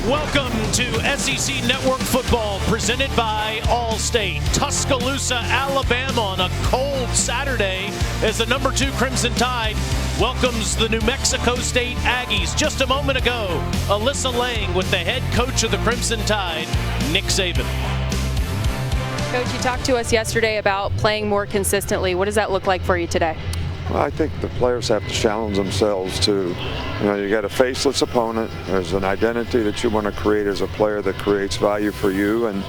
Welcome to SEC Network Football presented by Allstate. Tuscaloosa, Alabama on a cold Saturday as the number 2 Crimson Tide welcomes the New Mexico State Aggies. Just a moment ago, Alyssa Lang with the head coach of the Crimson Tide, Nick Saban. Coach, you talked to us yesterday about playing more consistently. What does that look like for you today? Well, I think the players have to challenge themselves to, you got a faceless opponent. There's an identity that you want to create as a player that creates value for you. And,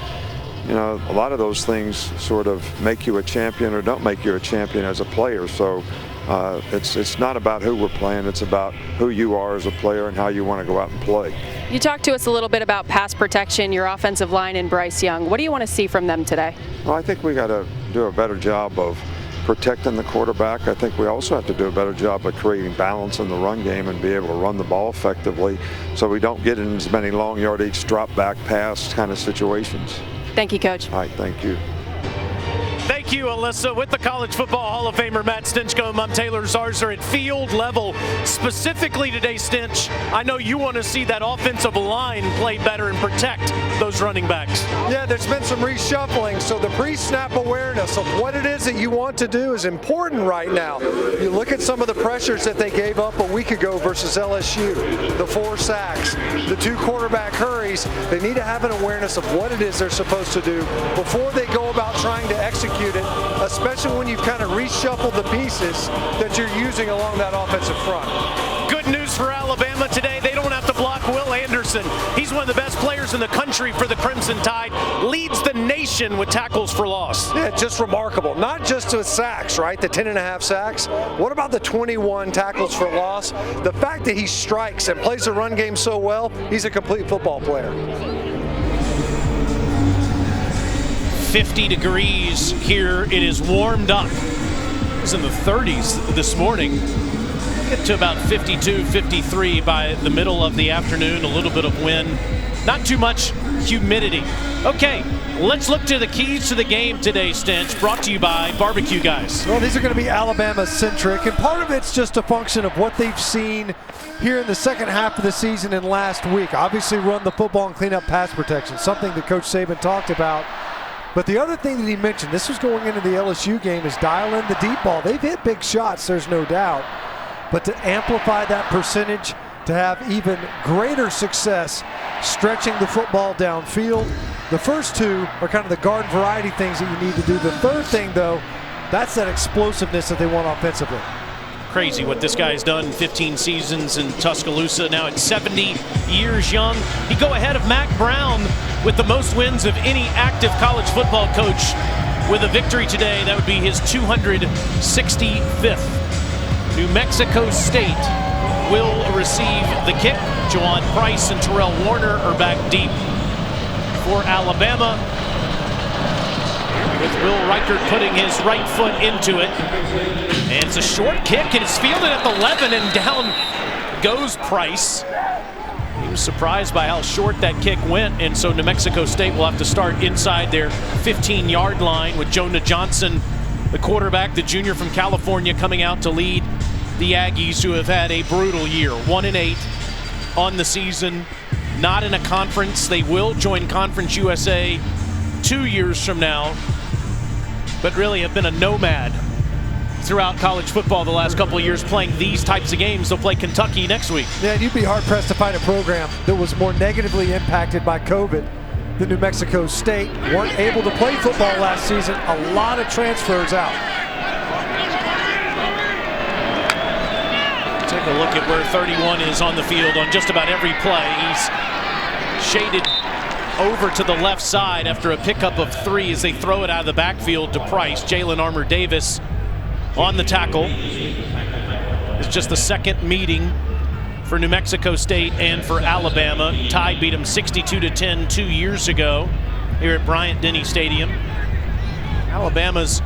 a lot of those things sort of make you a champion or don't make you a champion as a player. So it's not about who we're playing. It's about who you are as a player and how you want to go out and play. You talked to us a little bit about pass protection, your offensive line, and Bryce Young. What do you want to see from them today? Well, I think we got to do a better job of protecting the quarterback. I think we also have to do a better job of creating balance in the run game and be able to run the ball effectively so we don't get in as many long yardage, drop back pass kind of situations. Thank you, Coach. All right, thank you. Thank you, Alyssa. With the College Football Hall of Famer Matt Stinchcomb, I'm Taylor Zarzer at field level. Specifically today, Stinch, I know you want to see that offensive line play better and protect those running backs. Yeah, there's been some reshuffling, so the pre-snap awareness of what it is that you want to do is important right now. You look at some of the pressures that they gave up a week ago versus LSU, the 4 sacks, the 2 quarterback hurries. They need to have an awareness of what it is they're supposed to do before they go about trying to execute it, especially when you've kind of reshuffled the pieces that you're using along that offensive front. Good news for Alabama today. They don't have to block Will Anderson. He's one of the best players in the country for the Crimson Tide. Leads the nation with tackles for loss. Yeah, just remarkable. Not just with sacks, right? The 10.5 sacks. What about the 21 tackles for loss? The fact that he strikes and plays the run game so well, he's a complete football player. 50 degrees here. It is warmed up. It was in the 30s this morning. Get to about 52, 53 by the middle of the afternoon. A little bit of wind. Not too much humidity. Okay, let's look to the keys to the game today, Stench. Brought to you by Barbecue Guys. Well, these are going to be Alabama-centric, and part of it's just a function of what they've seen here in the second half of the season and last week. Obviously run the football and clean up pass protection, something that Coach Saban talked about. But the other thing that he mentioned, this was going into the LSU game, is dial in the deep ball. They've hit big shots, there's no doubt. But to amplify that percentage, to have even greater success stretching the football downfield. The first 2 are kind of the garden variety things that you need to do. The third thing, though, that's that explosiveness that they want offensively. Crazy what this guy's done. 15 seasons in Tuscaloosa, now at 70 years young. He'd go ahead of Mack Brown with the most wins of any active college football coach with a victory today. That would be his 265th. New Mexico State will receive the kick. Jawan Price and Terrell Warner are back deep for Alabama, with Will Reichert putting his right foot into it. And it's a short kick, and it's fielded at the 11, and down goes Price. He was surprised by how short that kick went, and so New Mexico State will have to start inside their 15-yard line with Jonah Johnson, the quarterback, the junior from California, coming out to lead the Aggies, who have had a brutal year. 1-8 on the season, not in a conference. They will join Conference USA 2 years from now, but really have been a nomad throughout college football the last couple of years playing these types of games. They'll play Kentucky next week. Yeah, and you'd be hard-pressed to find a program that was more negatively impacted by COVID than New Mexico State. Weren't able to play football last season. A lot of transfers out. Take a look at where 31 is on the field on just about every play. He's shaded over to the left side after a pickup of 3 as they throw it out of the backfield to Price. Jalen Armour-Davis on the tackle. It's just the second meeting for New Mexico State and for Alabama. Tide beat them 62-10 2 years ago here at Bryant-Denny Stadium. Alabama's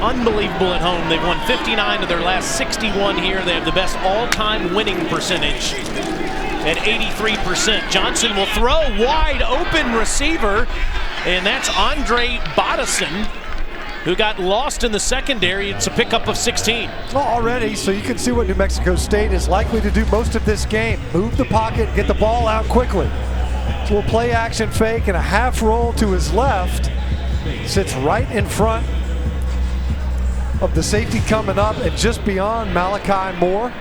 unbelievable at home. They've won 59 of their last 61 here. They have the best all-time winning percentage at 83%. Johnson will throw, wide open receiver, and that's Andre Bodison, who got lost in the secondary. It's a pickup of 16. Well, already, so you can see what New Mexico State is likely to do most of this game. Move the pocket, get the ball out quickly. Little play action fake and a half roll to his left. Sits right in front of the safety coming up and just beyond Malachi Moore.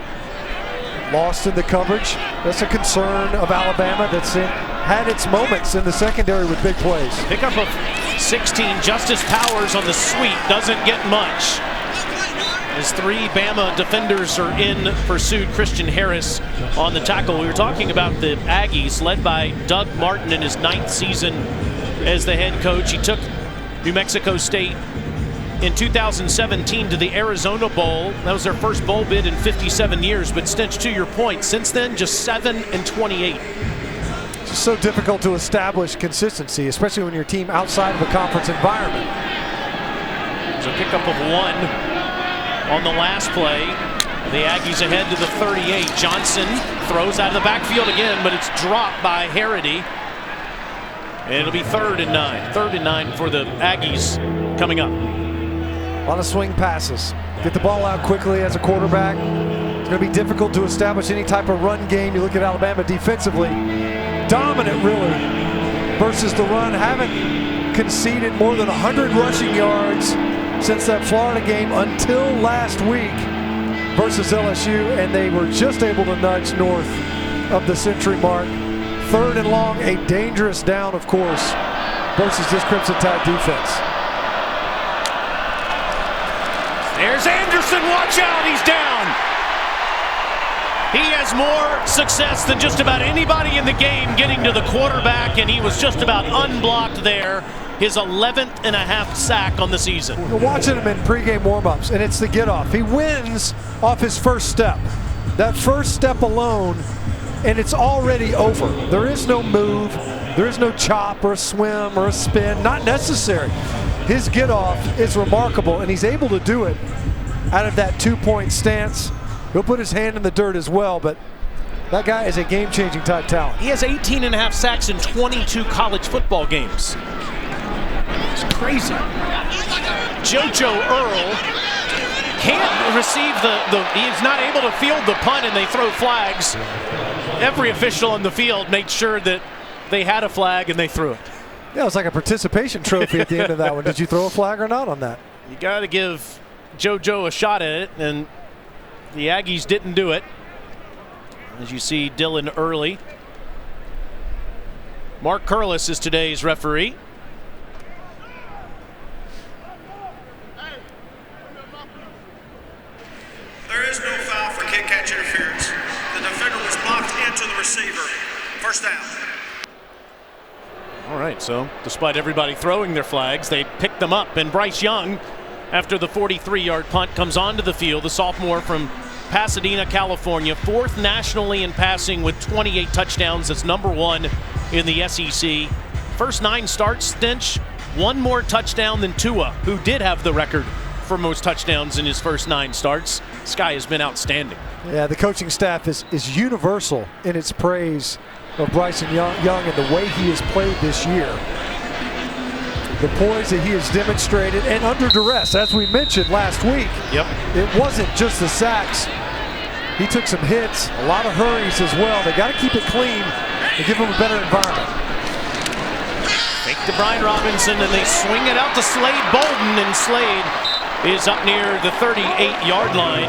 Lost in the coverage. That's a concern of Alabama that's had its moments in the secondary with big plays. Pickup of 16, Justice Powers on the sweep, doesn't get much. As 3 Bama defenders are in pursuit. Christian Harris on the tackle. We were talking about the Aggies, led by Doug Martin in his 9th season as the head coach. He took New Mexico State in 2017 to the Arizona Bowl. That was their first bowl bid in 57 years. But Stinch, to your point, since then, just 7-28. It's just so difficult to establish consistency, especially when your team outside of a conference environment. There's a pickup of 1 on the last play. The Aggies ahead to the 38. Johnson throws out of the backfield again, but it's dropped by Harity. And it'll be 3rd and 9. 3rd and 9 for the Aggies coming up. A lot of swing passes. Get the ball out quickly as a quarterback. It's going to be difficult to establish any type of run game. You look at Alabama defensively, dominant really versus the run. Haven't conceded more than 100 rushing yards since that Florida game until last week versus LSU, and they were just able to nudge north of the century mark. 3rd and long, a dangerous down, of course, versus this Crimson Tide defense. There's Anderson, watch out, he's down. He has more success than just about anybody in the game getting to the quarterback, and he was just about unblocked there. His 11th and a half sack on the season. We're watching him in pregame warmups, and it's the get off. He wins off his first step. That first step alone, and it's already over. There is no move, there is no chop or a swim or a spin, not necessary. His get off is remarkable, and he's able to do it out of that 2-point stance. He'll put his hand in the dirt as well, but that guy is a game-changing type talent. He has 18 and a half sacks in 22 college football games. It's crazy. JoJo Earl can't receive he's not able to field the punt, and they throw flags. Every official on the field made sure that they had a flag and they threw it. Yeah, it was like a participation trophy at the end of that one. Did you throw a flag or not on that? You got to give JoJo a shot at it, and the Aggies didn't do it. As you see, Dylan Early. Mark Curlis is today's referee. There is no foul for kick catch interference. The defender was blocked into the receiver. First down. All right, so despite everybody throwing their flags, they picked them up. And Bryce Young, after the 43-yard punt, comes onto the field. The sophomore from Pasadena, California, 4th nationally in passing with 28 touchdowns. That's number 1 in the SEC. First 9 starts, Stinch, 1 more touchdown than Tua, who did have the record for most touchdowns in his first 9 starts. This guy has been outstanding. Yeah, the coaching staff is universal in its praise of Bryson Young and the way he has played this year. The poise that he has demonstrated, and under duress, as we mentioned last week. Yep. It wasn't just the sacks. He took some hits, a lot of hurries as well. They got to keep it clean and give him a better environment. Fake to Brian Robinson, and they swing it out to Slade Bolden, and Slade is up near the 38-yard line.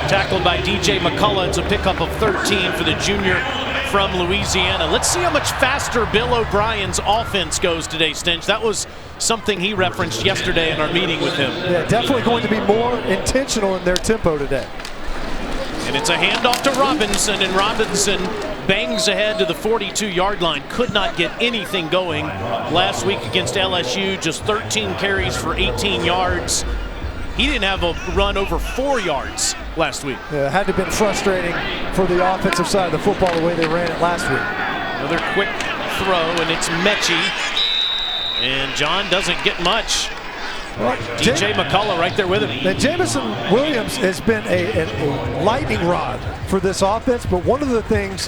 Tackled by DJ McCullough. It's a pickup of 13 for the junior from Louisiana. Let's see how much faster Bill O'Brien's offense goes today, Stinch. That was something he referenced yesterday in our meeting with him. Yeah, definitely going to be more intentional in their tempo today. And it's a handoff to Robinson, and Robinson bangs ahead to the 42-yard line. Could not get anything going last week against LSU. Just 13 carries for 18 yards. He didn't have a run over 4 yards last week. Yeah, it had to have been frustrating for the offensive side of the football the way they ran it last week. Another quick throw, and it's Mechie. And John doesn't get much. DJ McCullough right there with him. And Jamison Williams has been a lightning rod for this offense, but one of the things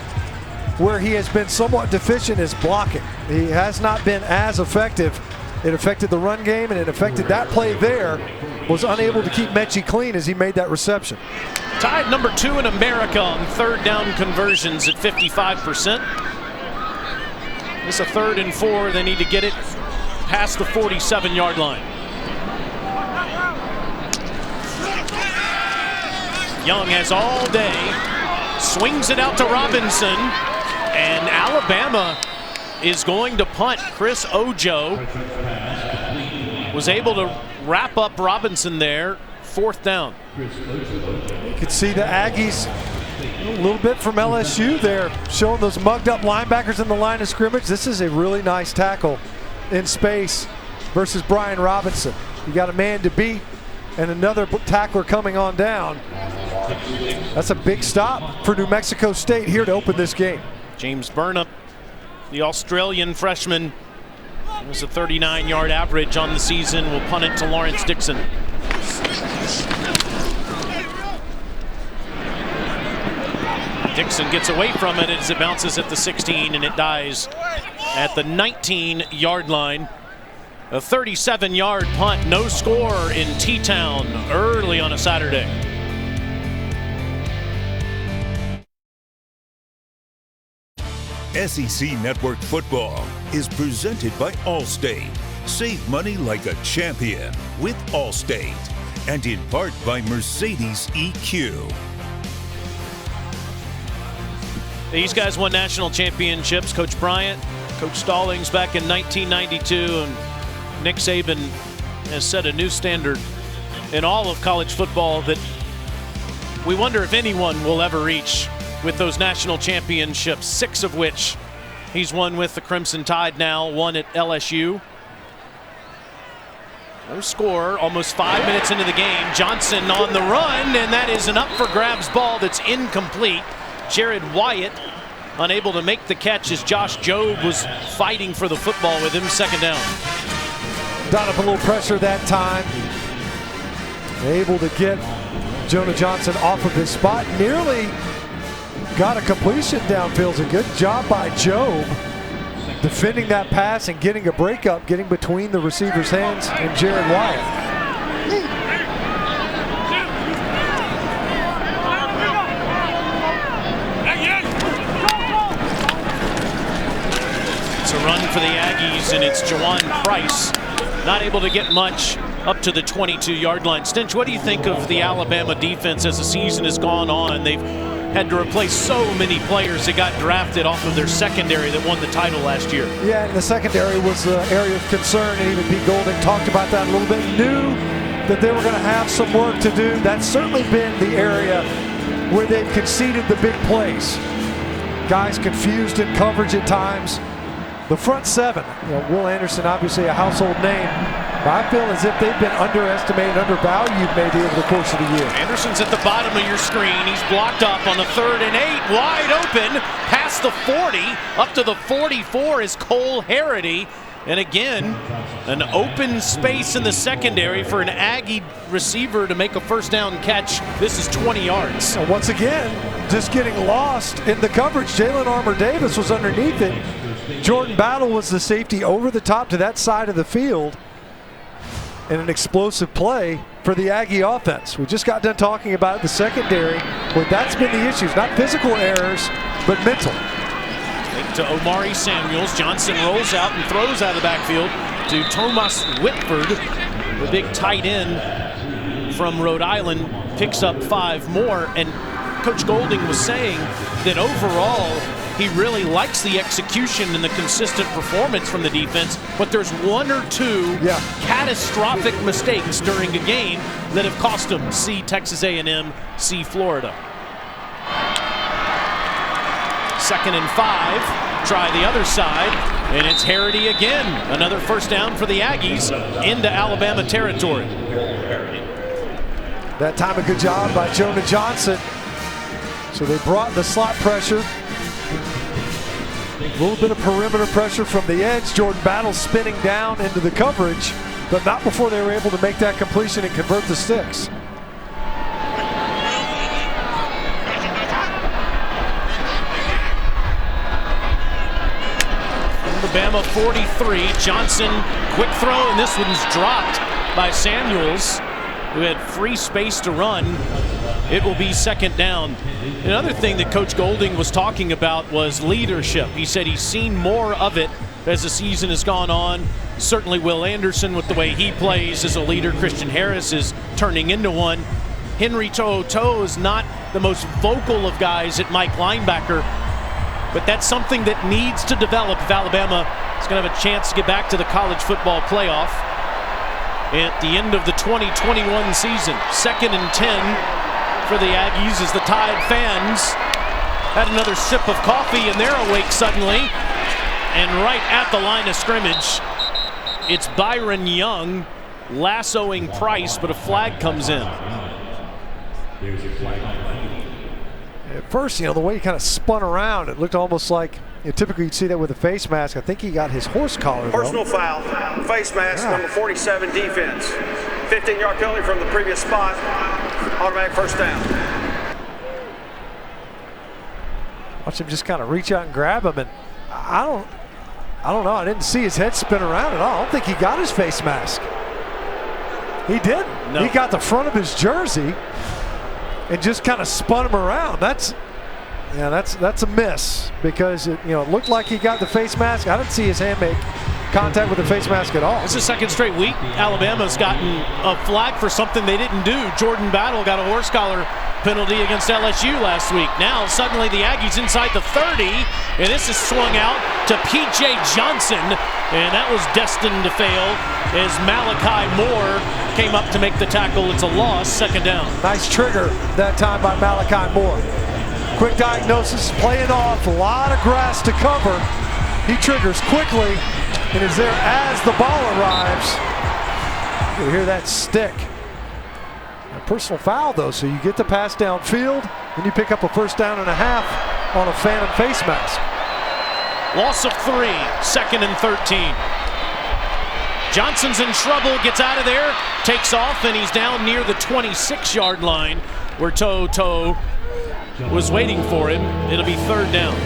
where he has been somewhat deficient is blocking. He has not been as effective. It affected the run game, and it affected that play there. Was unable to keep Mechie clean as he made that reception. Tied number 2 in America on 3rd down conversions at 55%. It's a 3rd and 4. They need to get it past the 47-yard line. Young has all day, swings it out to Robinson, and Alabama is going to punt. Chris Ojo was able to wrap up Robinson there. 4th down. You can see the Aggies a little bit from LSU there, showing those mugged up linebackers in the line of scrimmage. This is a really nice tackle in space versus Brian Robinson. You got a man to beat and another tackler coming on down. That's a big stop for New Mexico State here to open this game. James Burnham, the Australian freshman, was a 39-yard average on the season. Will punt it to Lawrence Dixon. Dixon gets away from it as it bounces at the 16 and it dies at the 19-yard line. A 37-yard punt, no score in T-Town early on a Saturday. SEC Network Football is presented by Allstate. Save money like a champion with Allstate. And in part by Mercedes EQ. These guys won national championships. Coach Bryant, Coach Stallings back in 1992, and Nick Saban has set a new standard in all of college football that we wonder if anyone will ever reach with those national championships, 6 of which he's won with the Crimson Tide now, 1 at LSU. No score, almost 5 minutes into the game. Johnson on the run, and that is an up-for-grabs ball that's incomplete. Jared Wyatt unable to make the catch as Josh Jobe was fighting for the football with him. 2nd down. Done up a little pressure that time. Able to get Jonah Johnson off of his spot. Nearly got a completion downfield. A good job by Jobe defending that pass and getting a breakup, getting between the receiver's hands and Jared Wyatt. It's a run for the Aggies, and it's Jawan Price. Not able to get much up to the 22-yard line. Stinch, what do you think of the Alabama defense as the season has gone on? They've had to replace so many players that got drafted off of their secondary that won the title last year. Yeah, and the secondary was the area of concern, and even Pete Golding talked about that a little bit. Knew that they were going to have some work to do. That's certainly been the area where they've conceded the big plays. Guys confused in coverage at times. The front 7, Will Anderson, obviously a household name, but I feel as if they've been underestimated, undervalued maybe over the course of the year. Anderson's at the bottom of your screen. He's blocked up on the 3rd and 8, wide open, past the 40, up to the 44 is Cole Harity. And again, an open space in the secondary for an Aggie receiver to make a 1st down catch. This is 20 yards. And once again, just getting lost in the coverage. Jalen Armour-Davis was underneath it. Jordan Battle was the safety over the top to that side of the field. And an explosive play for the Aggie offense. We just got done talking about the secondary, where that's been the issues. Not physical errors, but mental. To Omari Samuels. Johnson rolls out and throws out of the backfield to Thomas Whitford. The big tight end from Rhode Island picks up 5 more. And Coach Golding was saying that overall, he really likes the execution and the consistent performance from the defense, but there's 1 or 2 catastrophic mistakes during a game that have cost him. See Texas A&M, see Florida. 2nd and 5, try the other side, and it's Harity again. Another 1st down for the Aggies into Alabama territory. That time a good job by Jonah Johnson. So they brought the slot pressure. A little bit of perimeter pressure from the edge. Jordan Battle spinning down into the coverage, but not before they were able to make that completion and convert the sticks. Alabama 43, Johnson, quick throw, and this one's dropped by Samuels. who had free space to run. It will be second down. Another thing that Coach Golding was talking about was leadership. He said he's seen more of it as the season has gone on. Certainly Will Anderson, with the way he plays as a leader. Christian Harris is turning into one. Henry To'oTo'o is not the most vocal of guys at Mike linebacker, but that's something that needs to develop if Alabama is going to have a chance to get back to the college football playoff at the end of the 2021 season. 2nd and 10 for the Aggies as the Tide fans had another sip of coffee and they're awake suddenly. And right at the line of scrimmage, it's Byron Young lassoing Price, but a flag comes in. At first, the way he kind of spun around, it looked almost like, typically you'd see that with a face mask. I think he got his horse collar. Personal foul, face mask, number 47 defense. 15-yard penalty from the previous spot. Automatic first down. Watch him just kind of reach out and grab him, and I don't know. I didn't see his head spin around at all. I don't think he got his face mask. He didn't. No. He got the front of his jersey and just kind of spun him around. That's a miss, because it looked like he got the face mask. I didn't see his hand make contact with the face mask at all. It's the second straight week Alabama's gotten a flag for something they didn't do. Jordan Battle got a horse collar penalty against LSU last week. Now suddenly the Aggies inside the 30, and this is swung out to P.J. Johnson, and that was destined to fail as Malachi Moore came up to make the tackle. It's a loss, second down. Nice trigger that time by Malachi Moore. Quick diagnosis, playing off, a lot of grass to cover. He triggers quickly and is there as the ball arrives. You hear that stick. A personal foul though, so you get the pass downfield and you pick up a 1st down and a half on a phantom face mask. Loss of 3, 2nd and 13. Johnson's in trouble, gets out of there, takes off, and he's down near the 26-yard line where To'oTo'o was waiting for him. It'll be 3rd down.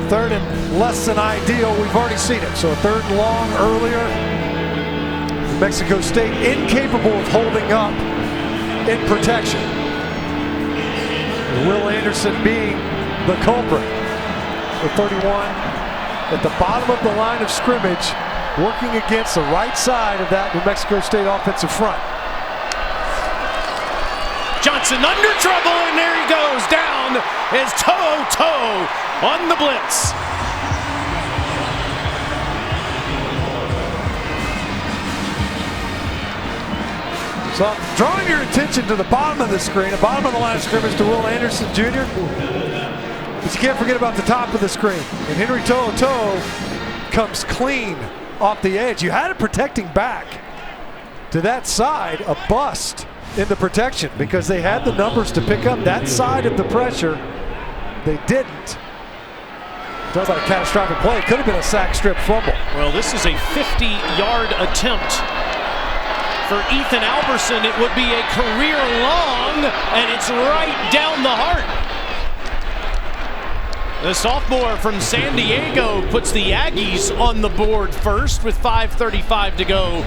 3rd and less than ideal. We've already seen it. So a 3rd and long earlier. New Mexico State incapable of holding up in protection. Will Anderson being the culprit. The 31 at the bottom of the line of scrimmage, working against the right side of that New Mexico State offensive front. Johnson under trouble, and there he goes down as To'oTo'o on the blitz. So drawing your attention to the bottom of the screen, the bottom of the line of scrimmage to Will Anderson Jr. But you can't forget about the top of the screen. And Henry To'oTo'o comes clean off the edge. You had it protecting back to that side, a bust in the protection, because they had the numbers to pick up that side of the pressure. They didn't. Talk about a catastrophic play. It could have been a sack, strip, fumble. Well, this is a 50-yard attempt for Ethan Alberson. It would be a career long, and it's right down the heart. The sophomore from San Diego puts the Aggies on the board first with 5:35 to go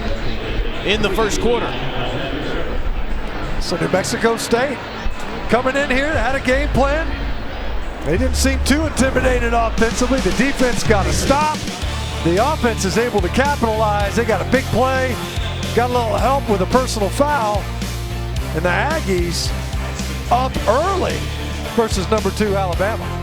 in the first quarter. So New Mexico State coming in here, had a game plan. They didn't seem too intimidated offensively. The defense got a stop. The offense is able to capitalize. They got a big play, got a little help with a personal foul, and the Aggies up early versus number 2 Alabama.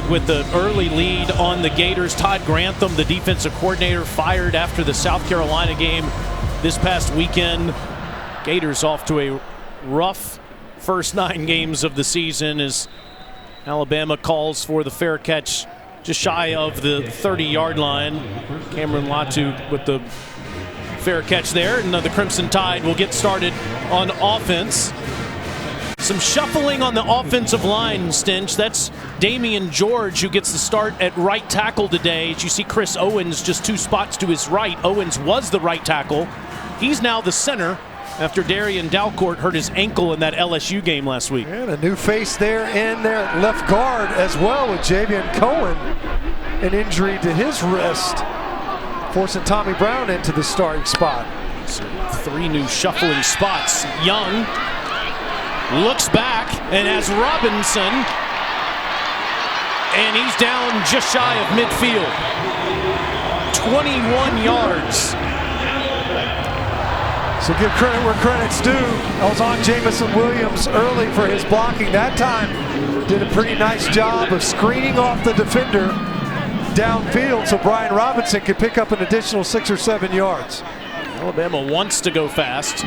With the early lead on the Gators, Todd Grantham, the defensive coordinator, fired after the South Carolina game this past weekend. Gators off to a rough first 9 games of the season as Alabama calls for the fair catch just shy of the 30-yard line. Cameron Latu with the fair catch there, and the Crimson Tide will get started on offense. Some shuffling on the offensive line, Stinch. That's Damian George who gets the start at right tackle today. As you see Chris Owens just 2 spots to his right. Owens was the right tackle. He's now the center after Darian Dalcourt hurt his ankle in that LSU game last week. And a new face there in their left guard as well with Javion Cohen. An injury to his wrist, forcing Tommy Brown into the starting spot. So 3 new shuffling spots. Young looks back and has Robinson, and he's down just shy of midfield. 21 yards. So give credit where credit's due. I was on Jamison Williams early for his blocking. That time did a pretty nice job of screening off the defender downfield so Brian Robinson could pick up an additional 6 or 7 yards. Alabama wants to go fast,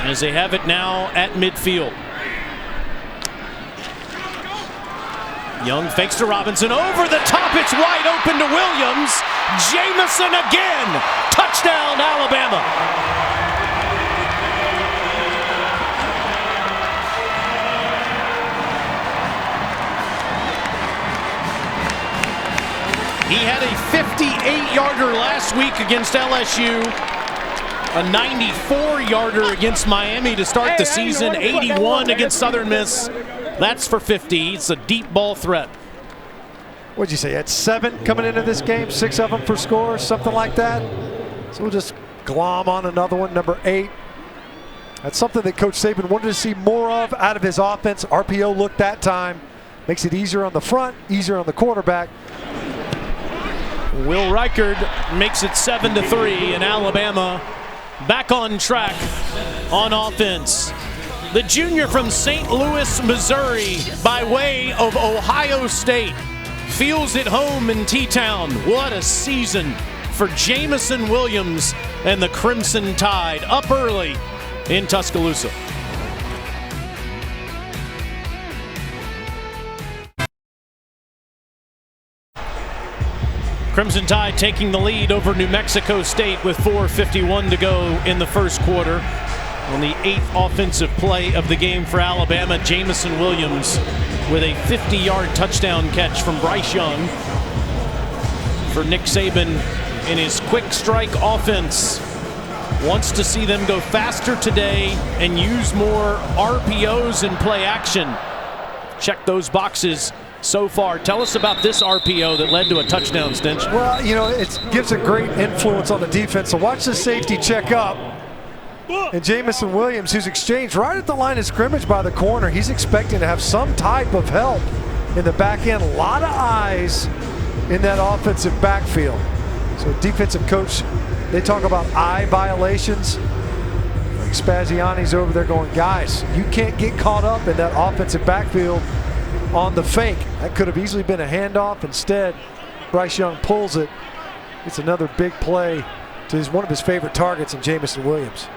as they have it now at midfield. Young fakes to Robinson, over the top, it's wide open to Williams. Jamison again, touchdown Alabama. He had a 58-yarder last week against LSU, a 94-yarder against Miami to start the season, 81 against Southern Miss. That's for 50. It's a deep ball threat. What'd you say? Had 7 coming into this game, 6 of them for score, something like that. So we'll just glom on another one, number 8. That's something that Coach Saban wanted to see more of out of his offense. RPO look that time. Makes it easier on the front, easier on the quarterback. Will Reichard makes it 7-3, and Alabama back on track on offense. The junior from St. Louis, Missouri, by way of Ohio State, feels at home in T-Town. What a season for Jamison Williams and the Crimson Tide, up early in Tuscaloosa. Crimson Tide taking the lead over New Mexico State with 4:51 to go in the first quarter. On the 8th offensive play of the game for Alabama, Jamison Williams with a 50-yard touchdown catch from Bryce Young. For Nick Saban in his quick strike offense, wants to see them go faster today and use more RPOs and play action. Check those boxes so far. Tell us about this RPO that led to a touchdown, Stinch. Well, you know, it gives a great influence on the defense. So watch the safety check up. And Jamison Williams, who's exchanged right at the line of scrimmage by the corner, he's expecting to have some type of help in the back end. A lot of eyes in that offensive backfield. So defensive coach, they talk about eye violations. Like Spaziani's over there going, guys, you can't get caught up in that offensive backfield on the fake. That could have easily been a handoff. Instead, Bryce Young pulls it. It's another big play to one of his favorite targets in Jamison Williams.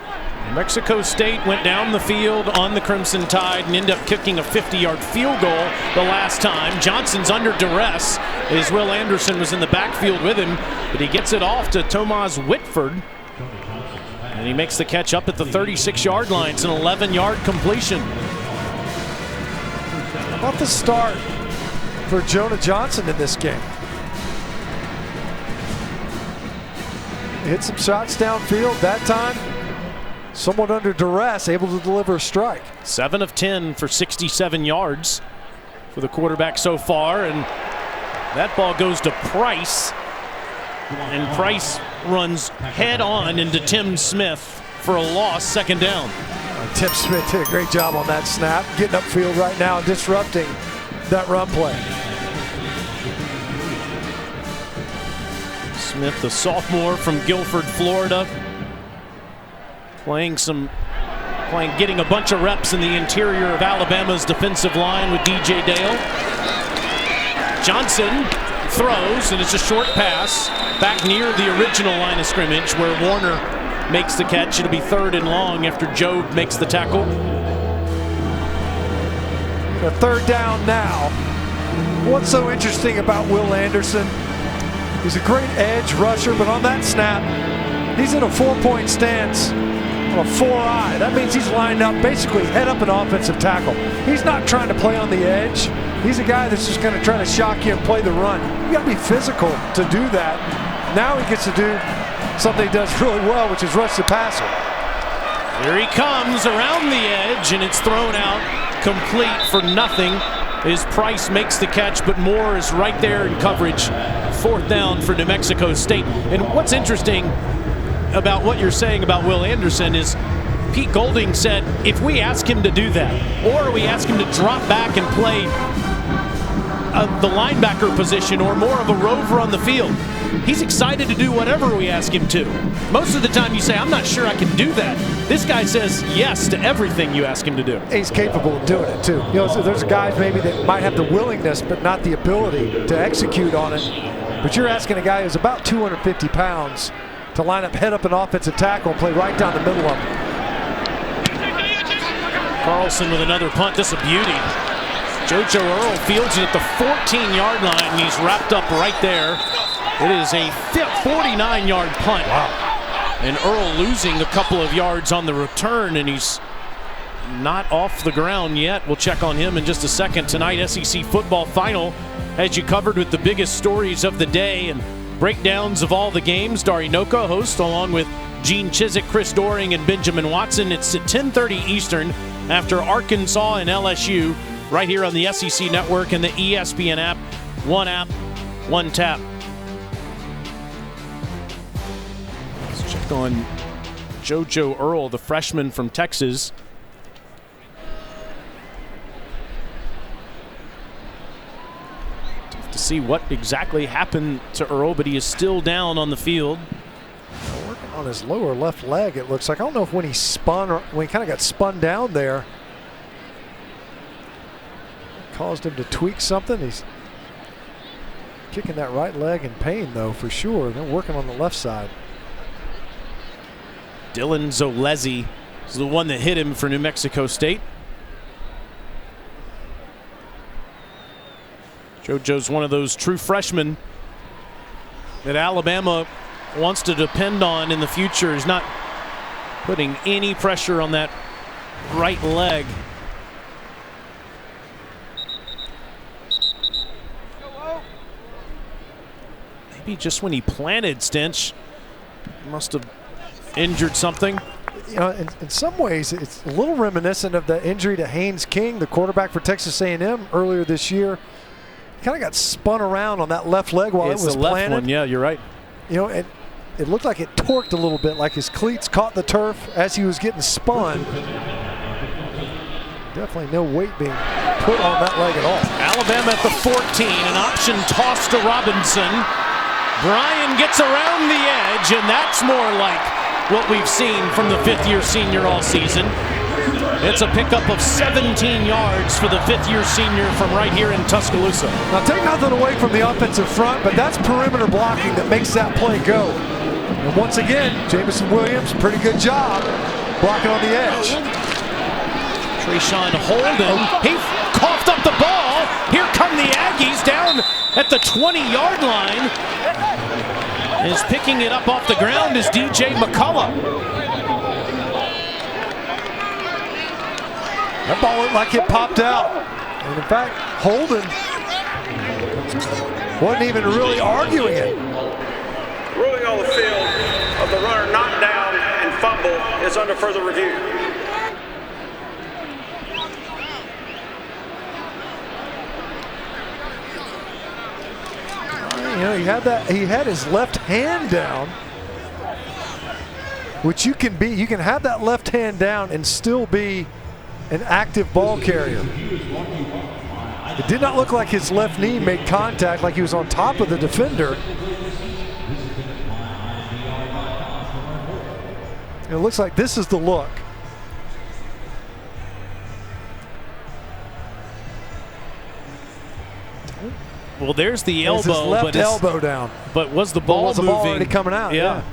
New Mexico State went down the field on the Crimson Tide and ended up kicking a 50-yard field goal the last time. Johnson's under duress as Will Anderson was in the backfield with him, but he gets it off to Tomas Whitford. And he makes the catch up at the 36-yard line. It's an 11-yard completion. How about the start for Jonah Johnson in this game? Hit some shots downfield that time. Somewhat under duress, able to deliver a strike. 7 of 10 for 67 yards for the quarterback so far, and that ball goes to Price, and Price runs head on into Tim Smith for a loss, second down. Tim Smith did a great job on that snap, getting upfield right now, disrupting that run play. Smith, the sophomore from Guilford, Florida, getting a bunch of reps in the interior of Alabama's defensive line with DJ Dale. Johnson throws, and it's a short pass back near the original line of scrimmage where Warner makes the catch. It'll be 3rd and long after Jobe makes the tackle. A 3rd down now. What's so interesting about Will Anderson? He's a great edge rusher, but on that snap, he's in a 4-point stance. A 4-eye. That means he's lined up basically head up an offensive tackle. He's not trying to play on the edge. He's a guy that's just going to try to shock you and play the run. You got to be physical to do that. Now he gets to do something he does really well, which is rush the passer. Here he comes around the edge, and it's thrown out complete for nothing. As Price makes the catch, but Moore is right there in coverage. 4th down for New Mexico State. And what's interesting about what you're saying about Will Anderson is Pete Golding said if we ask him to do that, or we ask him to drop back and play the linebacker position or more of a rover on the field, he's excited to do whatever we ask him to. Most of the time you say, I'm not sure I can do that. This guy says yes to everything you ask him to do. He's capable of doing it too. You know, so there's guys maybe that might have the willingness but not the ability to execute on it. But you're asking a guy who's about 250 pounds to line up, head up an offensive tackle and play right down the middle of him. Carlson with another punt. This is a beauty. JoJo Earl fields it at the 14-yard line, and he's wrapped up right there. It is a 49-yard punt. Wow. And Earl losing a couple of yards on the return, and he's not off the ground yet. We'll check on him in just a second. Tonight, SEC football final has you covered with the biggest stories of the day and breakdowns of all the games. Dari Noka hosts along with Gene Chizik, Chris Doring, and Benjamin Watson. It's at 10:30 Eastern after Arkansas and LSU right here on the SEC Network and the ESPN app. One app, one tap. Let's check on JoJo Earl, the freshman from Texas. Tough to see what exactly happened to Earl, but he is still down on the field. Working on his lower left leg, it looks like. I don't know if when he spun or when he kind of got spun down there, caused him to tweak something. He's kicking that right leg in pain, though, for sure. They're working on the left side. Dylan Zolezi is the one that hit him for New Mexico State. JoJo's one of those true freshmen that Alabama wants to depend on in the future. He's not putting any pressure on that right leg. Maybe just when he planted, Stench must have injured something. You know, in some ways, it's a little reminiscent of the injury to Haynes King, the quarterback for Texas A&M earlier this year. He kind of got spun around on that left leg while it was the left planted. one, yeah, you're right. You know, it looked like it torqued a little bit, like his cleats caught the turf as he was getting spun. Definitely no weight being put on that leg at all. Alabama at the 14, an option toss to Robinson. Bryan gets around the edge, and that's more like what we've seen from the fifth-year senior all season. It's a pickup of 17 yards for the fifth-year senior from right here in Tuscaloosa. Now, take nothing away from the offensive front, but that's perimeter blocking that makes that play go. And once again, Jamison Williams, pretty good job blocking on the edge. Trayshawn Holden, he coughed up the ball. Here come the Aggies down at the 20-yard line. Is picking it up off the ground is DJ McCullough. That ball looked like it popped out. And in fact, Holden wasn't even really arguing it. Ruling on the field of the runner knocked down and fumble is under further review. You know, he had his left hand down, which you can have that left hand down and still be an active ball carrier. It did not look like his left knee made contact, like he was on top of the defender. It looks like this is the look. Well, there's the elbow, his left elbow down. But was the ball moving? Ball already coming out? Yeah.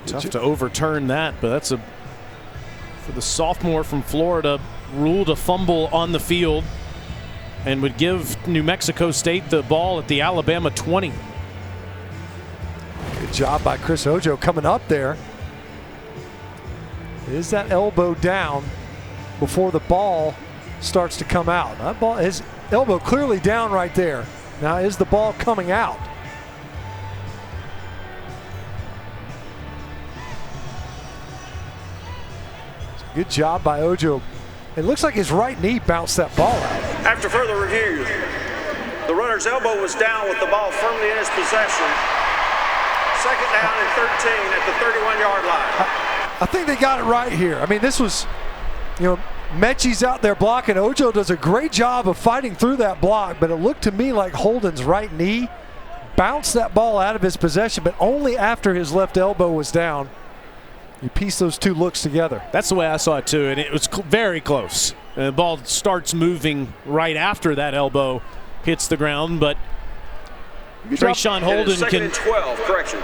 Tough to overturn that, but that's for the sophomore from Florida, ruled a fumble on the field and would give New Mexico State the ball at the Alabama 20. Good job by Chris Ojo coming up there. Is that elbow down before the ball starts to come out? That ball, his elbow clearly down right there. Now, is the ball coming out? Good job by Ojo. It looks like his right knee bounced that ball out. After further review, the runner's elbow was down with the ball firmly in his possession. Second down and 13 at the 31-yard line. I think they got it right here. I mean, this was, Mechie's out there blocking. Ojo does a great job of fighting through that block, but it looked to me like Holden's right knee bounced that ball out of his possession, but only after his left elbow was down. You piece those two looks together. That's the way I saw it too, and it was very close. The ball starts moving right after that elbow hits the ground, but Trayshawn Holden can. 12, correction.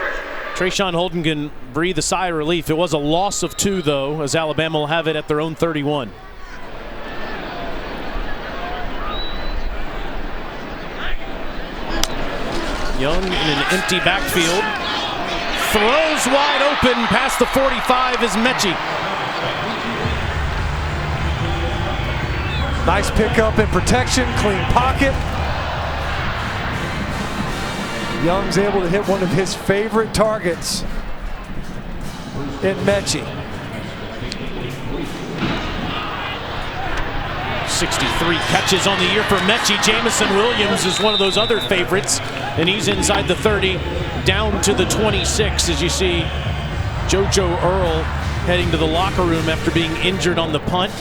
Trayshawn Holden can breathe a sigh of relief. It was a loss of 2, though, as Alabama will have it at their own 31. Young in an empty backfield. Throws wide open past the 45 is Mechie. Nice pickup in protection, clean pocket. Young's able to hit one of his favorite targets in Mechie. 63 catches on the year for Mechie. Jamison Williams is one of those other favorites, and he's inside the 30, down to the 26 as you see JoJo Earl heading to the locker room after being injured on the punt.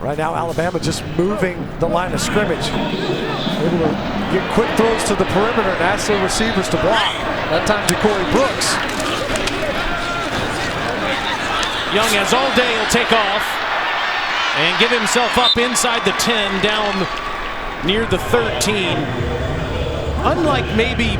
Right now, Alabama just moving the line of scrimmage. Able to get quick throws to the perimeter and ask their receivers to block. That time to Corey Brooks. Young has all day, he'll take off and give himself up inside the 10, down near the 13. Unlike maybe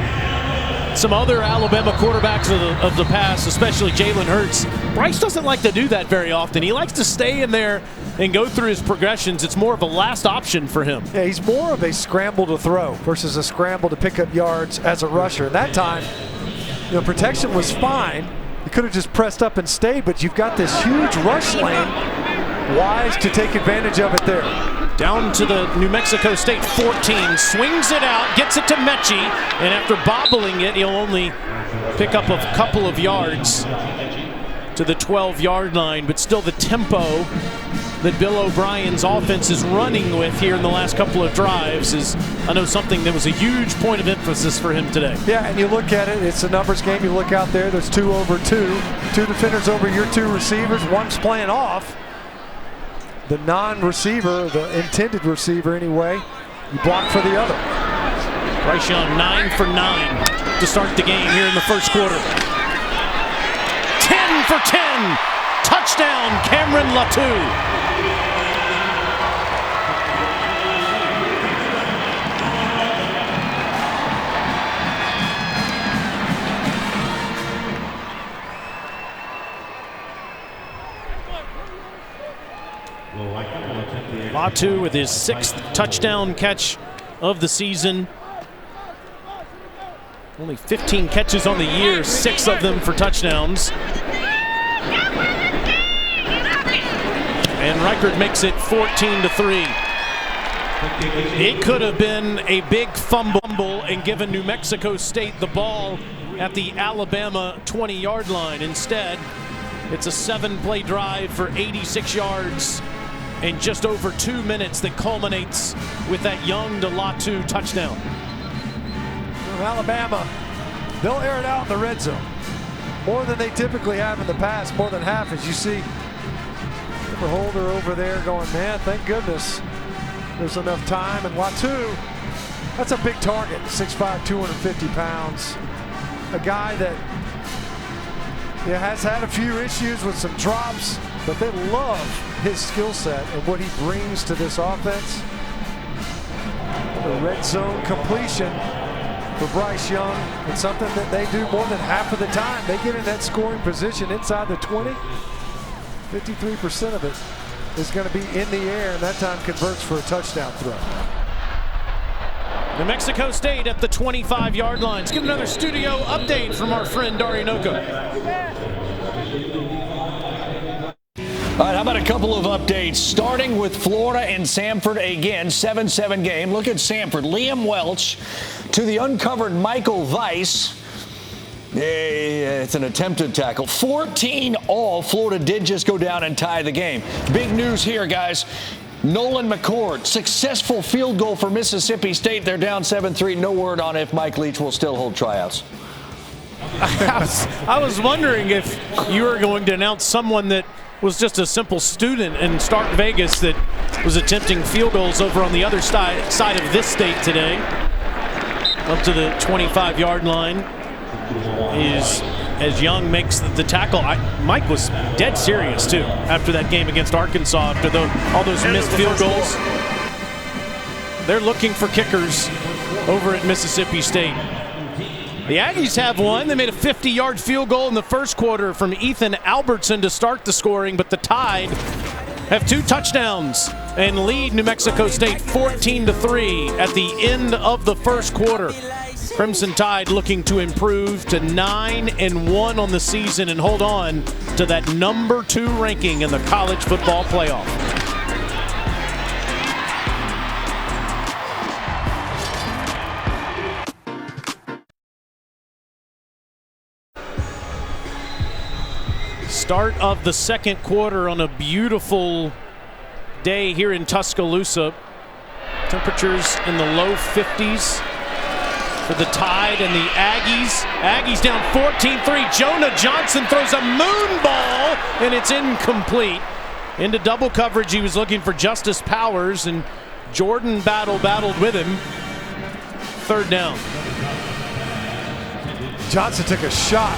some other Alabama quarterbacks of the past, especially Jalen Hurts, Bryce doesn't like to do that very often. He likes to stay in there and go through his progressions. It's more of a last option for him. Yeah, he's more of a scramble to throw versus a scramble to pick up yards as a rusher. That time, protection was fine. He could have just pressed up and stayed, but you've got this huge rush lane. Wise to take advantage of it there. Down to the New Mexico State 14, swings it out, gets it to Mechie, and after bobbling it, he'll only pick up a couple of yards to the 12-yard line, but still the tempo that Bill O'Brien's offense is running with here in the last couple of drives is, I know, something that was a huge point of emphasis for him today. Yeah, and you look at it, it's a numbers game. You look out there, there's 2 over 2. 2 defenders over your 2 receivers. One's playing off. The non-receiver, the intended receiver anyway, you block for the other. Bryce Young 9 for 9 to start the game here in the first quarter. 10 for 10, touchdown Cameron Latu. Latu with his 6th touchdown catch of the season. Only 15 catches on the year, 6 of them for touchdowns. And Reichard makes it 14-3. It could have been a big fumble and given New Mexico State the ball at the Alabama 20-yard line. Instead, it's a 7-play drive for 86 yards in just over 2 minutes that culminates with that Young to Latu touchdown. Alabama, they'll air it out in the red zone more than they typically have in the past, more than half, as you see Cooper Holder over there going, man, thank goodness there's enough time. And Latu, that's a big target, 6'5", 250 pounds. A guy that has had a few issues with some drops, but they love his skill set and what he brings to this offense. The red zone completion for Bryce Young. It's something that they do more than half of the time. They get in that scoring position inside the 20. 53% of it is going to be in the air, and that time converts for a touchdown throw. New Mexico State at the 25-yard line. Let's get another studio update from our friend Dari Noko. All right, how about a couple of updates? Starting with Florida and Samford again, 7-7 game. Look at Samford. Liam Welch to the uncovered Michael Weiss. It's an attempted tackle. 14 all. Florida did just go down and tie the game. Big news here, guys. Nolan McCord, successful field goal for Mississippi State. They're down 7-3. No word on if Mike Leach will still hold tryouts. I was wondering if you were going to announce someone that was just a simple student in Stark Vegas that was attempting field goals over on the other side of this state today. Up to the 25-yard line is as Young makes the tackle. Mike was dead serious, too, after that game against Arkansas, after all those missed field goals. They're looking for kickers over at Mississippi State. The Aggies have one. They made a 50-yard field goal in the first quarter from Ethan Albertson to start the scoring, but the Tide have 2 touchdowns and lead New Mexico State 14-3 at the end of the first quarter. Crimson Tide looking to improve to 9-1 on the season and hold on to that number 2 ranking in the college football playoff. Start of the second quarter on a beautiful day here in Tuscaloosa. Temperatures in the low 50s for the Tide and the Aggies. Aggies down 14-3. Jonah Johnson throws a moon ball, and it's incomplete. Into double coverage, he was looking for Justice Powers, and Jordan battled with him. Third down. Johnson took a shot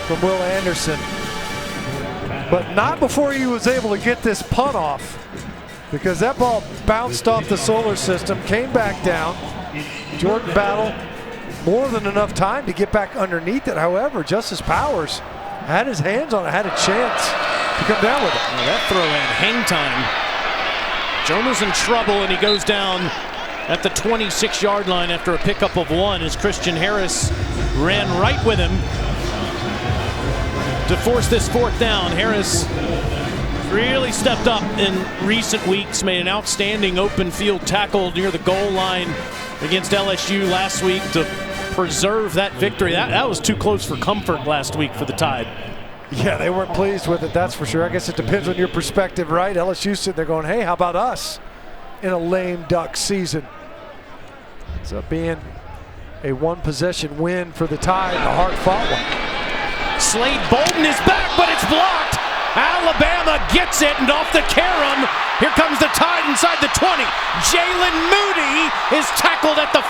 from Will Anderson, but not before he was able to get this punt off, because that ball bounced off the solar system, came back down. Jordan battled more than enough time to get back underneath it. However, Justice Powers had his hands on it, had a chance to come down with it. Well, that throw had hang time. Jonah's in trouble, and he goes down at the 26-yard line after a pickup of 1 as Christian Harris ran right with him to force this fourth down. Harris really stepped up in recent weeks, made an outstanding open field tackle near the goal line against LSU last week to preserve that victory. That was too close for comfort last week for the Tide. Yeah, they weren't pleased with it, that's for sure. I guess it depends on your perspective, right? LSU sitting there going, hey, how about us in a lame duck season? Ends up being a 1-possession win for the Tide, a hard-fought one. Slade Bolden is back, but it's blocked. Alabama gets it, and off the carom, here comes the Tide inside the 20. Jalen Moody is tackled at the 5.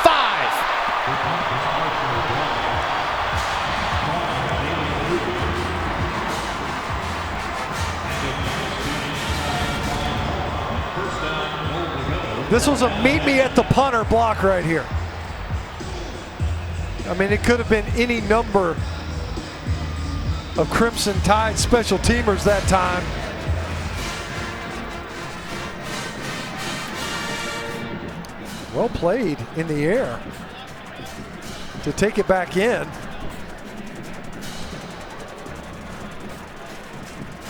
This was a meet me at the punter block right here. I mean, it could have been any number of Crimson Tide special teamers that time. Well played in the air to take it back in.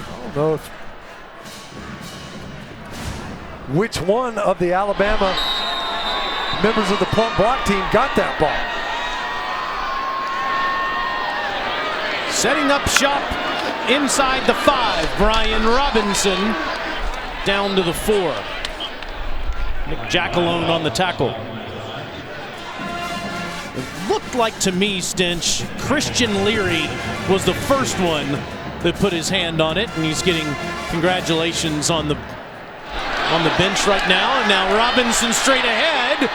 I don't know which one of the Alabama members of the punt block team got that ball. Setting up shop inside the 5. Brian Robinson down to the 4. Nick Jackalone on the tackle. It looked like to me, Stinch, Christian Leary was the first one that put his hand on it, and he's getting congratulations on the bench right now. And now Robinson straight ahead,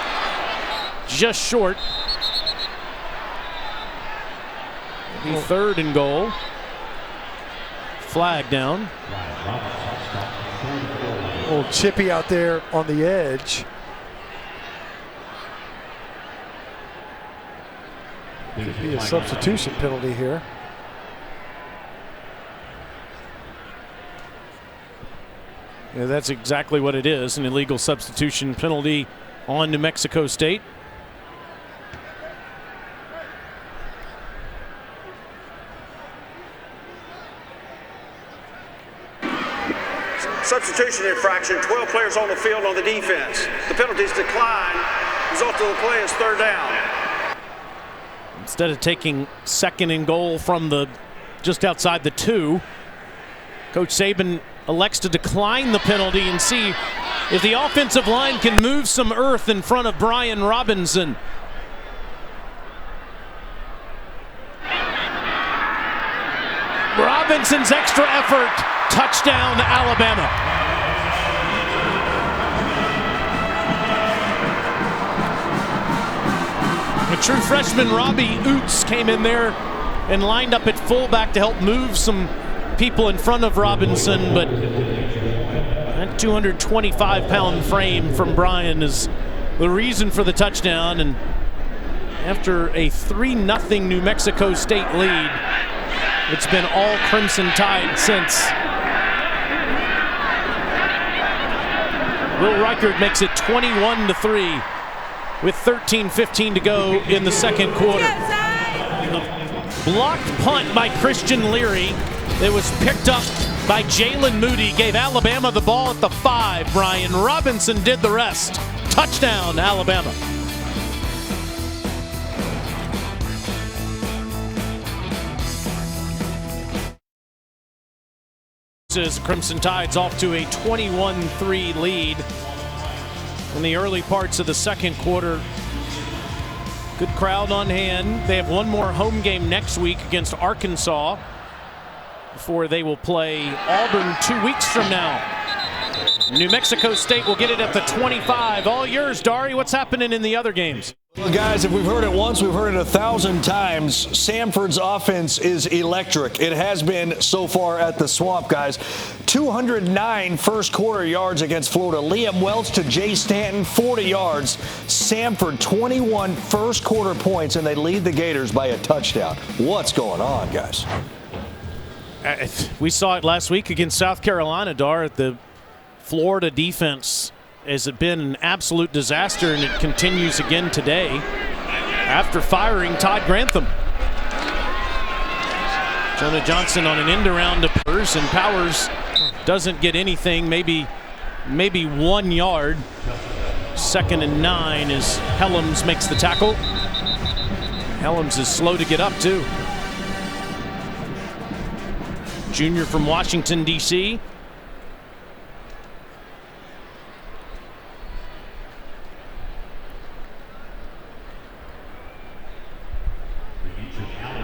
just short. The 3rd and goal. Flag down. Old Chippy out there on the edge. Could be a substitution penalty here. Yeah, that's exactly what it is, an illegal substitution penalty on New Mexico State. concentration infraction, 12 players on the field on the defense. The penalties decline. Result of the play is third down. Instead of taking second and goal from the just outside the 2, Coach Saban elects to decline the penalty and see if the offensive line can move some earth in front of Brian Robinson. Robinson's extra effort, touchdown Alabama. A true freshman, Robbie Oots, came in there and lined up at fullback to help move some people in front of Robinson, but that 225-pound frame from Brian is the reason for the touchdown. And after a 3-0 New Mexico State lead, it's been all Crimson Tide since. Will Reichard makes it 21-3 with 13:15 to go in the second quarter. Blocked punt by Christian Leary. It was picked up by Jalen Moody, gave Alabama the ball at the 5. Brian Robinson did the rest. Touchdown, Alabama. Crimson Tide's off to a 21-3 lead in the early parts of the second quarter. Good crowd on hand. They have one more home game next week against Arkansas before they will play Auburn 2 weeks from now. New Mexico State will get it at the 25. All yours, Dari. What's happening in the other games? Well, guys, if we've heard it once, we've heard it 1,000 times. Samford's offense is electric. It has been so far at the Swamp, guys. 209 first quarter yards against Florida. Liam Welch to Jay Stanton, 40 yards. Samford, 21 first quarter points, and they lead the Gators by a touchdown. What's going on, guys? We saw it last week against South Carolina, Dar. The Florida defense has been an absolute disaster, and it continues again today after firing Todd Grantham. Jonah Johnson on an end around to Powers, and Powers doesn't get anything, maybe 1 yard. 2nd and 9 as Helms makes the tackle. Helms is slow to get up too. Junior from Washington, D.C.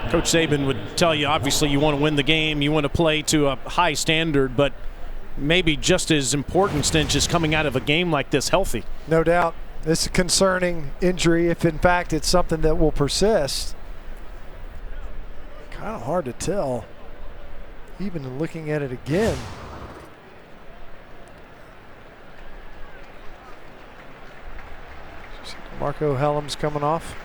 Coach Saban would tell you, obviously, you want to win the game, you want to play to a high standard, but maybe just as important, Stinch, is coming out of a game like this healthy. No doubt. It's a concerning injury if, in fact, it's something that will persist. Kind of hard to tell, even in looking at it again. Marco Helms coming off.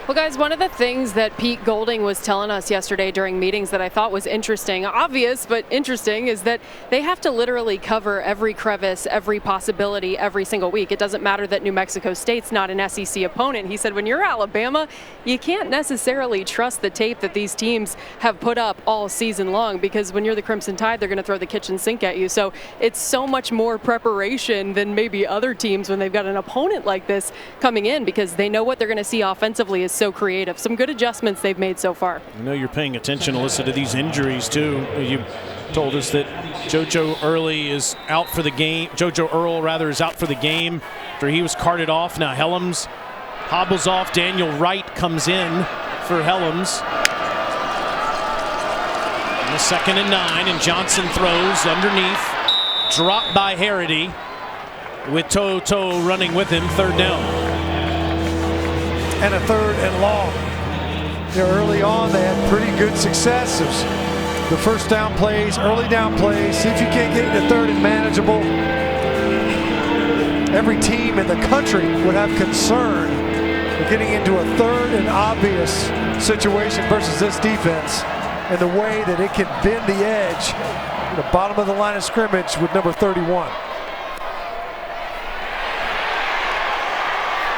Well, guys, one of the things that Pete Golding was telling us yesterday during meetings that I thought was interesting, obvious but interesting, is that they have to literally cover every crevice, every possibility every single week. It doesn't matter that New Mexico State's not an SEC opponent. He said when you're Alabama, you can't necessarily trust the tape that these teams have put up all season long, because when you're the Crimson Tide, they're going to throw the kitchen sink at you. So it's so much more preparation than maybe other teams when they've got an opponent like this coming in, because they know what they're going to see offensively is so creative. Some good adjustments they've made so far. I know you're paying attention, Alyssa, to these injuries too. You told us that JoJo Earl is out for the game. JoJo Earl, rather, is out for the game after he was carted off. Now Helms hobbles off. Daniel Wright comes in for Helms. And the 2nd and 9, and Johnson throws underneath. Dropped by Harity with Toto running with him. 3rd down. And a 3rd and long. You know, early on, they had pretty good success. It was the first down plays, early down plays. See if you can't get into 3rd and manageable. Every team in the country would have concern with getting into a 3rd and obvious situation versus this defense, and the way that it can bend the edge at the bottom of the line of scrimmage with number 31.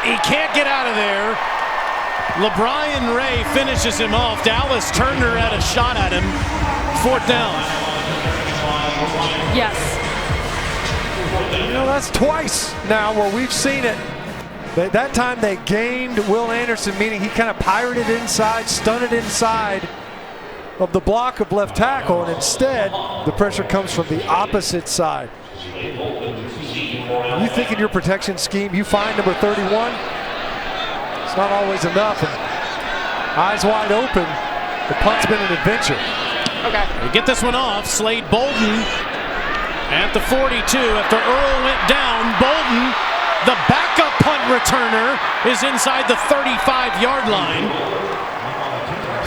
He can't get out of there. LeBrian Ray finishes him off. Dallas Turner had a shot at him. 4th down. Yes. You know, that's twice now where we've seen it. That time they gained Will Anderson, meaning he kind of pirated inside, stunted inside of the block of left tackle, and instead the pressure comes from the opposite side. You think in your protection scheme, you find number 31, it's not always enough. And eyes wide open, the punt's been an adventure. Okay. They get this one off. Slade Bolden at the 42 after Earl went down. Bolden, the backup punt returner, is inside the 35-yard line.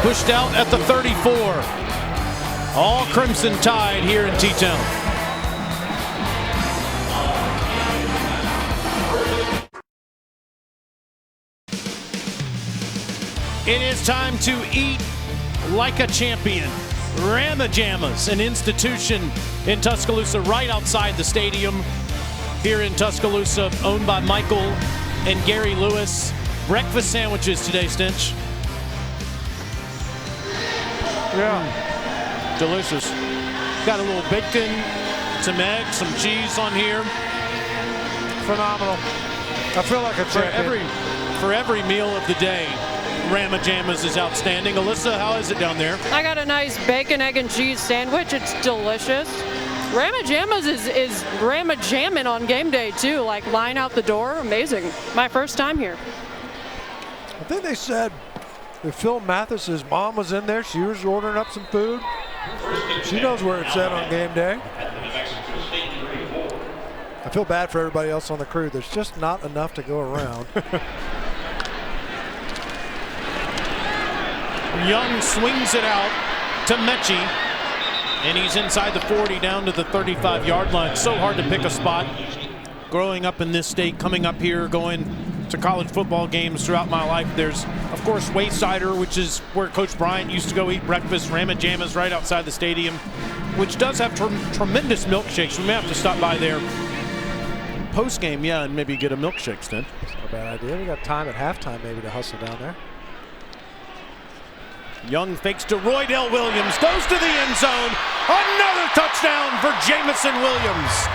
Pushed out at the 34. All Crimson Tide here in T-Town. It is time to eat like a champion. Ramajamas, an institution in Tuscaloosa right outside the stadium here in Tuscaloosa, owned by Michael and Gary Lewis. Breakfast sandwiches today, Stinch. Yeah. Delicious. Got a little bacon, some eggs, some cheese on here. Phenomenal. I feel like a champion. For every meal of the day, Ramajamas is outstanding. Alyssa, how is it down there? I got a nice bacon, egg, and cheese sandwich. It's delicious. Ramajamas is Ramajamming on game day, too. Like, line out the door. Amazing. My first time here. I think they said if Phil Mathis's mom was in there, she was ordering up some food. She knows where it's at on game day. I feel bad for everybody else on the crew. There's just not enough to go around. Young swings it out to Mechie, and he's inside the 40 down to the 35-yard line. So hard to pick a spot. Growing up in this state, coming up here, going to college football games throughout my life, there's, of course, Waysider, which is where Coach Bryant used to go eat breakfast. Ramajamas right outside the stadium, which does have tremendous milkshakes. We may have to stop by there post-game, yeah, and maybe get a milkshake, Stin. That's not a bad idea. We got time at halftime maybe to hustle down there. Young fakes to Roydell Williams, goes to the end zone. Another touchdown for Jamison Williams.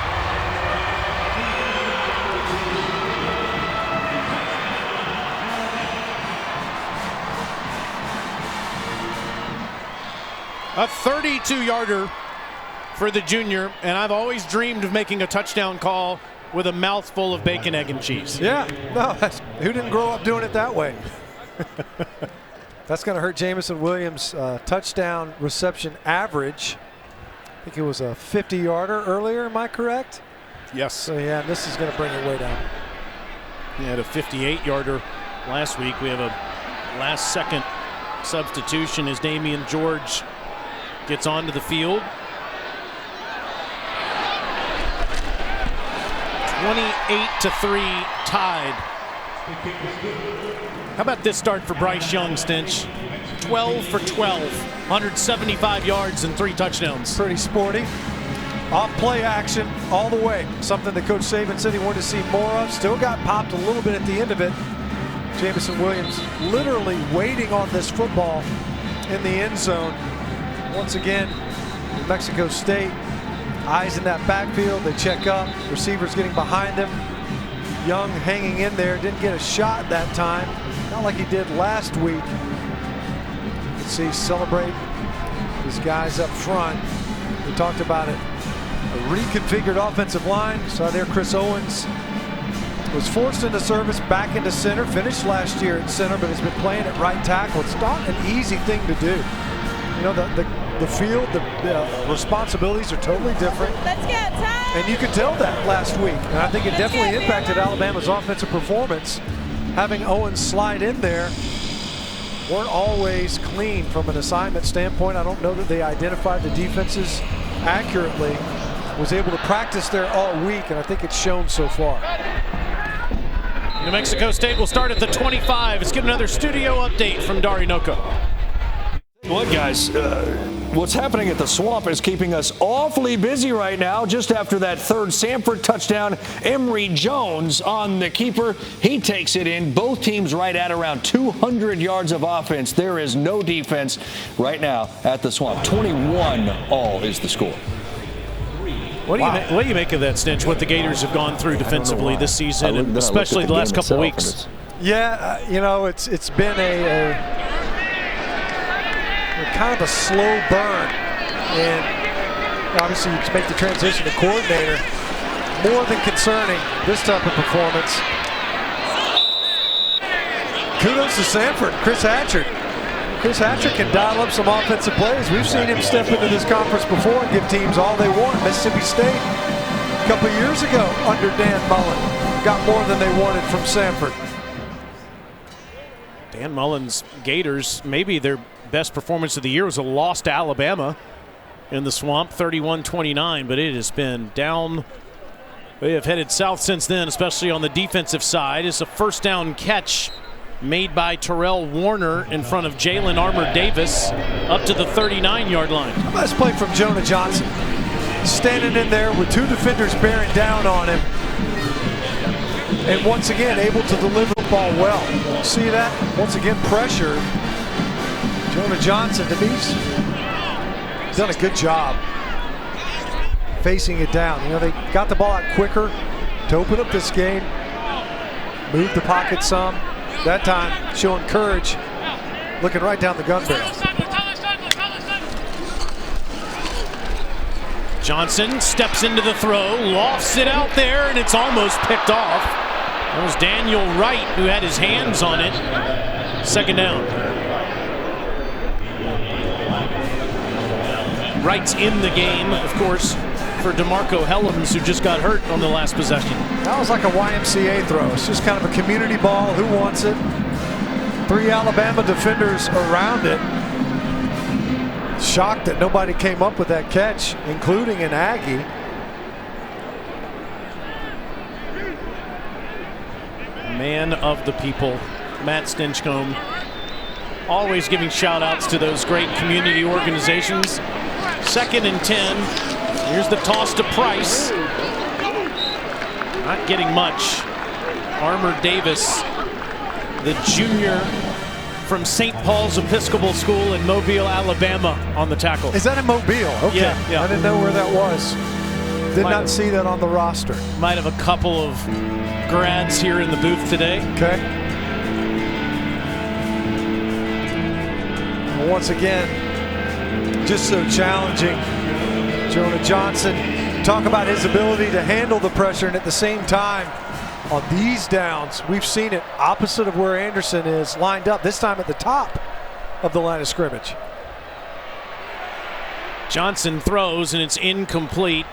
A 32-yarder for the junior, and I've always dreamed of making a touchdown call with a mouthful of bacon, egg, and cheese. Yeah, no, who didn't grow up doing it that way? That's going to hurt Jamison Williams' touchdown reception average. I think it was a 50-yarder earlier, am I correct? Yes. So, yeah, this is going to bring it way down. He had a 58-yarder last week. We have a last-second substitution as Damian George gets onto the field. 28-3 tied. How about this start for Bryce Young, Stinch? 12 for 12, 175 yards and 3 touchdowns. Pretty sporty. Off play action all the way. Something that Coach Saban said he wanted to see more of. Still got popped a little bit at the end of it. Jamison Williams literally waiting on this football in the end zone. Once again, New Mexico State, eyes in that backfield. They check up. Receivers getting behind him. Young hanging in there. Didn't get a shot that time. Not like he did last week. You can see celebrate these guys up front. We talked about it. A reconfigured offensive line. Saw there Chris Owens was forced into service back into center. Finished last year at center, but has been playing at right tackle. It's not an easy thing to do. You know, the field, the responsibilities are totally different. Let's go, time! And you could tell that last week. And I think it definitely impacted Alabama's offensive performance. Having Owens slide in there weren't always clean from an assignment standpoint. I don't know that they identified the defenses accurately. Was able to practice there all week, and I think it's shown so far. New Mexico State will start at the 25. Let's get another studio update from Dari Noko. Look, guys, what's happening at the Swamp is keeping us awfully busy right now. Just after that third Samford touchdown, Emory Jones on the keeper. He takes it in. Both teams right at around 200 yards of offense. There is no defense right now at the Swamp. 21-all is the score. What do you make of that, Stinch? What the Gators have gone through defensively this season, and especially the last couple weeks? Yeah, it's been a kind of a slow burn, and obviously you make the transition to coordinator. More than concerning, this type of performance. Kudos to Samford, Chris Hatchard. Chris Hatchard can dial up some offensive plays. We've seen him step into this conference before and give teams all they want. Mississippi State, a couple years ago under Dan Mullen, got more than they wanted from Samford. Dan Mullen's Gators, maybe their best performance of the year was a loss to Alabama in the Swamp, 31-29, but it has been down. They have headed south since then, especially on the defensive side. It's a first down catch made by Terrell Warner in front of Jalen Armour-Davis up to the 39-yard line. Nice play from Jonah Johnson. Standing in there with two defenders bearing down on him. And once again, able to deliver the ball well. See that? Once again, pressure. Jonah Johnson, to me, he's done a good job facing it down. They got the ball out quicker to open up this game. Moved the pocket some. That time, showing courage, looking right down the gun barrel. Johnson steps into the throw, lofts it out there, and it's almost picked off. That was Daniel Wright who had his hands on it. Second down. Wright's in the game, of course, for DeMarco Helms, who just got hurt on the last possession. That was like a YMCA throw. It's just kind of a community ball. Who wants it? Three Alabama defenders around it. Shocked that nobody came up with that catch, including an Aggie. Man of the people, Matt Stinchcomb, always giving shout outs to those great community organizations. 2nd and 10. Here's the toss to Price. Not getting much. Armour-Davis, the junior from St. Paul's Episcopal School in Mobile, Alabama, on the tackle. Is that in Mobile? Okay. Yeah. I didn't know where that was. Did not see that on the roster. Might have a couple of grads here in the booth today. Okay. Well, once again, just so challenging. Jonah Johnson, talk about his ability to handle the pressure, and at the same time, on these downs, we've seen it opposite of where Anderson is lined up, this time at the top of the line of scrimmage. Johnson throws, and it's incomplete.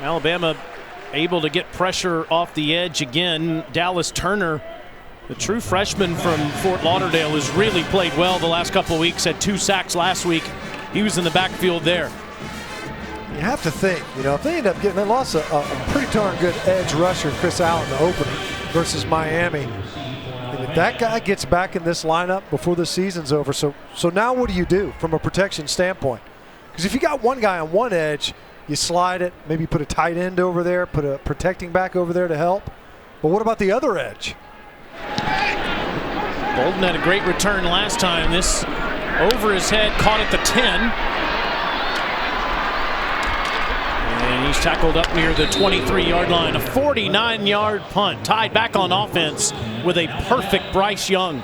Alabama able to get pressure off the edge again. Dallas Turner, the true freshman from Fort Lauderdale, has really played well the last couple of weeks, had 2 sacks last week. He was in the backfield there. You have to think, if they end up getting, they lost a pretty darn good edge rusher, Chris Allen, the opening versus Miami. And if that guy gets back in this lineup before the season's over, so now what do you do from a protection standpoint? Because if you got one guy on one edge, you slide it, maybe put a tight end over there, put a protecting back over there to help. But what about the other edge? Bolden had a great return last time. This over his head, caught at the 10. And he's tackled up near the 23-yard line. A 49-yard punt, tied back on offense with a perfect Bryce Young.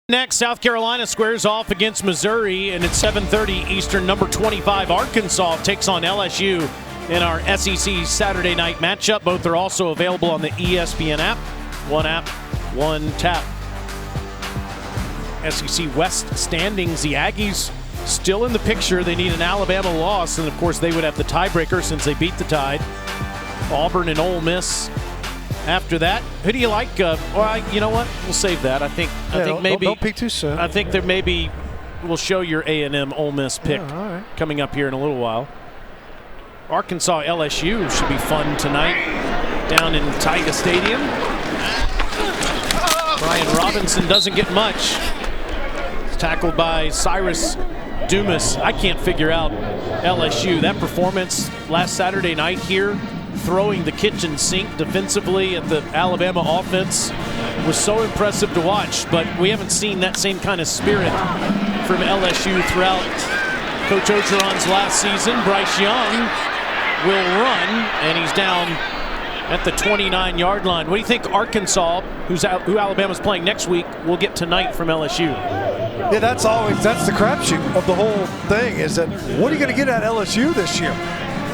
Next, South Carolina squares off against Missouri, and at 7:30 Eastern, number 25 Arkansas takes on LSU in our SEC Saturday night matchup. Both are also available on the ESPN app. One app, one tap. SEC West standings, the Aggies still in the picture. They need an Alabama loss, and of course they would have the tiebreaker since they beat the Tide. Auburn and Ole Miss after that. Who do you like? Well, you know what? We'll save that. I think maybe don't peek too soon. I think there maybe we'll show your A&M Ole Miss pick coming up here in a little while. Arkansas LSU should be fun tonight down in Tiger Stadium. Brian Robinson doesn't get much. Tackled by Cyrus Dumas. I can't figure out LSU. That performance last Saturday night here, throwing the kitchen sink defensively at the Alabama offense. was so impressive to watch, but we haven't seen that same kind of spirit from LSU throughout Coach Orgeron's last season. Bryce Young will run, and he's down at the 29-yard line. What do you think Arkansas, who Alabama's playing next week, will get tonight from LSU? Yeah, that's the crapshoot of the whole thing, is that what are you going to get at LSU this year?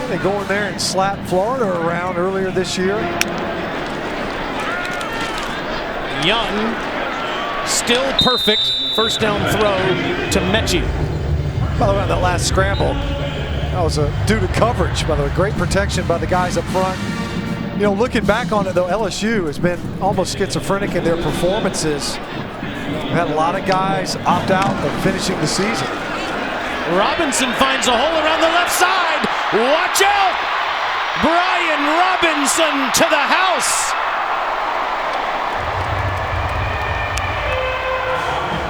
They go in there and slap Florida around earlier this year. Young, still perfect. First down throw to Mechie. By the way, on that last scramble, that was due to coverage, by the way. Great protection by the guys up front. You know, looking back on it, though, LSU has been almost schizophrenic in their performances. We've had a lot of guys opt out of finishing the season. Robinson finds a hole around the left side. Watch out! Brian Robinson to the house.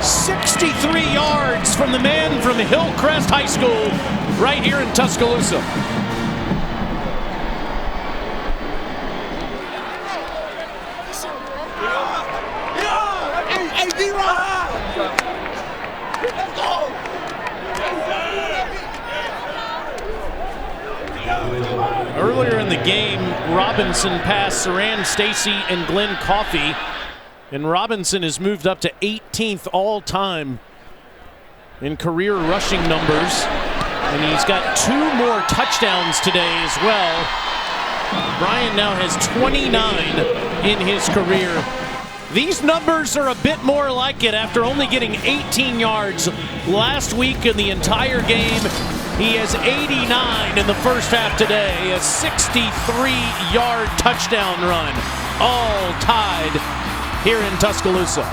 63 yards from the man from Hillcrest High School right here in Tuscaloosa. Earlier in the game, Robinson passed Saran Stacy and Glenn Coffey, and Robinson has moved up to 18th all-time in career rushing numbers, and he's got 2 more touchdowns today as well. Brian now has 29 in his career. These numbers are a bit more like it after only getting 18 yards last week in the entire game. He has 89 in the first half today, a 63-yard touchdown run, all tied here in Tuscaloosa.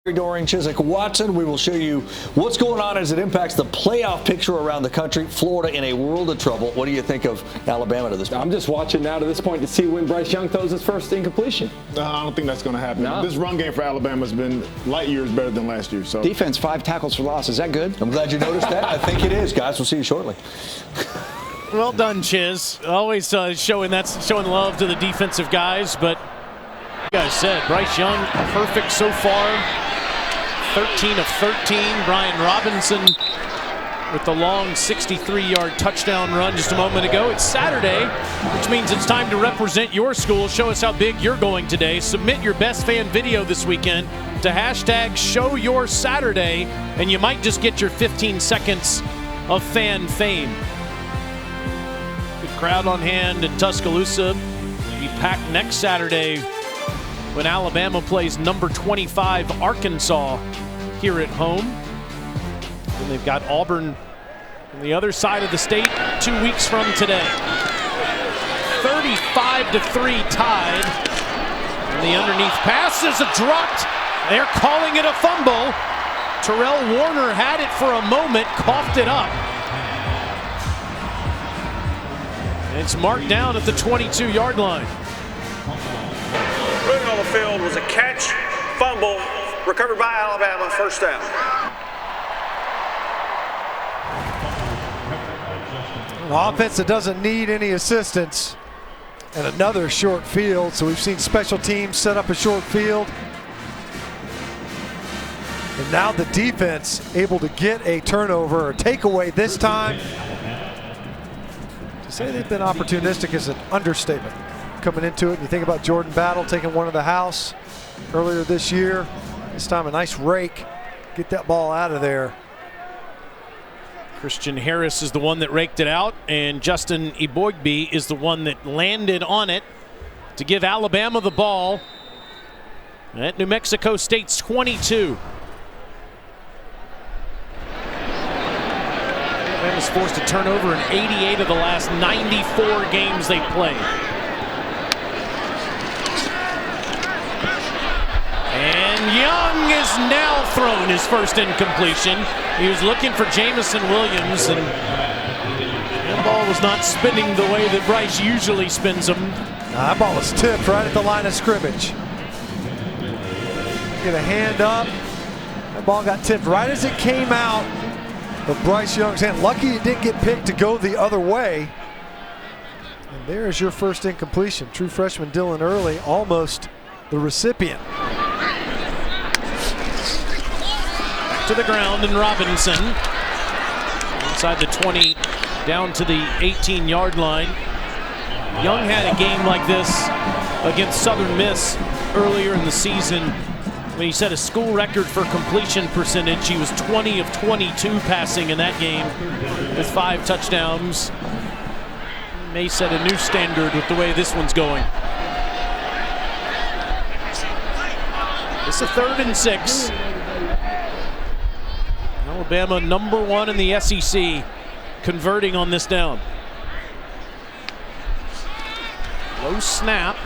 During Chiswick Watson, we will show you what's going on as it impacts the playoff picture around the country. Florida in a world of trouble. What do you think of Alabama to this point? I'm just watching now to this point to see when Bryce Young throws his first incompletion. I don't think that's going to happen. No. This run game for Alabama has been light years better than last year. So defense, 5 tackles for loss. Is that good? I'm glad you noticed that. I think it is, guys. We'll see you shortly. Well done, Chiz. Always showing love to the defensive guys, but you guys said Bryce Young perfect so far. 13 of 13. Brian Robinson with the long 63-yard touchdown run just a moment ago. It's Saturday, which means it's time to represent your school. Show us how big you're going today. Submit your best fan video this weekend to hashtag #ShowYourSaturday, and you might just get your 15 seconds of fan fame. Good crowd on hand in Tuscaloosa. Be packed next Saturday when Alabama plays number 25 Arkansas here at home. And they've got Auburn on the other side of the state 2 weeks from today. 35-3 tied. And the underneath pass is dropped. They're calling it a fumble. Terrell Warner had it for a moment, coughed it up. And it's marked down at the 22-yard line. Running on the field was a catch, fumble, recovered by Alabama, first down. An offense that doesn't need any assistance, and another short field. So we've seen special teams set up a short field. And now the defense able to get a turnover or takeaway this time. To say they've been opportunistic is an understatement. Coming into it, you think about Jordan Battle taking one of the house earlier this year. This time a nice rake, get that ball out of there. Christian Harris is the one that raked it out, and Justin Eboigbe is the one that landed on it to give Alabama the ball at New Mexico State's 22. Alabama's forced a turnover in 88 of the last 94 games they played. And Young is now thrown his first incompletion. He was looking for Jamison Williams, and that ball was not spinning the way that Bryce usually spins them. That ball was tipped right at the line of scrimmage. Get a hand up. That ball got tipped right as it came out of Bryce Young's hand. Lucky it didn't get picked to go the other way. There's your first incompletion. True freshman Dylan Early, almost the recipient. Back to the ground, and Robinson inside the 20, down to the 18-yard line. Young had a game like this against Southern Miss earlier in the season when he set a school record for completion percentage. He was 20 of 22 passing in that game with 5 touchdowns. May set a new standard with the way this one's going. It's a 3rd and 6. Alabama #1 in the SEC, converting on this down. Low snap,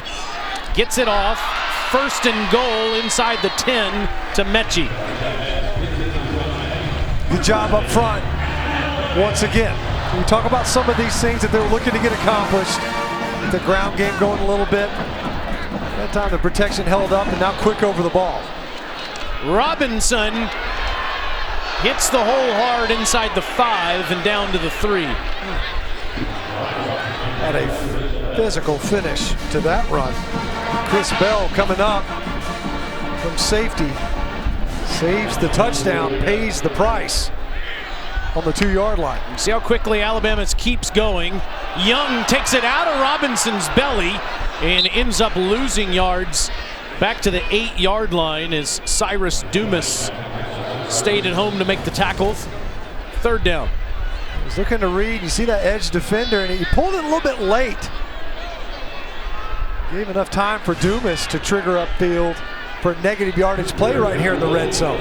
gets it off. 1st and goal inside the 10 to Mechie. Good job up front once again. We talk about some of these things that they're looking to get accomplished. The ground game going a little bit. That time the protection held up, and now quick over the ball. Robinson hits the hole hard inside the 5 and down to the 3. Had a physical finish to that run. Chris Bell coming up from safety. Saves the touchdown, pays the price on the 2-yard line. See how quickly Alabama keeps going. Young takes it out of Robinson's belly and ends up losing yards back to the 8-yard line as Cyrus Dumas stayed at home to make the tackle. 3rd down. He's looking to read. You see that edge defender, and he pulled it a little bit late. Gave enough time for Dumas to trigger upfield for a negative yardage play right here in the red zone.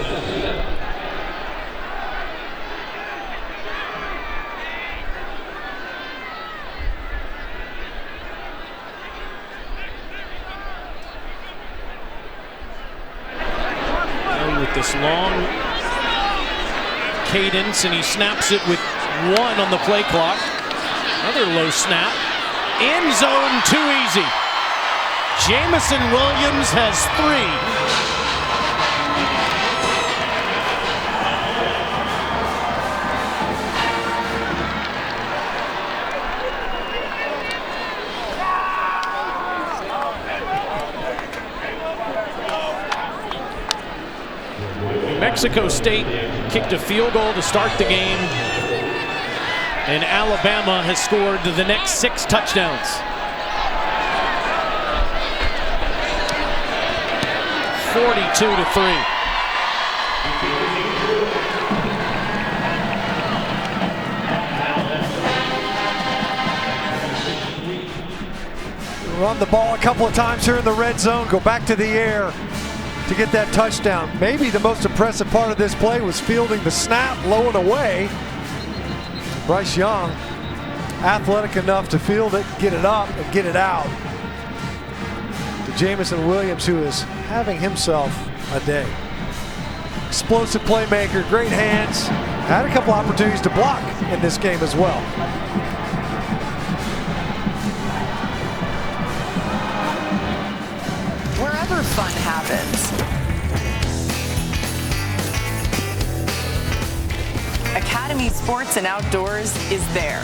With this long cadence, and he snaps it with 1 on the play clock. Another low snap. End zone, too easy. Jamison Williams has 3. Mexico State kicked a field goal to start the game, and Alabama has scored the next 6 touchdowns. 42-3. Run the ball a couple of times here in the red zone, go back to the air to get that touchdown. Maybe the most impressive part of this play was fielding the snap low and away. Bryce Young, athletic enough to field it, get it up, and get it out to Jamison Williams, who is having himself a day. Explosive playmaker, great hands. Had a couple opportunities to block in this game as well. Wherever fun happens, Academy Sports and Outdoors is there.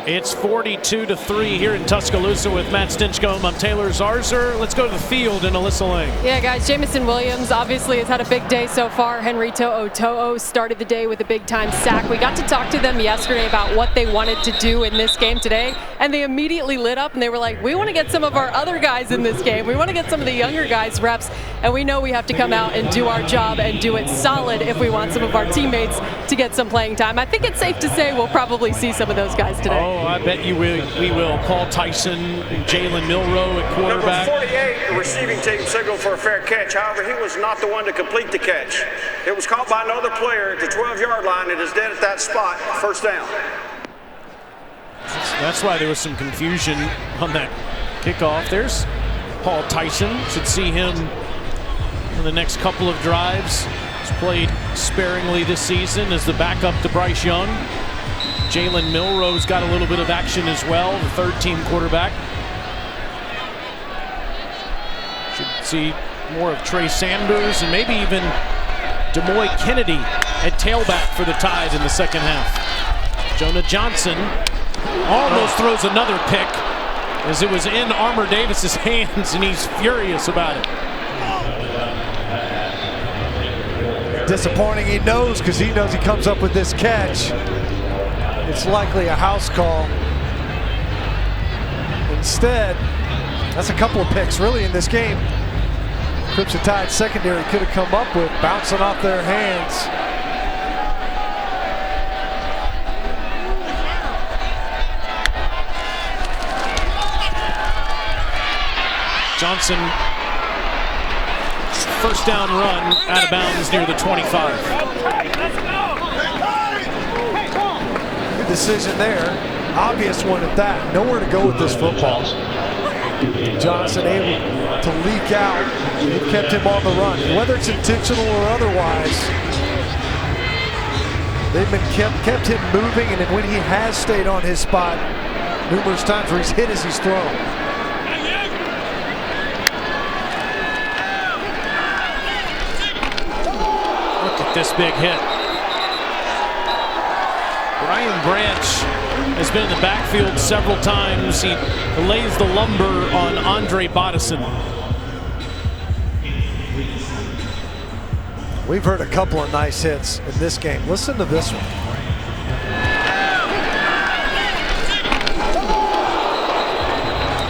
It's 42-3 here in Tuscaloosa with Matt Stinchcomb. I'm Taylor Zarzer. Let's go to the field in Alyssa Lang. Yeah, guys, Jamison Williams obviously has had a big day so far. Henrito O'To'o started the day with a big-time sack. We got to talk to them yesterday about what they wanted to do in this game today, and they immediately lit up and they were like, we want to get some of our other guys in this game. We want to get some of the younger guys reps, and we know we have to come out and do our job and do it solid if we want some of our teammates to get some playing time. I think it's safe to say we'll probably see some of those guys today. Oh, I bet you will. We will. Paul Tyson, Jalen Milroe at quarterback. Number 48, the receiving team signaled for a fair catch. However, he was not the one to complete the catch. It was caught by another player at the 12-yard line. It is dead at that spot. 1st down. That's why there was some confusion on that kickoff. There's Paul Tyson. Should see him in the next couple of drives. He's played sparingly this season as the backup to Bryce Young. Jalen Milroe's got a little bit of action as well, the 3rd-team quarterback. Should see more of Trey Sanders and maybe even DeMoy Kennedy at tailback for the Tide in the second half. Jonah Johnson almost throws another pick as it was in Armour Davis's hands, and he's furious about it. Disappointing, he knows, because he knows he comes up with this catch. It's likely a house call. Instead, that's a couple of picks really in this game. Crimson Tide secondary could have come up with, bouncing off their hands. Johnson, first down run out of bounds near the 25. Good decision there. Obvious one at that. Nowhere to go with this football. Johnson able to leak out. It kept him on the run. Whether it's intentional or otherwise, they've been kept him moving, and when he has stayed on his spot numerous times where he's hit as he's thrown. Look at this big hit. Brian Branch has been in the backfield several times. He lays the lumber on Andre Bodison. We've heard a couple of nice hits in this game. Listen to this one.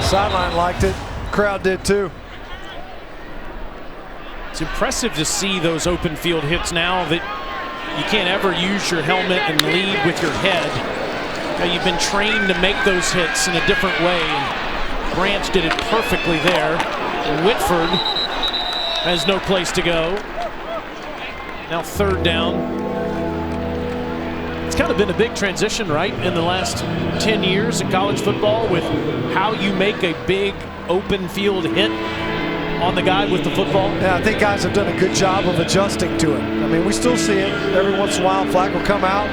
Sideline liked it. Crowd did too. It's impressive to see those open field hits now that you can't ever use your helmet and lead with your head. Now you've been trained to make those hits in a different way, and Branch did it perfectly there. Whitford has no place to go. Now third down. It's kind of been a big transition, right, in the last 10 years in college football with how you make a big open field hit on the guy with the football. Yeah, I think guys have done a good job of adjusting to it. I mean, we still see it every once in a while. Flag will come out.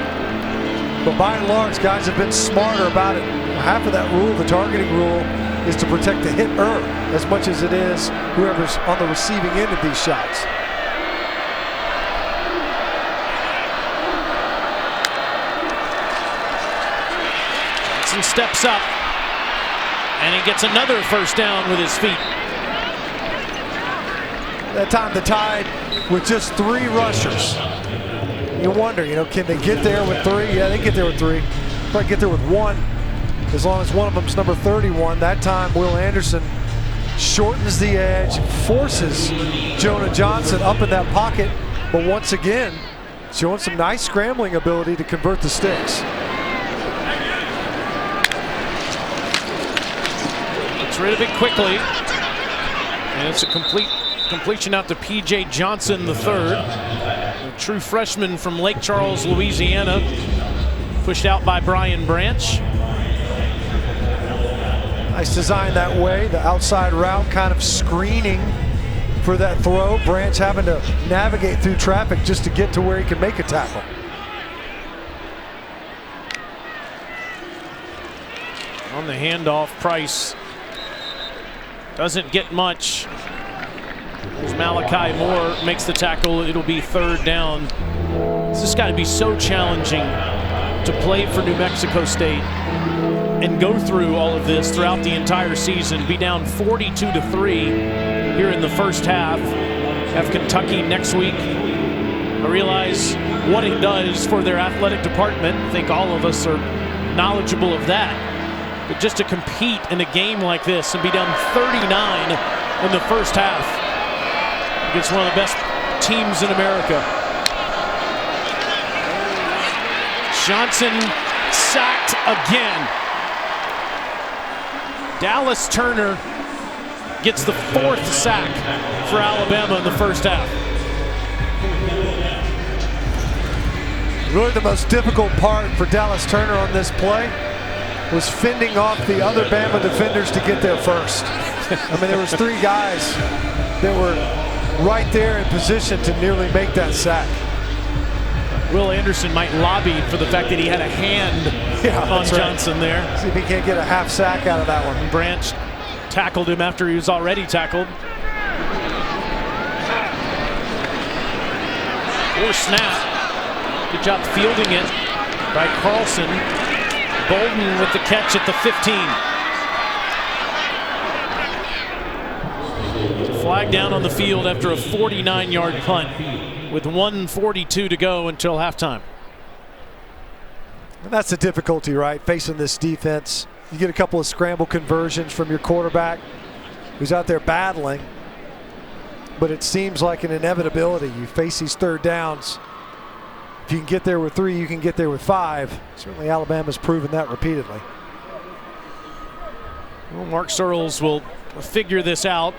But by and large, guys have been smarter about it. Half of that rule, the targeting rule, is to protect the hitter as much as it is whoever's on the receiving end of these shots. Johnson steps up, and he gets another first down with his feet. That time the Tide with just 3 rushers. You wonder, can they get there with 3? Yeah, they get there with 3. Probably get there with 1, as long as one of them's number 31. That time, Will Anderson shortens the edge, forces Jonah Johnson up in that pocket, but once again, showing some nice scrambling ability to convert the sticks. Gets rid of it quickly, and it's a completion out to P.J. Johnson III, a true freshman from Lake Charles, Louisiana, pushed out by Brian Branch. Nice design that way, the outside route kind of screening for that throw. Branch having to navigate through traffic just to get to where he can make a tackle. On the handoff, Price doesn't get much. There's Malachi Moore, makes the tackle. It'll be third down. This has got to be so challenging to play for New Mexico State and go through all of this throughout the entire season. Be down 42-3 here in the first half. Have Kentucky next week. I realize what it does for their athletic department. I think all of us are knowledgeable of that. But just to compete in a game like this and be down 39 in the first half against one of the best teams in America. Johnson sacked again. Dallas Turner gets the 4th sack for Alabama in the first half. Really the most difficult part for Dallas Turner on this play was fending off the other Bama defenders to get there first. I mean, there was 3 guys that were right there in position to nearly make that sack. Will Anderson might lobby for the fact that he had a hand on Johnson there. See if he can't get a half sack out of that one. Branch tackled him after he was already tackled. Or snap. Good job fielding it by Carlson. Bolden with the catch at the 15. Flag down on the field after a 49-yard punt with 1:42 to go until halftime. And that's the difficulty, right? Facing this defense. You get a couple of scramble conversions from your quarterback who's out there battling, but it seems like an inevitability. You face these third downs. If you can get there with 3, you can get there with 5. Certainly Alabama's proven that repeatedly. Well, Mark Searles will figure this out.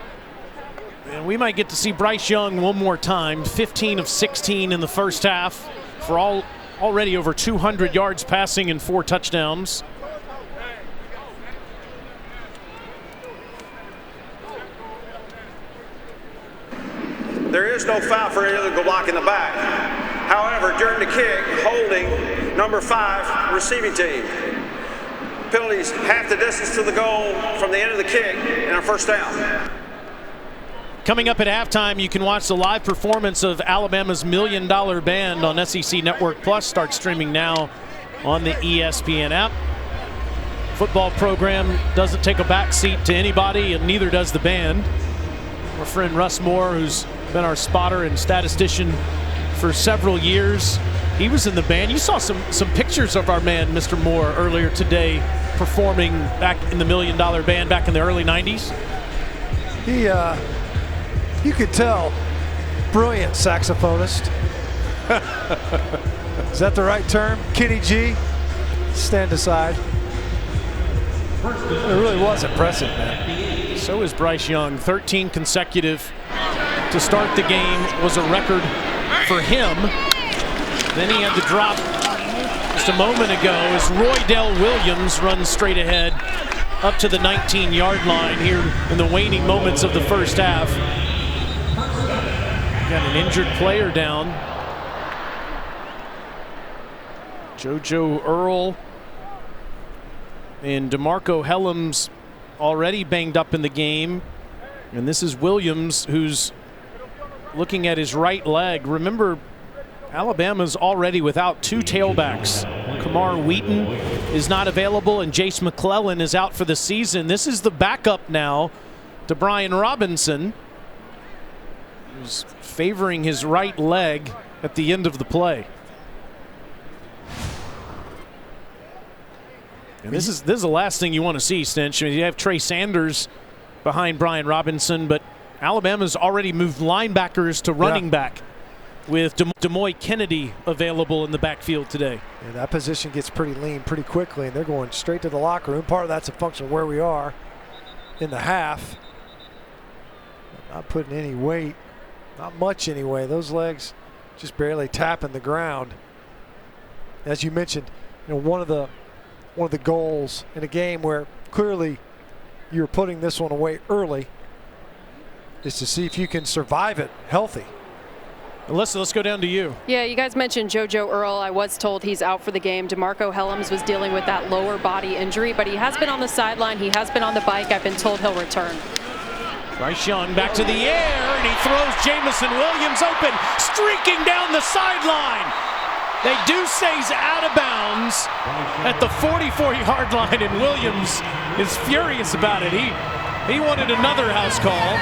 And we might get to see Bryce Young one more time. 15 of 16 in the first half for already over 200 yards passing and 4 touchdowns. There is no foul for any illegal block in the back. However, during the kick, holding number 5 receiving team. Penalties half the distance to the goal from the end of the kick and a first down. Coming up at halftime, you can watch the live performance of Alabama's $1 Million Band on SEC Network Plus. Start streaming now on the ESPN app. Football program doesn't take a back seat to anybody, and neither does the band. Our friend Russ Moore, who's been our spotter and statistician for several years, he was in the band. You saw some pictures of our man, Mr. Moore, earlier today performing back in the $1 Million Band back in the early 90s. You could tell, brilliant saxophonist. Is that the right term? Kenny G, stand aside. It really was impressive, man. So is Bryce Young. 13 consecutive to start the game was a record for him. Then he had to drop just a moment ago as Roydell Williams runs straight ahead up to the 19-yard line here in the waning moments of the first half. Got an injured player down. JoJo Earl and DeMarco Hellams already banged up in the game. And this is Williams, who's looking at his right leg. Remember, Alabama's already without 2 tailbacks. Kamar Wheaton is not available, and Jace McClellan is out for the season. This is the backup now to Brian Robinson, who's favoring his right leg at the end of the play. And this is the last thing you want to see, Stench. I mean, you have Trey Sanders behind Brian Robinson, but Alabama's already moved linebackers to running back with Demoy Kennedy available in the backfield today. Yeah, that position gets pretty lean pretty quickly, and they're going straight to the locker room. Part of that's a function of where we are in the half. Not putting any weight, not much anyway. Those legs just barely tapping the ground. As you mentioned, one of the goals in a game where clearly you're putting this one away early is to see if you can survive it healthy. Alyssa, let's go down to you. Yeah, you guys mentioned JoJo Earl. I was told he's out for the game. DeMarco Hellams was dealing with that lower body injury, but he has been on the sideline. He has been on the bike. I've been told he'll return. Bryce Young back to the air, and he throws Jamison Williams open, streaking down the sideline. They do say he's out of bounds at the 44-yard line, and Williams is furious about it. He wanted another house call.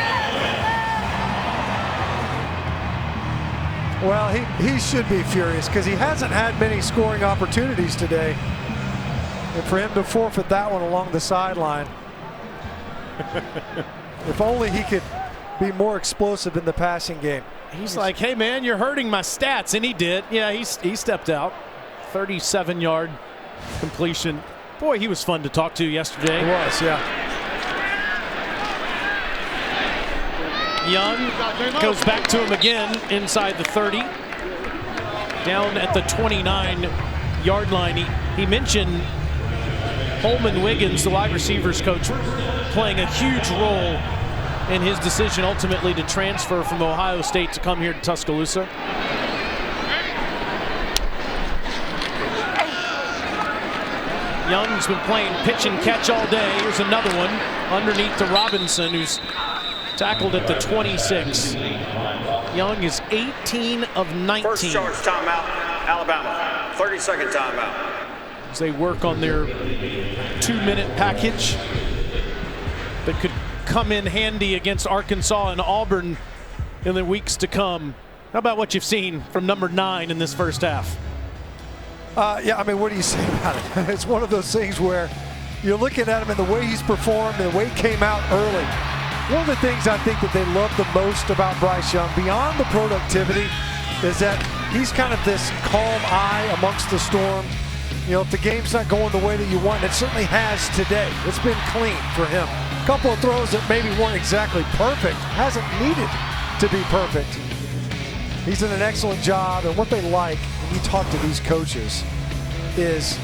Well, he should be furious because he hasn't had many scoring opportunities today. And for him to forfeit that one along the sideline, if only he could be more explosive in the passing game. He's like, hey, man, you're hurting my stats. And he did. Yeah, he stepped out. 37-yard completion. Boy, he was fun to talk to yesterday. He was, yeah. Young goes back to him again inside the 30. Down at the 29-yard line. He mentioned Holman Wiggins, the wide receivers coach, playing a huge role in his decision ultimately to transfer from Ohio State to come here to Tuscaloosa. Young's been playing pitch and catch all day. Here's another one underneath to Robinson, who's tackled at the 26. Young is 18 of 19. First charge timeout, Alabama, 30-second timeout. As they work on their 2-minute package that could come in handy against Arkansas and Auburn in the weeks to come. How about what you've seen from number 9 in this first half? Yeah, I mean, what do you say about it? It's one of those things where you're looking at him and the way he's performed and the way he came out early. One of the things I think that they love the most about Bryce Young, beyond the productivity, is that he's kind of this calm eye amongst the storm. You know, if the game's not going the way that you want, it certainly has today. It's been clean for him. A couple of throws that maybe weren't exactly perfect, hasn't needed to be perfect. He's done an excellent job, and what they like when you talk to these coaches is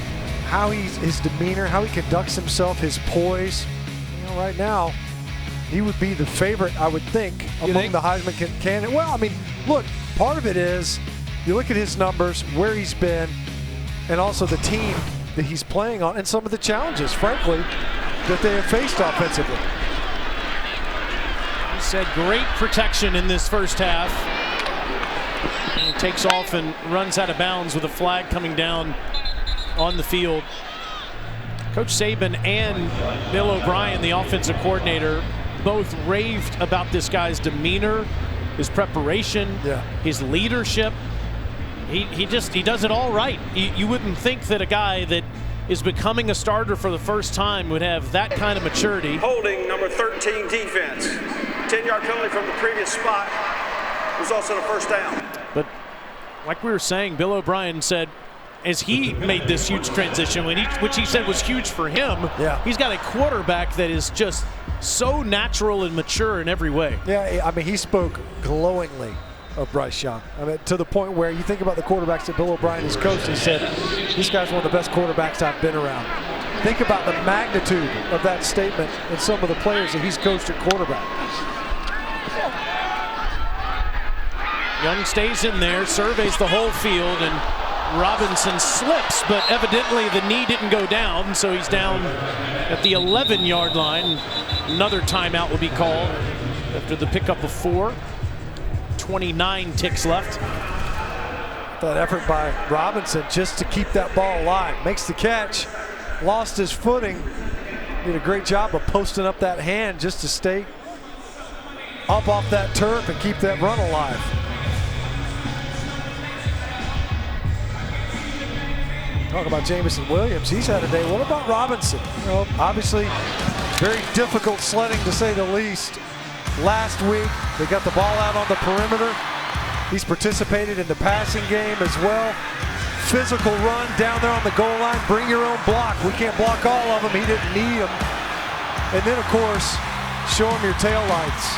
how his demeanor, how he conducts himself, his poise. You know, right now, he would be the favorite, I would think, among the Heisman candidate. Well, I mean, look, part of it is you look at his numbers, where he's been, and also the team that he's playing on, and some of the challenges, frankly, that they have faced offensively. He said great protection in this first half. And he takes off and runs out of bounds with a flag coming down on the field. Coach Saban and Bill O'Brien, the offensive coordinator, both raved about this guy's demeanor, his preparation, his leadership. He does it all right. You wouldn't think that a guy that is becoming a starter for the first time would have that kind of maturity. Holding number 13 defense. 10-yard penalty from the previous spot. Results in a first down. But like we were saying, Bill O'Brien said, as he made this huge transition, which he said was huge for him, he's got a quarterback that is just so natural and mature in every way. Yeah, I mean, he spoke glowingly of Bryce Young. I mean, to the point where you think about the quarterbacks that Bill O'Brien has coached, he said, this guy's one of the best quarterbacks I've been around. Think about the magnitude of that statement and some of the players that he's coached at quarterback. Young stays in there, surveys the whole field, and Robinson slips, but evidently the knee didn't go down, so he's down at the 11-yard line. Another timeout will be called after the pickup of 4. 29 ticks left. That effort by Robinson just to keep that ball alive. Makes the catch, lost his footing. Did a great job of posting up that hand just to stay up off that turf and keep that run alive. Talk about Jamison Williams. He's had a day. What about Robinson? You know, obviously, very difficult sledding to say the least. Last week, they got the ball out on the perimeter. He's participated in the passing game as well. Physical run down there on the goal line. Bring your own block. We can't block all of them. He didn't need them. And then, of course, show him your taillights.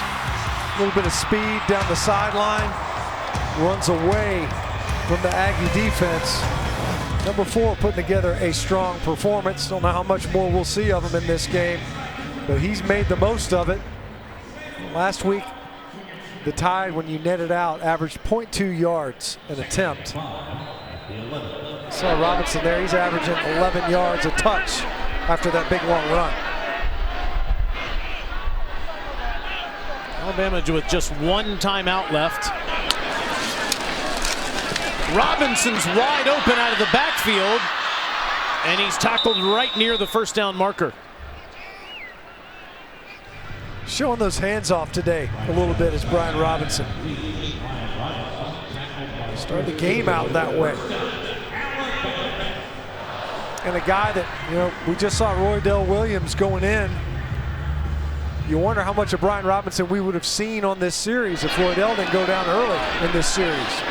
A little bit of speed down the sideline. Runs away from the Aggie defense. Number 4 putting together a strong performance. Don't know how much more we'll see of him in this game, but he's made the most of it. Last week, the Tide, when you net it out, averaged 0.2 yards an attempt. Saw Robinson there. He's averaging 11 yards a touch after that big long run. Alabama with just 1 timeout left. Robinson's wide open out of the backfield, and he's tackled right near the first down marker. Showing those hands off today a little bit is Brian Robinson. Started the game out that way. And a guy that, you know, we just saw Roydell Williams going in. You wonder how much of Brian Robinson we would have seen on this series if Roydell didn't go down early in this series.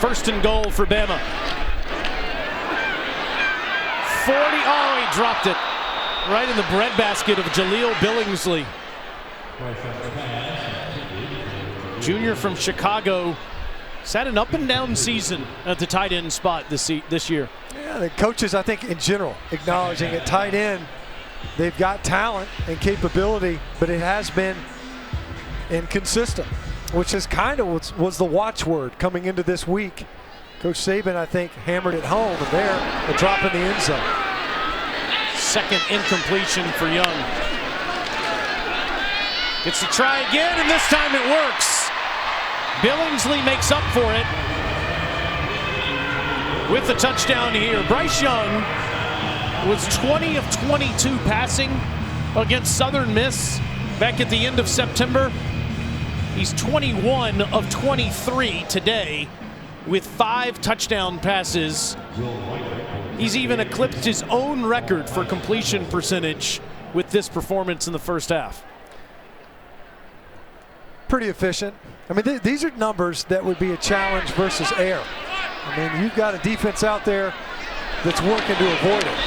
First and goal for Bama. 40, oh, he dropped it right in the breadbasket of Jaleel Billingsley. Junior from Chicago. He's had an up and down season at the tight end spot this year. Yeah, the coaches, I think, in general, acknowledging at tight end, they've got talent and capability, but it has been inconsistent, which is kind of was the watchword coming into this week. Coach Saban, I think, hammered it home, and there, a drop in the end zone. Second incompletion for Young. Gets to try again, and this time it works. Billingsley makes up for it with the touchdown here. Bryce Young was 20 of 22 passing against Southern Miss back at the end of September. He's 21 of 23 today with 5 touchdown passes. He's even eclipsed his own record for completion percentage with this performance in the first half. Pretty efficient. I mean, these are numbers that would be a challenge versus air. I mean, you've got a defense out there that's working to avoid it.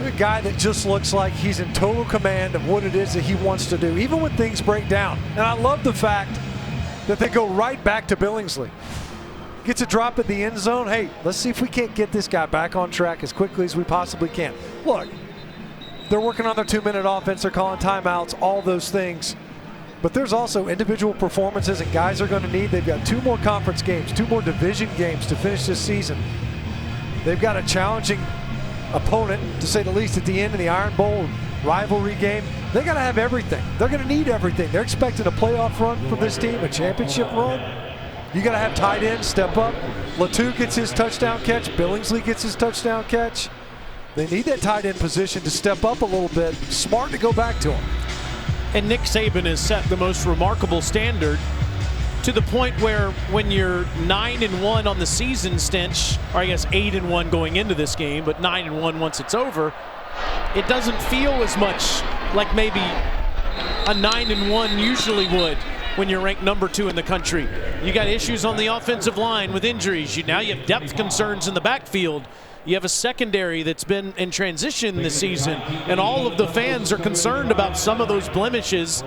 A guy that just looks like he's in total command of what it is that he wants to do, even when things break down. And I love the fact that they go right back to Billingsley. Gets a drop at the end zone. Hey, let's see if we can't get this guy back on track as quickly as we possibly can. Look, they're working on their 2-minute offense. They're calling timeouts, all those things. But there's also individual performances that guys are going to need. They've got 2 more conference games, 2 more division games to finish this season. They've got a challenging opponent, to say the least, at the end of the Iron Bowl rivalry game. They got to have everything. They're going to need everything. They're expecting a playoff run from this team, a championship run. You got to have tight ends step up. Latu gets his touchdown catch. Billingsley gets his touchdown catch. They need that tight end position to step up a little bit. Smart to go back to him. And Nick Saban has set the most remarkable standard, to the point where when you're 9-1 on the season stench, or I guess 8-1 going into this game, but 9-1 once it's over, it doesn't feel as much like maybe a 9-1 usually would when you're ranked number 2 in the country. You got issues on the offensive line with injuries. Now you have depth concerns in the backfield. You have a secondary that's been in transition this season, and all of the fans are concerned about some of those blemishes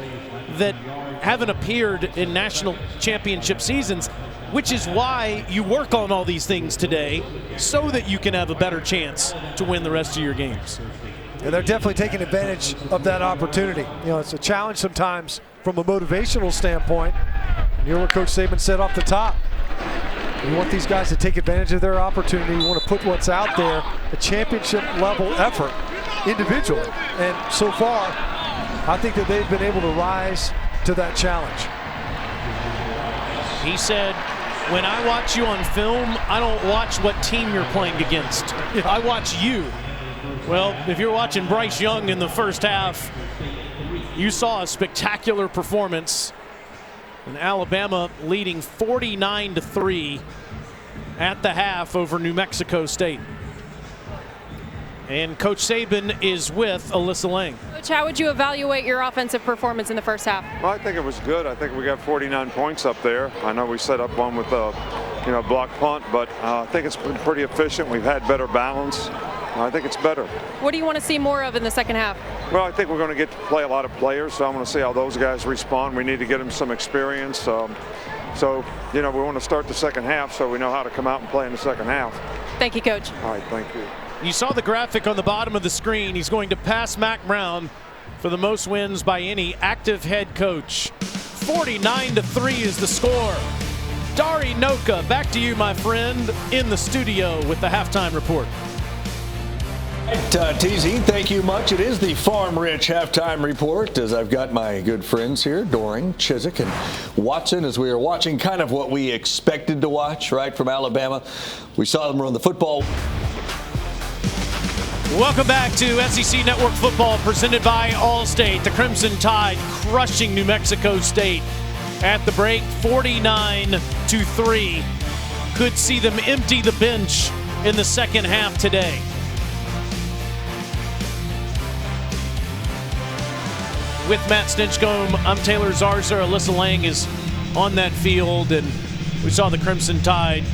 that haven't appeared in national championship seasons, which is why you work on all these things today, so that you can have a better chance to win the rest of your games. And they're definitely taking advantage of that opportunity. You know, it's a challenge sometimes from a motivational standpoint. You know what Coach Saban said off the top. You want these guys to take advantage of their opportunity. You want to put what's out there, a championship level effort individually. And so far, I think that they've been able to rise to that challenge. He said, when I watch you on film, I don't watch what team you're playing against. I watch you. Well, if you're watching Bryce Young in the first half, you saw a spectacular performance. And Alabama leading 49-3 at the half over New Mexico State. And Coach Saban is with Alyssa Lang. Coach, how would you evaluate your offensive performance in the first half? Well, I think it was good. I think we got 49 points up there. I know we set up one with a block punt, but I think it's been pretty efficient. We've had better balance. I think it's better. What do you want to see more of in the second half? Well, I think we're going to get to play a lot of players, so I want to see how those guys respond. We need to get them some experience. So, we want to start the second half so we know how to come out and play in the second half. Thank you, Coach. All right, thank you. You saw the graphic on the bottom of the screen. He's going to pass Mack Brown for the most wins by any active head coach. 49-3 is the score. Dari Noka, back to you, my friend, in the studio with the halftime report. TZ, thank you much. It is the Farm Rich halftime report, as I've got my good friends here, Doring, Chiswick, and Watson, as we are watching kind of what we expected to watch, right, from Alabama. We saw them run the football. Welcome back to SEC Network Football, presented by Allstate. The Crimson Tide crushing New Mexico State at the break, 49-3. Could see them empty the bench in the second half today. With Matt Stinchcomb, I'm Taylor Zarza. Alyssa Lang is on that field, and we saw the Crimson Tide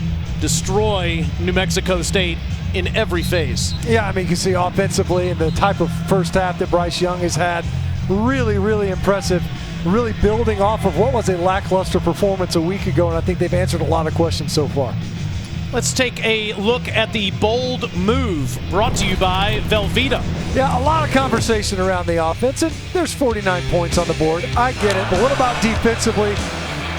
destroy New Mexico State in every phase. Yeah, I mean, you can see offensively and the type of first half that Bryce Young has had, really, really impressive, really building off of what was a lackluster performance a week ago, and I think they've answered a lot of questions so far. Let's take a look at the bold move brought to you by Velveeta. Yeah, a lot of conversation around the offense, and there's 49 points on the board. I get it, but what about defensively?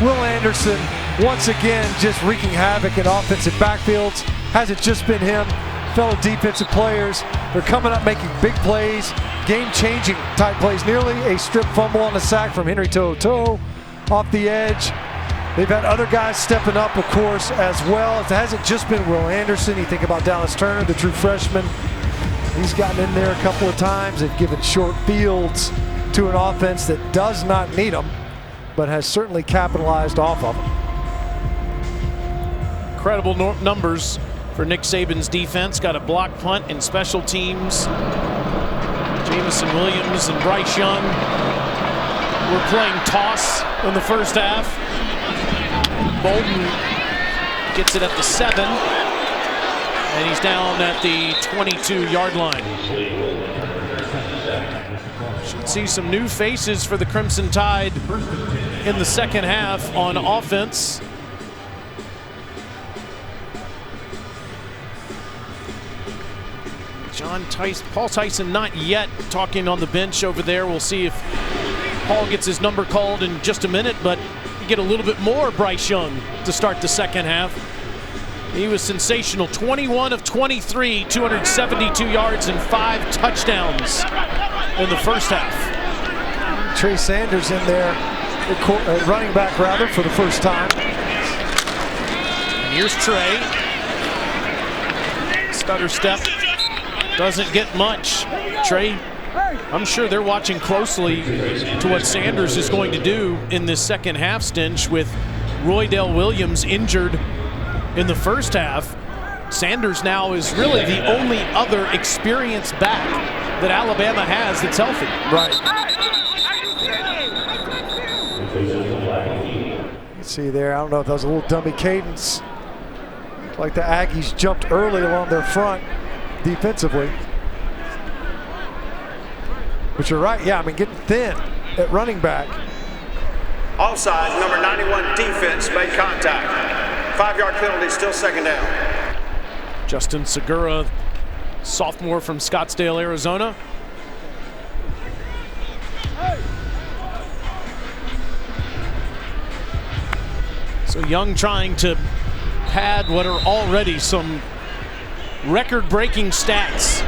Will Anderson, once again, just wreaking havoc in offensive backfields. hasn't just been him. Fellow defensive players, they're coming up making big plays, game-changing type plays. Nearly a strip fumble on a sack from Henry To'oTo'o off the edge. They've had other guys stepping up, of course, as well. It hasn't just been Will Anderson. You think about Dallas Turner, the true freshman. He's gotten in there a couple of times. They've given short fields to an offense that does not need them, but has certainly capitalized off of them. Incredible numbers for Nick Saban's defense. Got a block punt in special teams. Jamison Williams and Bryce Young were playing toss in the first half. Bolden gets it at the 7, and he's down at the 22-yard line. Should see some new faces for the Crimson Tide in the second half on offense. Paul Tyson not yet talking on the bench over there. We'll see if Paul gets his number called in just a minute, but you get a little bit more Bryce Young to start the second half. He was sensational. 21 of 23, 272 yards and 5 touchdowns in the first half. Trey Sanders in there, running back rather, for the first time. And here's Trey. Stutter step. Doesn't get much. Trey, I'm sure they're watching closely to what Sanders is going to do in this second half stint with Roydell Williams injured in the first half. Sanders now is really the only other experienced back that Alabama has that's healthy. Right. You see there, I don't know if that was a little dummy cadence. Like the Aggies jumped early along their front defensively. But you're right, yeah, I mean, getting thin at running back. Offside, number 91 defense made contact. 5-yard penalty, still second down. Justin Segura, sophomore from Scottsdale, Arizona. So Young trying to pad what are already some record-breaking stats.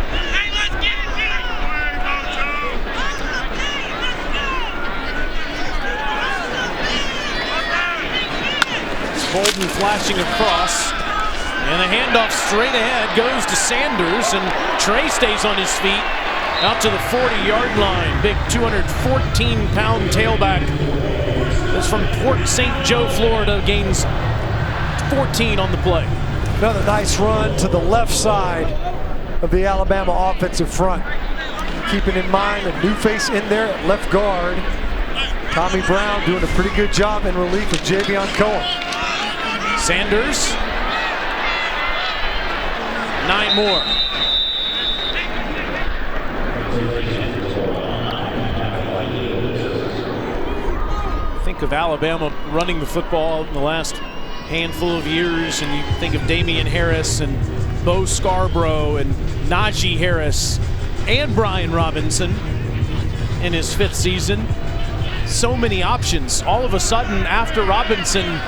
Bolden flashing across, and the handoff straight ahead goes to Sanders, and Trey stays on his feet out to the 40-yard line. Big 214-pound tailback. That's from Port St. Joe, Florida, gains 14 on the play. Another nice run to the left side of the Alabama offensive front. Keeping in mind a new face in there at left guard. Tommy Brown doing a pretty good job in relief of Javion Cohen. Sanders, 9 more. Think of Alabama running the football in the last handful of years, and you think of Damian Harris and Bo Scarborough and Najee Harris and Brian Robinson in his 5th season. So many options. All of a sudden, after Robinson,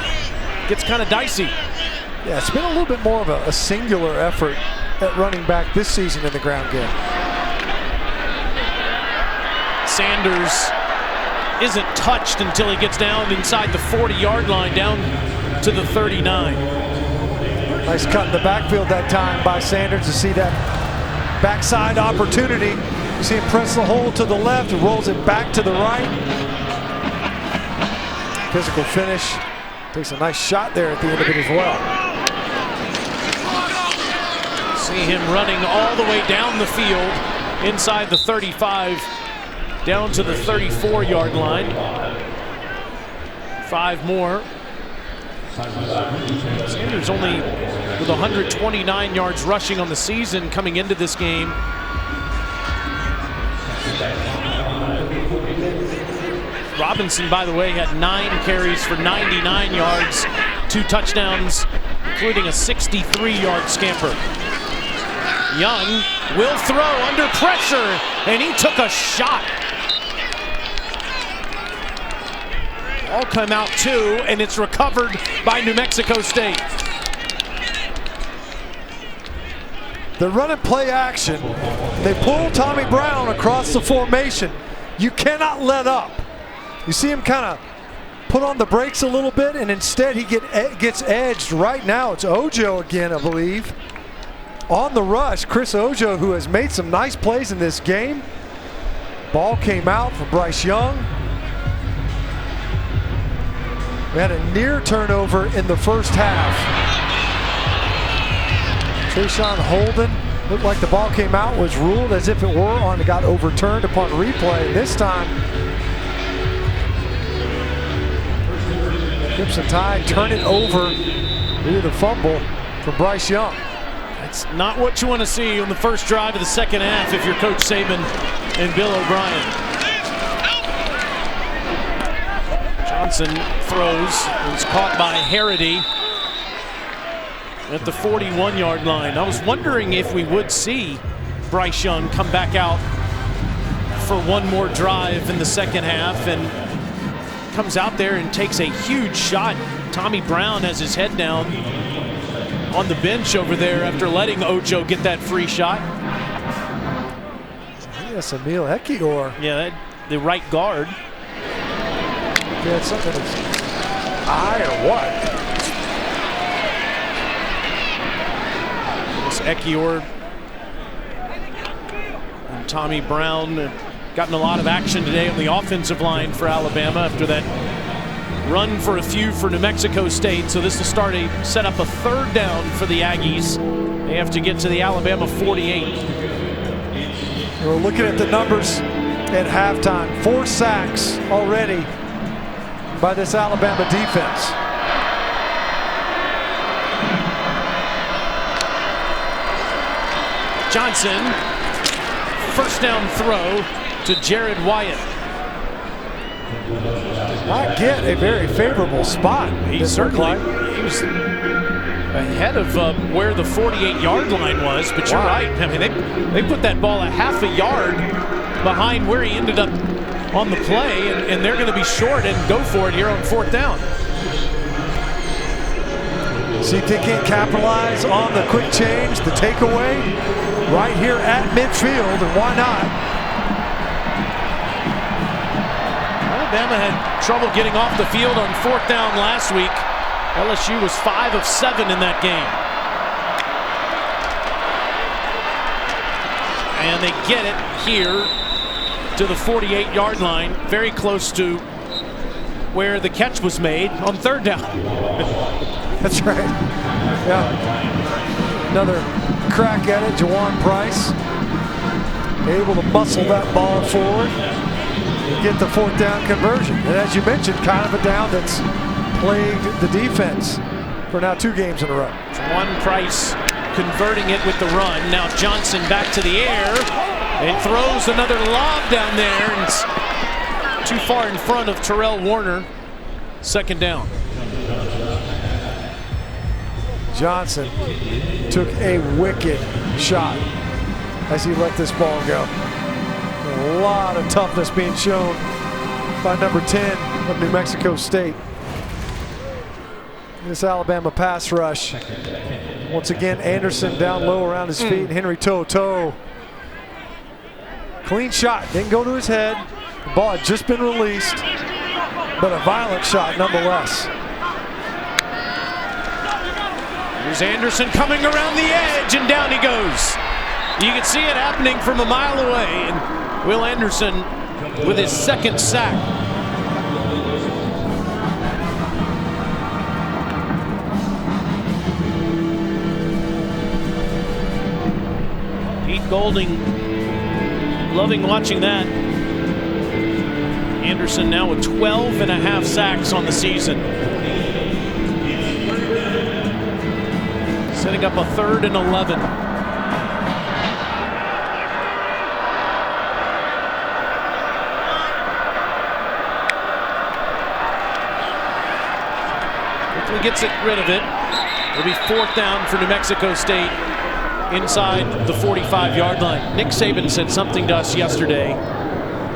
gets kind of dicey. Yeah, it's been a little bit more of a singular effort at running back this season in the ground game. Sanders isn't touched until he gets down inside the 40-yard line, down to the 39. Nice cut in the backfield that time by Sanders to see that backside opportunity. You see him press the hole to the left and rolls it back to the right. Physical finish. Takes a nice shot there at the end of it as well. See him running all the way down the field, inside the 35, down to the 34-yard line. 5 more. Sanders only with 129 yards rushing on the season coming into this game. Robinson, by the way, had 9 carries for 99 yards, 2 touchdowns, including a 63-yard scamper. Young will throw under pressure, and he took a shot. All come out too, and it's recovered by New Mexico State. They're running play action. They pull Tommy Brown across the formation. You cannot let up. You see him kind of put on the brakes a little bit, and instead he gets edged. Right now it's Ojo again, I believe. On the rush, Chris Ojo, who has made some nice plays in this game. Ball came out for Bryce Young. We had a near turnover in the first half. Trayshawn Holden, looked like the ball came out, was ruled as if it were on, it got overturned upon replay. This time, Gibson Tide turn it over due to the fumble for Bryce Young. That's not what you want to see on the first drive of the second half if you're Coach Saban and Bill O'Brien. Johnson throws. It's caught by Harity at the 41-yard line. I was wondering if we would see Bryce Young come back out for one more drive in the second half, and comes out there and takes a huge shot. Tommy Brown has his head down on the bench over there after letting Ojo get that free shot. Yes, Emil Ekiyor. Yeah, the right guard. Yeah, something in his eye or what? This Ekiyor and Tommy Brown gotten a lot of action today on the offensive line for Alabama after that run for a few for New Mexico State. So this will set up a third down for the Aggies. They have to get to the Alabama 48. We're looking at the numbers at halftime. 4 sacks already by this Alabama defense. Johnson, first down throw to Jared Wyatt. Not get a very favorable spot. He was ahead of where the 48-yard line was, but you're right. I mean, they put that ball a half a yard behind where he ended up on the play, and they're going to be short and go for it here on fourth down. See if they can't capitalize on the quick change, the takeaway, right here at midfield, and why not? Alabama had trouble getting off the field on fourth down last week. LSU was 5 of 7 in that game. And they get it here to the 48-yard line, very close to where the catch was made on third down. That's right. Yeah. Another crack at it, Jawan Price. Able to muscle that ball forward and get the fourth down conversion. And as you mentioned, kind of a down that's plagued the defense for now 2 games in a row. Jawan Price converting it with the run. Now Johnson back to the air and throws another lob down there, and it's too far in front of Terrell Warner. Second down. Johnson took a wicked shot as he let this ball go. A lot of toughness being shown by number 10 of New Mexico State. This Alabama pass rush. Once again, Anderson down low around his feet. Henry Toto. Clean shot, didn't go to his head. The ball had just been released, but a violent shot nonetheless. Here's Anderson coming around the edge, and down he goes. You can see it happening from a mile away, and Will Anderson with his second sack. Pete Golding loving watching that. Anderson now with 12.5 sacks on the season. Setting up a 3rd and 11. Quickly gets rid of it. It'll be 4th down for New Mexico State inside the 45-yard line. Nick Saban said something to us yesterday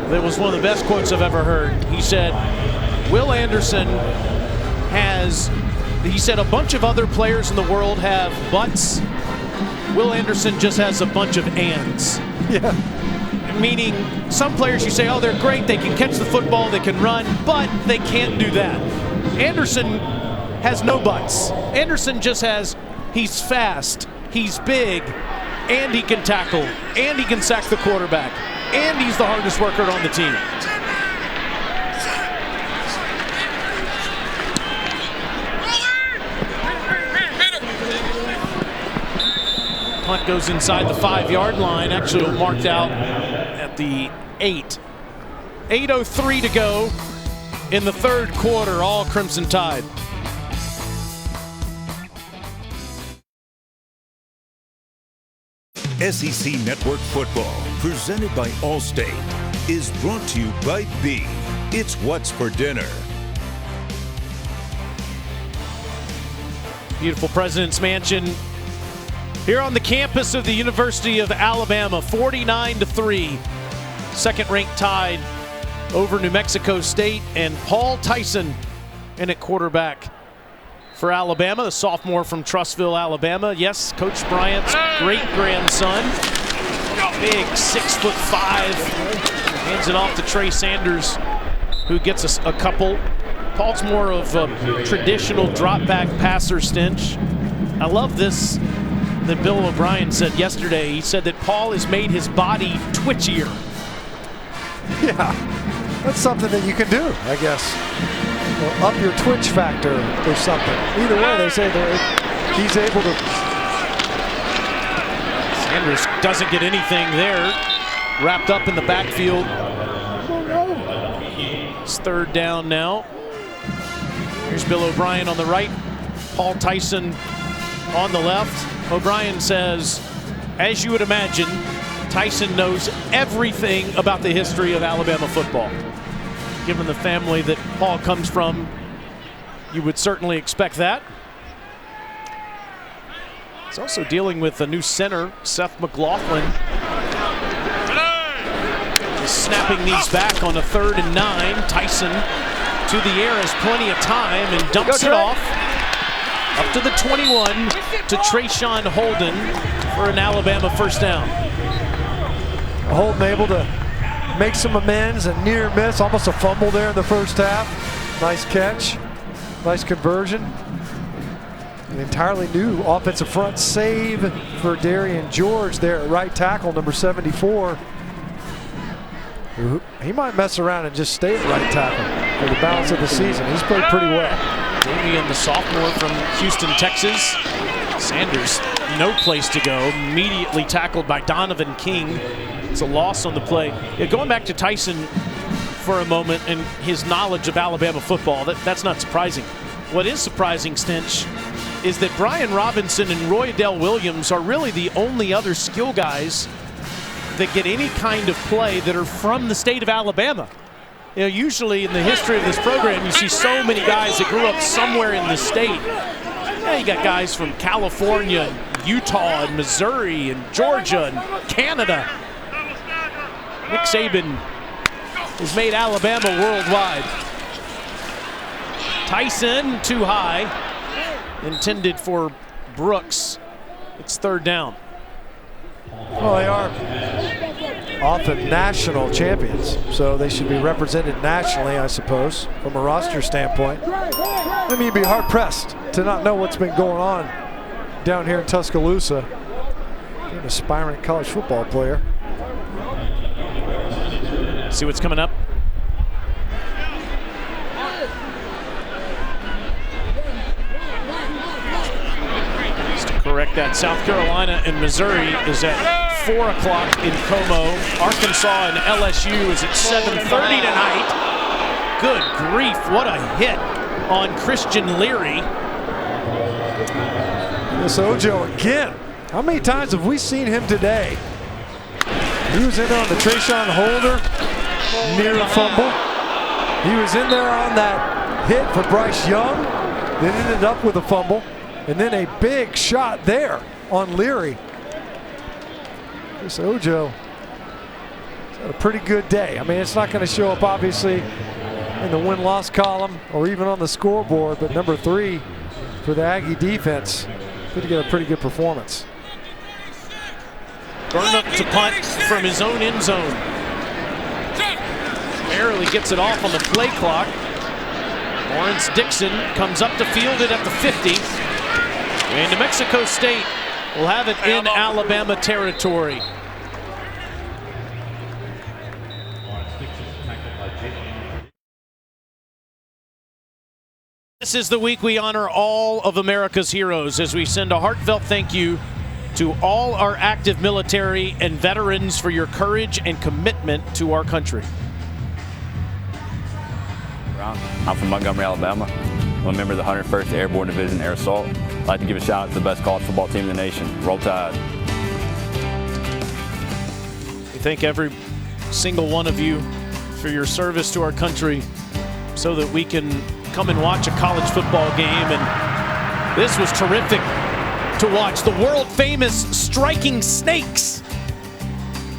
that was one of the best quotes I've ever heard. He said, Will Anderson he said a bunch of other players in the world have butts Will Anderson just has a bunch of ands. Yeah. Meaning some players you say, oh, they're great, they can catch the football, they can run, but they can't do that. Anderson has no buts. Anderson just has, he's fast, he's big, and he can tackle, and he can sack the quarterback, and he's the hardest worker on the team. Punt goes inside the 5-yard line, actually marked out at the 8. 8:03 to go in the third quarter, all Crimson Tide. SEC Network Football, presented by Allstate, is brought to you by B. It's what's for dinner. Beautiful President's Mansion here on the campus of the University of Alabama, 49-3. Second-ranked Tide over New Mexico State, and Paul Tyson in at quarterback for Alabama, the sophomore from Trussville, Alabama. Yes, Coach Bryant's great-grandson. Big 6'5". Hands it off to Trey Sanders, who gets a couple. Paul's more of a traditional drop-back passer, Stinch. I love this that Bill O'Brien said yesterday. He said that Paul has made his body twitchier. Yeah, that's something that you can do, I guess. Well, up your twitch factor or something. Either way, they say that he's able to. Sanders doesn't get anything there. Wrapped up in the backfield. It's third down now. Here's Bill O'Brien on the right. Paul Tyson on the left. O'Brien says, as you would imagine, Tyson knows everything about the history of Alabama football. Given the family that Paul comes from, you would certainly expect that. He's also dealing with a new center, Seth McLaughlin. Just snapping these back on a 3rd and 9. Tyson to the air has plenty of time and dumps it off. Up to the 21 to Trayshawn Holden for an Alabama first down. Holden able to make some amends, a near miss, almost a fumble there in the first half. Nice catch, nice conversion. An entirely new offensive front save for Darian George there at right tackle, number 74. He might mess around and just stay at right tackle for the balance of the season. He's played pretty well. Damian, the sophomore from Houston, Texas. Sanders, no place to go. Immediately tackled by Donovan King. It's a loss on the play. Yeah, going back to Tyson for a moment and his knowledge of Alabama football, that's not surprising. What is surprising, Stinch, is that Brian Robinson and Roy Dell Williams are really the only other skill guys that get any kind of play that are from the state of Alabama. You know, usually in the history of this program, you see so many guys that grew up somewhere in the state. Yeah, you got guys from California, and Utah, and Missouri, and Georgia, and Canada. Nick Saban has made Alabama worldwide. Tyson too high, intended for Brooks. It's third down. Well, they are often national champions, so they should be represented nationally, I suppose, from a roster standpoint. I mean, you'd be hard-pressed to not know what's been going on down here in Tuscaloosa. You're an aspiring college football player. See what's coming up. Just to correct that, South Carolina and Missouri is at 4 o'clock in Como. Arkansas and LSU is at 7:30 tonight. Good grief, what a hit on Christian Leary. This Ojo again. How many times have we seen him today? He was in there on the Trayshawn Holder, near a fumble. He was in there on that hit for Bryce Young, then ended up with a fumble, and then a big shot there on Leary. This Ojo had a pretty good day. I mean, it's not going to show up, obviously, in the win-loss column or even on the scoreboard, but number 3 for the Aggie defense put together a pretty good performance. Burnham to punt from his own end zone. Barely gets it off on the play clock. Lawrence Dixon comes up to field it at the 50. And New Mexico State will have it in Alabama territory. This is the week we honor all of America's heroes as we send a heartfelt thank you to all our active military and veterans for your courage and commitment to our country. I'm from Montgomery, Alabama. I'm a member of the 101st Airborne Division Air Assault. I'd like to give a shout out to the best college football team in the nation. Roll Tide. We thank every single one of you for your service to our country so that we can come and watch a college football game. And this was terrific to watch. The world famous striking snakes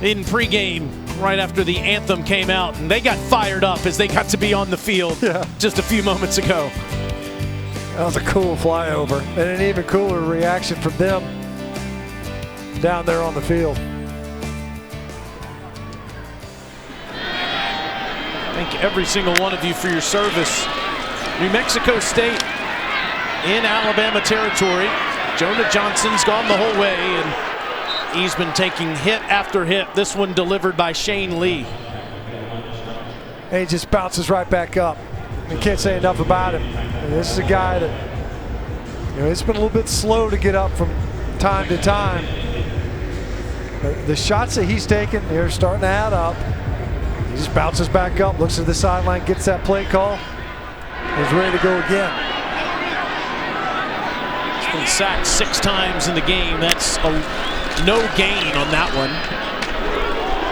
in pregame right after the anthem came out, and they got fired up as they got to be on the field just a few moments ago. That was a cool flyover, and an even cooler reaction from them down there on the field. Thank every single one of you for your service. New Mexico State in Alabama territory. Jonah Johnson's gone the whole way, and he's been taking hit after hit. This one delivered by Shane Lee. And he just bounces right back up. You can't say enough about him. And this is a guy that, it's been a little bit slow to get up from time to time. But the shots that he's taken, they're starting to add up. He just bounces back up, looks at the sideline, gets that play call, and is ready to go again. He's been sacked 6 times in the game. That's no gain on that one.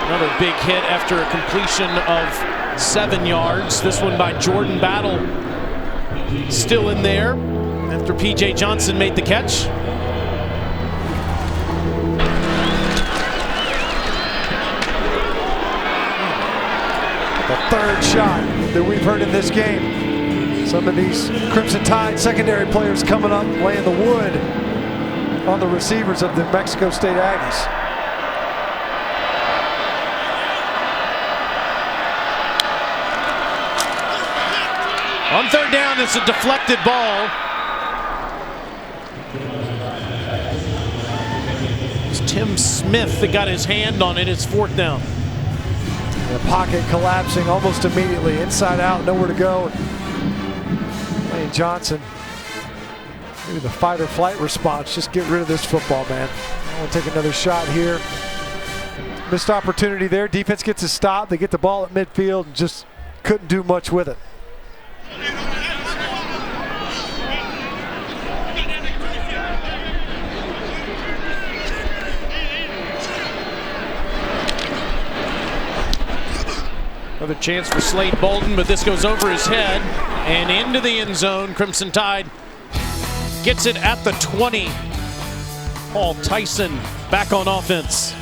Another big hit after a completion of 7 yards. This one by Jordan Battle. Still in there after P.J. Johnson made the catch. The third shot that we've heard in this game. Some of these Crimson Tide secondary players coming up, laying the wood on the receivers of the Mexico State Aggies. On third down, it's a deflected ball. It's Tim Smith that got his hand on it. It's 4th down. The pocket collapsing almost immediately, inside out, nowhere to go. Lane Johnson, maybe the fight or flight response, just get rid of this football, man. I want to take another shot here. Missed opportunity there. Defense gets a stop. They get the ball at midfield and just couldn't do much with it. Another chance for Slade Bolden, but this goes over his head and into the end zone. Crimson Tide gets it at the 20. Paul Tyson back on offense.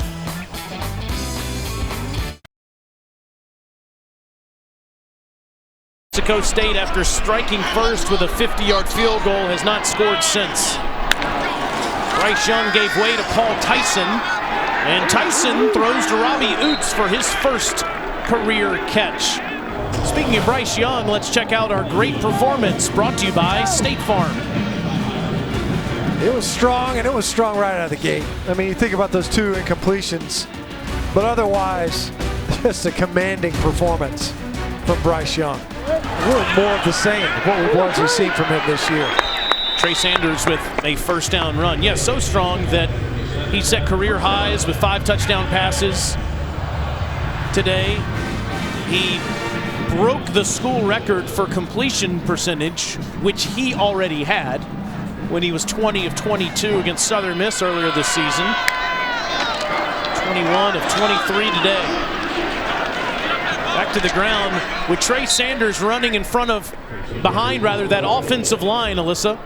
Mexico State, after striking first with a 50-yard field goal, has not scored since. Bryce Young gave way to Paul Tyson, and Tyson throws to Robbie Oots for his first career catch. Speaking of Bryce Young, let's check out our great performance brought to you by State Farm. It was strong, and it was strong right out of the gate. I mean, you think about those 2 incompletions, but otherwise, just a commanding performance from Bryce Young. A little more of the same, what we've largely seen from him this year. Trey Sanders with a first down run. Yes, so strong that he set career highs with 5 touchdown passes today. He broke the school record for completion percentage, which he already had when he was 20 of 22 against Southern Miss earlier this season. 21 of 23 today. Back to the ground with Trey Sanders running behind that offensive line, Alyssa.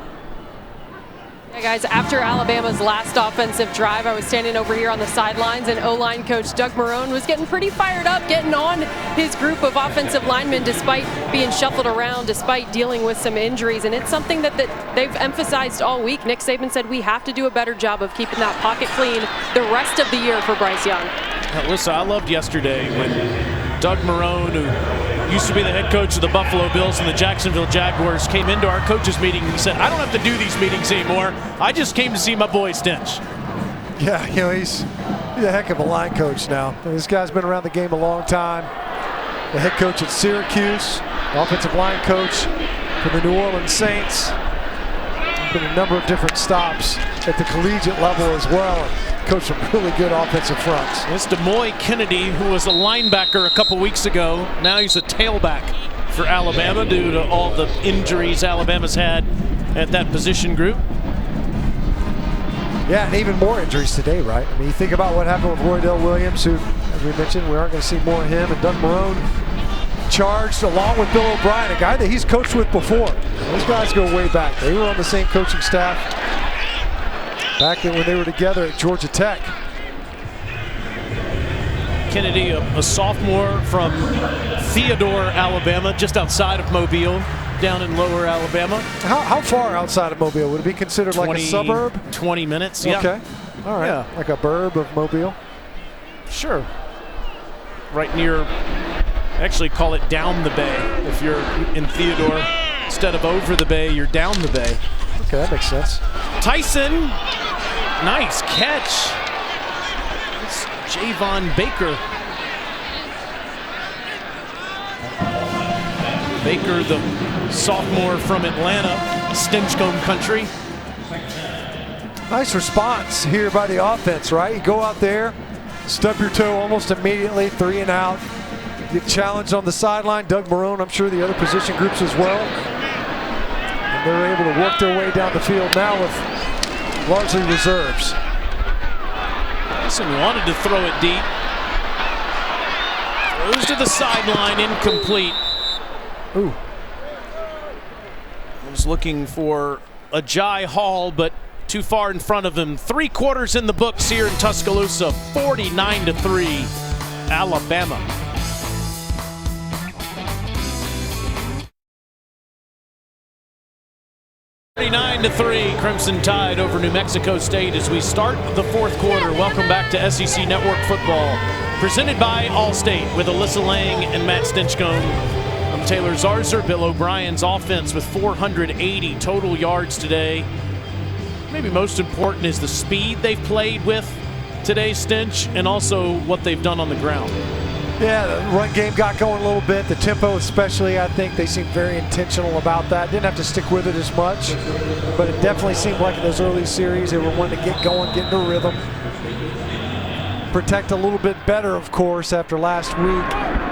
Hey guys, after Alabama's last offensive drive, I was standing over here on the sidelines, and O-line coach Doug Marrone was getting pretty fired up, getting on his group of offensive linemen despite being shuffled around, despite dealing with some injuries. And it's something that they've emphasized all week. Nick Saban said we have to do a better job of keeping that pocket clean the rest of the year for Bryce Young. Listen, I loved yesterday when Doug Marrone, who used to be the head coach of the Buffalo Bills and the Jacksonville Jaguars, came into our coaches meeting and he said, I don't have to do these meetings anymore. I just came to see my boy Stinch. Yeah, you know, he's a heck of a line coach now. This guy's been around the game a long time. The head coach at Syracuse, offensive line coach for the New Orleans Saints. Been a number of different stops at the collegiate level as well. Coached some really good offensive fronts. It's DeMoy Kennedy, who was a linebacker a couple weeks ago. Now he's a tailback for Alabama due to all the injuries Alabama's had at that position group. Yeah, and even more injuries today, right? I mean, you think about what happened with Roydell Williams, who, as we mentioned, we aren't going to see more of him, and Doug Marrone charged along with Bill O'Brien, a guy that he's coached with before. Those guys go way back. They were on the same coaching staff back when they were together at Georgia Tech. Kennedy, a sophomore from Theodore, Alabama, just outside of Mobile, down in lower Alabama. How far outside of Mobile? Would it be considered like a suburb? 20 minutes, yeah. Okay, all right, yeah. Like a burb of Mobile? Sure. Right near, actually call it down the bay. If you're in Theodore, instead of over the bay, you're down the bay. Okay, that makes sense. Tyson, nice catch. It's Javon Baker. Baker, the sophomore from Atlanta, Stinchcombe country. Nice response here by the offense, right? You go out there, stub your toe almost immediately, 3 and out. Get challenged on the sideline. Doug Marrone, I'm sure the other position groups as well. And they're able to work their way down the field now with largely reserves. Tyson wanted to throw it deep. Throws to the sideline, incomplete. Ooh. Was looking for a Jai Hall, but too far in front of him. 3 quarters in the books here in Tuscaloosa. 49-3, Alabama. 49-3, Crimson Tide over New Mexico State as we start the 4th quarter. Welcome back to SEC Network Football, presented by Allstate with Alyssa Lang and Matt Stinchcombe. I'm Taylor Zarzer. Bill O'Brien's offense with 480 total yards today. Maybe most important is the speed they've played with today, Stinch, and also what they've done on the ground. Yeah, the run game got going a little bit. The tempo especially, I think they seemed very intentional about that. Didn't have to stick with it as much, but it definitely seemed like in those early series they were wanting to get going, get into rhythm. Protect a little bit better, of course, after last week.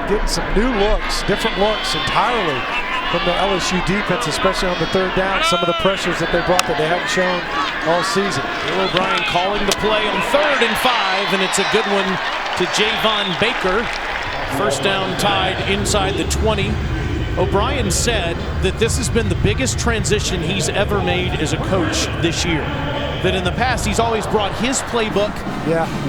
Getting some new looks, different looks entirely from the LSU defense, especially on the 3rd down. Some of the pressures that they brought that they hadn't shown all season. Bill O'Brien calling the play on 3rd and 5, and it's a good one to Javon Baker. First down Tide inside the 20. O'Brien said that this has been the biggest transition he's ever made as a coach this year. That in the past he's always brought his playbook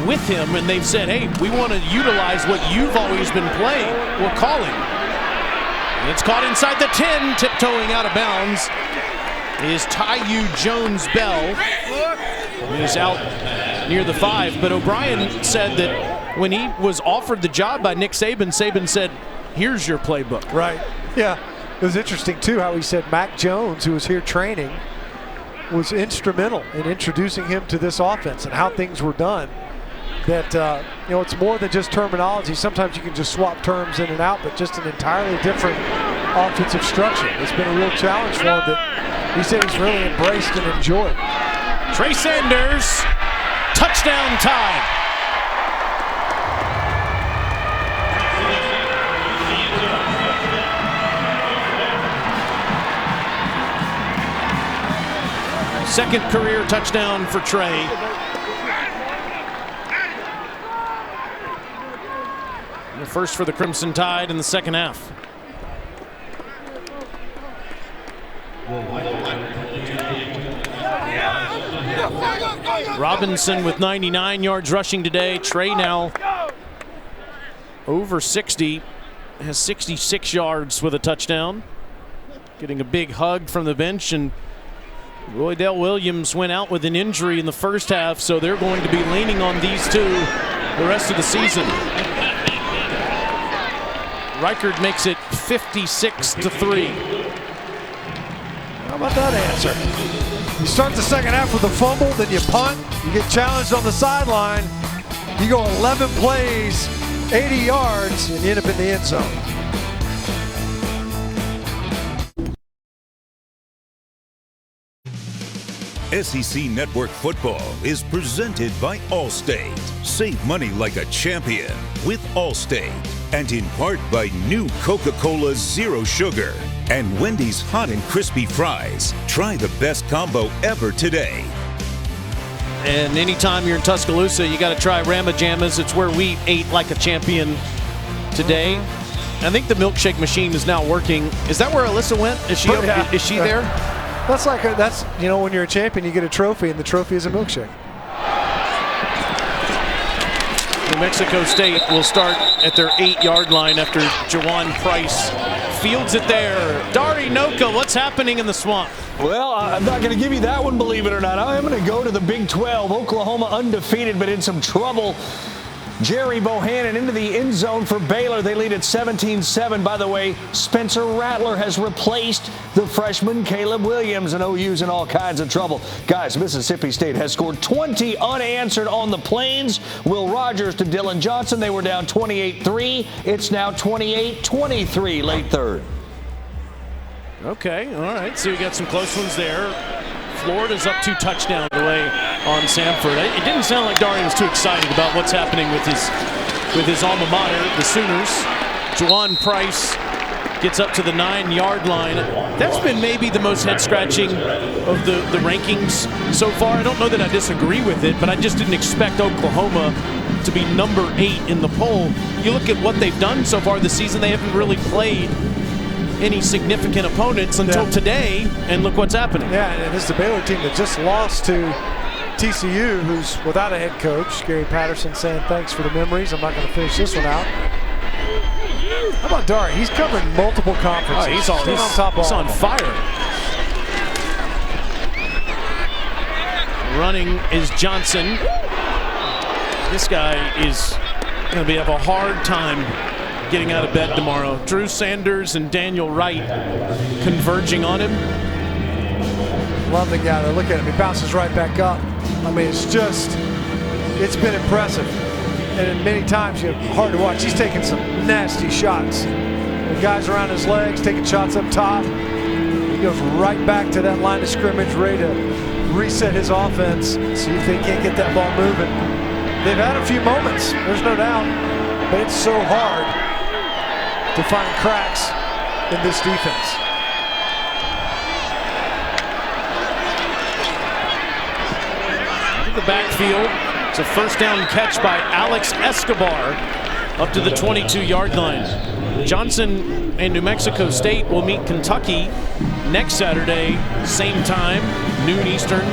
with him, and they've said, hey, we want to utilize what you've always been playing. We're calling. And it's caught inside the 10, tiptoeing out of bounds is Tyu Jones-Bell. He's out near the 5, but O'Brien said that when he was offered the job by Nick Saban, Saban said, here's your playbook. Right, yeah. It was interesting, too, how he said Mac Jones, who was here training, was instrumental in introducing him to this offense and how things were done. That, you know, it's more than just terminology. Sometimes you can just swap terms in and out, but just an entirely different offensive structure. It's been a real challenge for him that he said he's really embraced and enjoyed. Trey Sanders, touchdown Tide. Second career touchdown for Trey. The first for the Crimson Tide in the second half. Robinson with 99 yards rushing today. Trey now over 60, has 66 yards with a touchdown. Getting a big hug from the bench, and Roydell Williams went out with an injury in the first half, so they're going to be leaning on these two the rest of the season. Reichard makes it 56-3. How about that answer? You start the second half with a fumble, then you punt, you get challenged on the sideline, you go 11 plays, 80 yards, and you end up in the end zone. SEC Network Football is presented by Allstate. Save money like a champion with Allstate. And in part by new Coca-Cola Zero Sugar and Wendy's Hot and Crispy Fries. Try the best combo ever today. And anytime you're in Tuscaloosa, you got to try Ramajama's. It's where we ate like a champion today. I think the milkshake machine is now working. Is that where Alyssa went? Is she there? That's you know, when you're a champion, you get a trophy, and the trophy is a milkshake. New Mexico State will start at their 8-yard line after Jawan Price fields it there. Dari Noka, what's happening in the swamp? Well, I'm not going to give you that one, believe it or not. I'm going to go to the Big 12. Oklahoma undefeated, but in some trouble. Jerry Bohannon into the end zone for Baylor. They lead at 17-7. By the way, Spencer Rattler has replaced the freshman Caleb Williams, and OU's in all kinds of trouble. Guys, Mississippi State has scored 20 unanswered on the Plains. Will Rogers to Dylan Johnson. They were down 28-3. It's now 28-23, late third. Okay, all right. So we got some close ones there. Florida's up 2 touchdowns away on Samford. It didn't sound like Dari was too excited about what's happening with his alma mater, the Sooners. Jawan Price gets up to the 9-yard line. That's been maybe the most head-scratching of the rankings so far. I don't know that I disagree with it, but I just didn't expect Oklahoma to be number 8 in the poll. You look at what they've done so far this season, they haven't really played any significant opponents until today, and look what's happening. Yeah, and this is the Baylor team that just lost to TCU, who's without a head coach. Gary Patterson saying thanks for the memories. I'm not going to finish this one out. How about Dari? He's covering multiple conferences. He's on top. He's on fire. Running is Johnson. This guy is going to have a hard time getting out of bed tomorrow. Drew Sanders and Daniel Wright converging on him. Love the guy. Look at him. He bounces right back up. I mean, it's been impressive. And many times, hard to watch. He's taking some nasty shots. The guys around his legs, taking shots up top. He goes right back to that line of scrimmage, ready to reset his offense, see if they can't get that ball moving. They've had a few moments, there's no doubt, but it's so hard to find cracks in this defense. In the backfield, it's a first down catch by Alex Escobar up to the 22-yard line. Johnson and New Mexico State will meet Kentucky next Saturday, same time, noon Eastern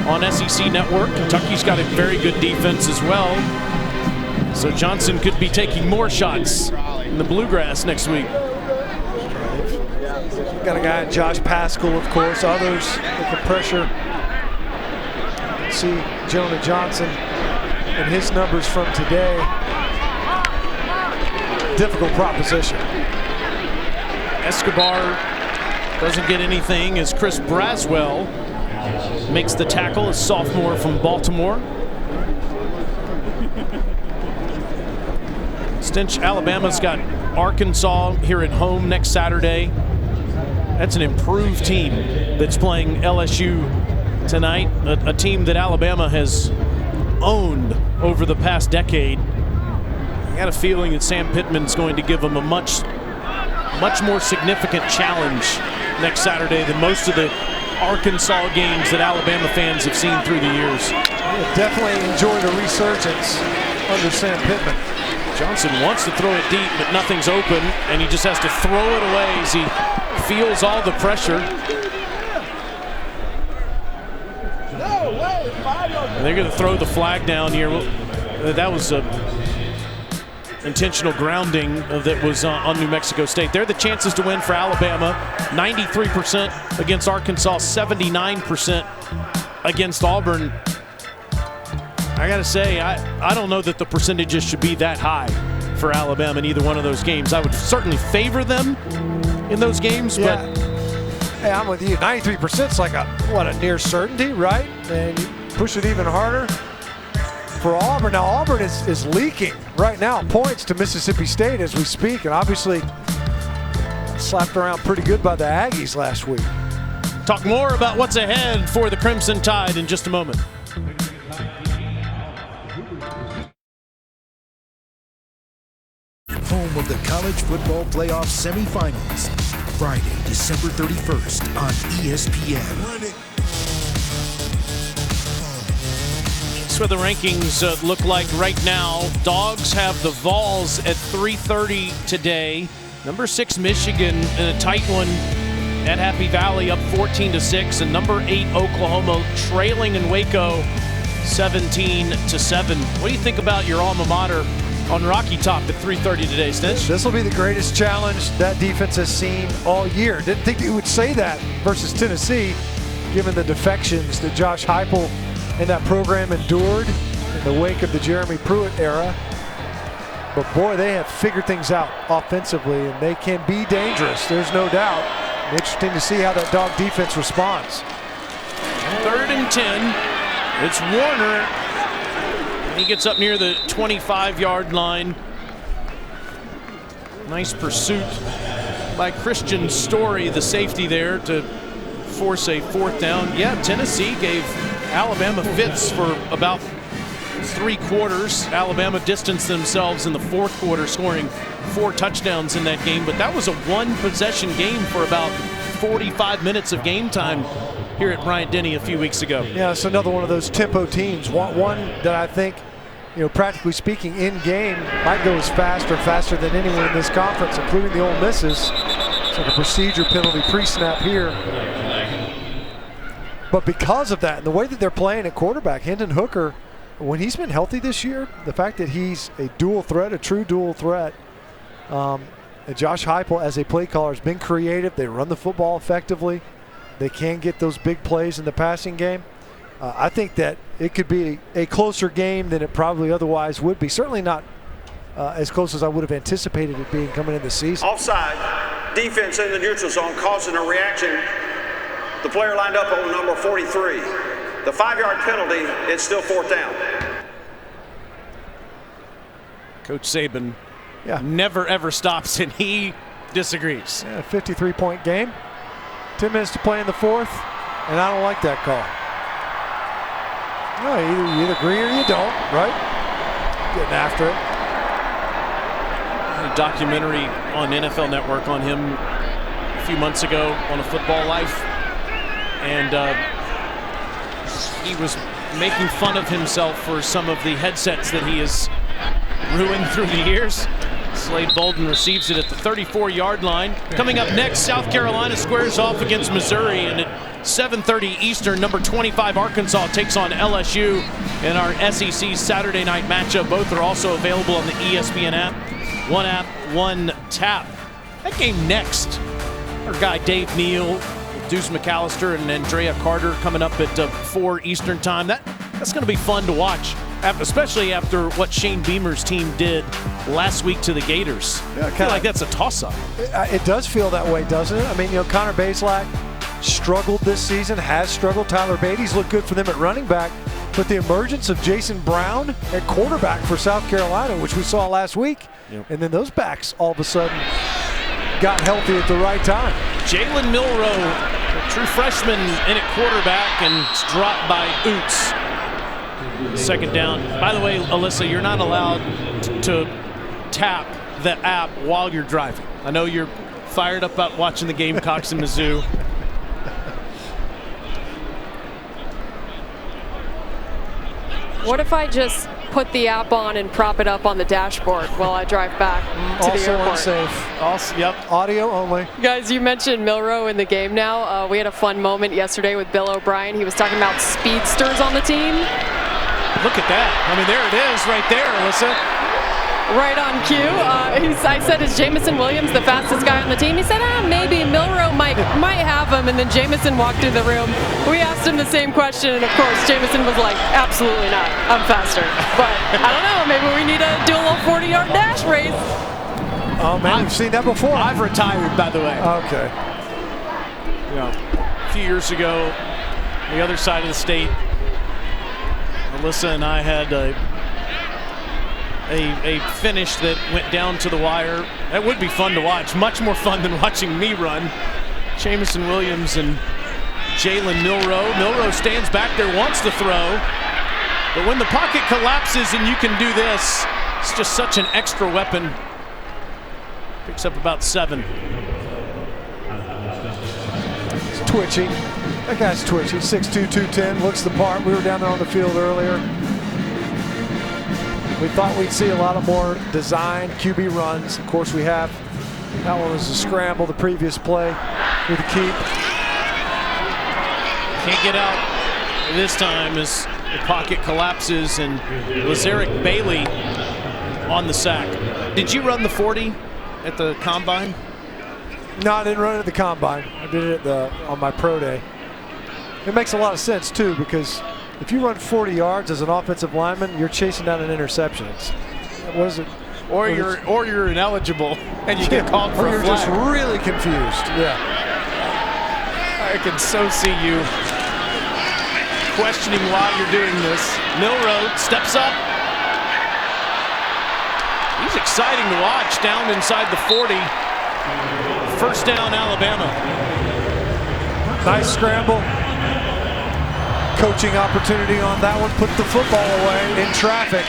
on SEC Network. Kentucky's got a very good defense as well. So Johnson could be taking more shots in the Bluegrass next week. Got a guy, Josh Paschal, of course. Others that can pressure. See Jonah Johnson and his numbers from today. Difficult proposition. Escobar doesn't get anything as Chris Braswell makes the tackle, a sophomore from Baltimore. Stinch, Alabama's got Arkansas here at home next Saturday. That's an improved team that's playing LSU tonight, a team that Alabama has owned over the past decade. I got a feeling that Sam Pittman's going to give them a much more significant challenge next Saturday than most of the Arkansas games that Alabama fans have seen through the years. We'll definitely enjoy the resurgence under Sam Pittman. Johnson wants to throw it deep, but nothing's open, and he just has to throw it away as he feels all the pressure. They're going to throw the flag down here. That was a intentional grounding that was on New Mexico State. They're the chances to win for Alabama. 93% against Arkansas, 79% against Auburn. I got to say, I don't know that the percentages should be that high for Alabama in either one of those games. I would certainly favor them in those games, yeah. but hey, I'm with you. 93% is like a near certainty, right? And you push it even harder for Auburn. Now Auburn is leaking right now points to Mississippi State as we speak, and obviously slapped around pretty good by the Aggies last week. Talk more about what's ahead for the Crimson Tide in just a moment. Home of the College Football Playoff Semifinals, Friday, December 31st on ESPN. That's what the rankings look like right now. Dogs have the Vols at 3:30 today. Number 6 Michigan in a tight one at Happy Valley, up 14-6, and number 8 Oklahoma trailing in Waco 17-7. What do you think about your alma mater on Rocky Top at 3:30 today, Stitch? This will be the greatest challenge that defense has seen all year. Didn't think you would say that versus Tennessee, given the defections that Josh Heupel and that program endured in the wake of the Jeremy Pruitt era. But boy, they have figured things out offensively, and they can be dangerous, there's no doubt. Interesting to see how that dog defense responds. 3rd and 10. It's Warner. He gets up near the 25-yard line. Nice pursuit by Christian Story, the safety there, to force a 4th down. Yeah, Tennessee gave Alabama fits for about 3 quarters. Alabama distanced themselves in the 4th quarter, scoring 4 touchdowns in that game. But that was a 1-possession game for about 45 minutes of game time here at Bryant-Denny a few weeks ago. Yeah, it's another one of those tempo teams. One that I think, practically speaking, in game might go as faster than anyone in this conference, including the Ole Misses. It's like a procedure penalty pre-snap here. But because of that and the way that they're playing at quarterback, Hendon Hooker, when he's been healthy this year, the fact that he's a dual threat, a true dual threat, Josh Heupel as a play caller has been creative. They run the football effectively. They can get those big plays in the passing game. I think that it could be a closer game than it probably otherwise would be. Certainly not as close as I would have anticipated it being coming into the season. Offside, defense in the neutral zone causing a reaction. The player lined up on number 43. The 5-yard penalty, it's still 4th down. Coach Saban never ever stops, and he disagrees. Yeah, 53-point game. 10 minutes to play in the 4th, and I don't like that call. No, you either agree or you don't, right? Getting after it. A documentary on NFL Network on him a few months ago on A Football Life, and he was making fun of himself for some of the headsets that he has ruined through the years. Slade Bolden receives it at the 34-yard line. Coming up next, South Carolina squares off against Missouri, and at 7:30 Eastern, number 25 Arkansas takes on LSU in our SEC Saturday night matchup. Both are also available on the ESPN app. One tap. That game next. Our guy Dave Neal, Deuce McAllister, and Andrea Carter coming up at 4 Eastern time. That's going to be fun to watch, especially after what Shane Beamer's team did last week to the Gators. I feel like that's a toss-up. It does feel that way, doesn't it? I mean, Connor Bazelak struggled this season, has struggled. Tyler Beatty's looked good for them at running back. But the emergence of Jason Brown at quarterback for South Carolina, which we saw last week, and then those backs all of a sudden got healthy at the right time. Jalen Milroe, a true freshman, in at quarterback, and it's dropped by Oots. 2nd down. By the way, Alyssa, you're not allowed to tap the app while you're driving. I know you're fired up about watching the Gamecocks in Mizzou. What if I just put the app on and prop it up on the dashboard while I drive back to the airport. Also unsafe. Also, yep. Audio only. Guys, you mentioned Milroe in the game now. We had a fun moment yesterday with Bill O'Brien. He was talking about speedsters on the team. Look at that. I mean, there it is right there, Alyssa. Right on cue. I said, is Jamison Williams the fastest guy on the team? He said, maybe Milroe might have him. And then Jamison walked in the room. We asked him the same question, and of course, Jamison was like, absolutely not. I'm faster. But I don't know. Maybe we need to do a little 40-yard dash race. Oh man, we've seen that before. I've retired, by the way. Okay. Yeah. A few years ago, the other side of the state, Alyssa and I had a finish that went down to the wire. That would be fun to watch. Much more fun than watching me run. Jamison Williams and Jalen Milroe. Milroe stands back there, wants to throw. But when the pocket collapses and you can do this, it's just such an extra weapon. Picks up about 7. It's twitchy. That guy's twitchy. 6'2", 210. Looks the part. We were down there on the field earlier. We thought we'd see a lot of more design QB runs. Of course, we have. That one was a scramble the previous play with a keep. Can't get out this time as the pocket collapses, and Lazarick Bailey on the sack. Did you run the 40 at the combine? No, I didn't run it at the combine. I did it on my pro day. It makes a lot of sense too, because if you run 40 yards as an offensive lineman, you're chasing down an interception. What is it? Or you're ineligible and you get called for a flag. Or you're just really confused. Yeah. I can so see you questioning why you're doing this. Milroe steps up. He's exciting to watch down inside the 40. First down, Alabama. Nice scramble. Coaching opportunity on that one. Put the football away in traffic.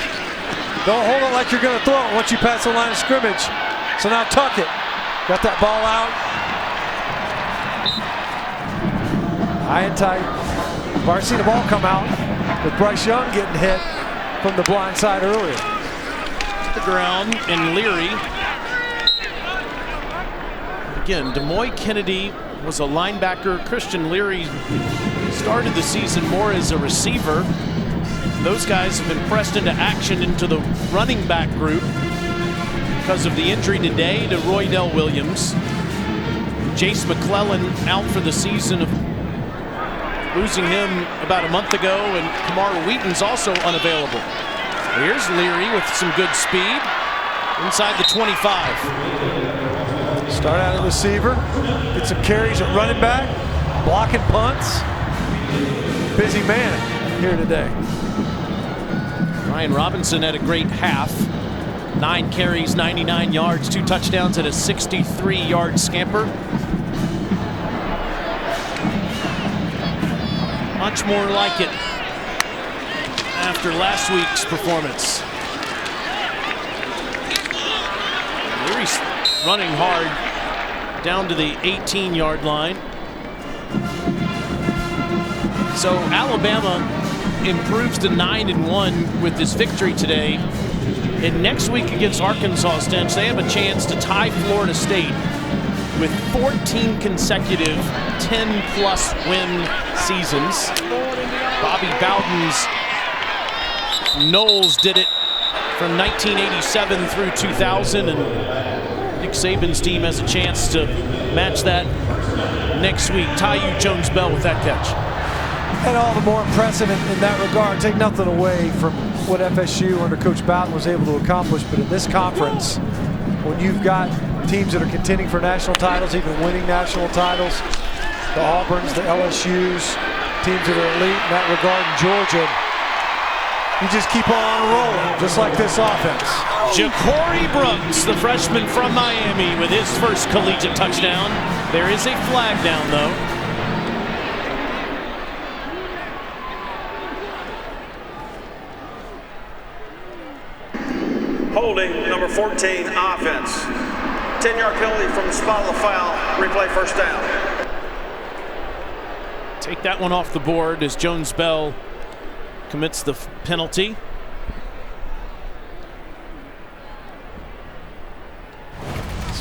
Don't hold it like you're going to throw it once you pass the line of scrimmage. So now tuck it. Got that ball out. High and tight. I've already seen the ball come out with Bryce Young getting hit from the blind side earlier. The ground, and Leary. Again, DeMoy Kennedy was a linebacker. Christian Leary started the season more as a receiver. Those guys have been pressed into action into the running back group because of the injury today to Roydell Williams. Jace McClellan out for the season, of losing him about a month ago, and Kamara Wheaton's also unavailable. Here's Leary with some good speed inside the 25. Start out at receiver, get some carries at running back, blocking punts. Busy man here today. Ryan Robinson had a great half. 9 carries, 99 yards, 2 touchdowns, and a 63-yard scamper. Much more like it after last week's performance. Leary's running hard down to the 18-yard line. So Alabama improves to 9-1 with this victory today. And next week against Arkansas, Stench, they have a chance to tie Florida State with 14 consecutive 10-plus win seasons. Bobby Bowden's Knowles did it from 1987 through 2000, and Nick Saban's team has a chance to match that next week. Taiyu Jones-Bell with that catch. And all the more impressive in that regard. Take nothing away from what FSU under Coach Bowden was able to accomplish, but in this conference, when you've got teams that are contending for national titles, even winning national titles, the Auburns, the LSUs, teams that are elite in that regard, in Georgia, you just keep on rolling, just like this offense. Ja'Cory Brooks, the freshman from Miami, with his first collegiate touchdown. There is a flag down, though. Holding, number 14, offense. 10-yard penalty from the spot of the foul. Replay first down. Take that one off the board as Jones-Bell commits the penalty.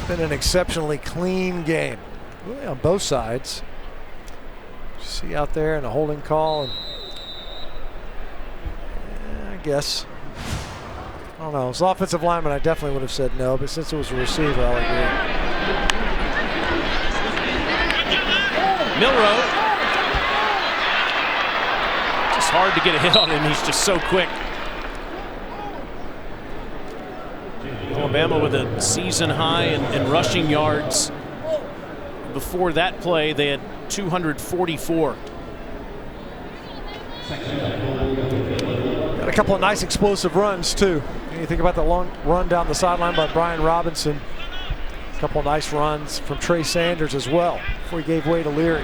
been an exceptionally clean game, really on both sides. You see out there and a holding call, and I guess, I don't know. As an offensive lineman, I definitely would have said no, but since it was a receiver, I'll agree. Milroe. Just hard to get a hit on him. He's just so quick. Alabama with a season high in rushing yards. Before that play, they had 244. Got a couple of nice explosive runs, too. You think about the long run down the sideline by Brian Robinson. A couple of nice runs from Trey Sanders as well before he gave way to Leary.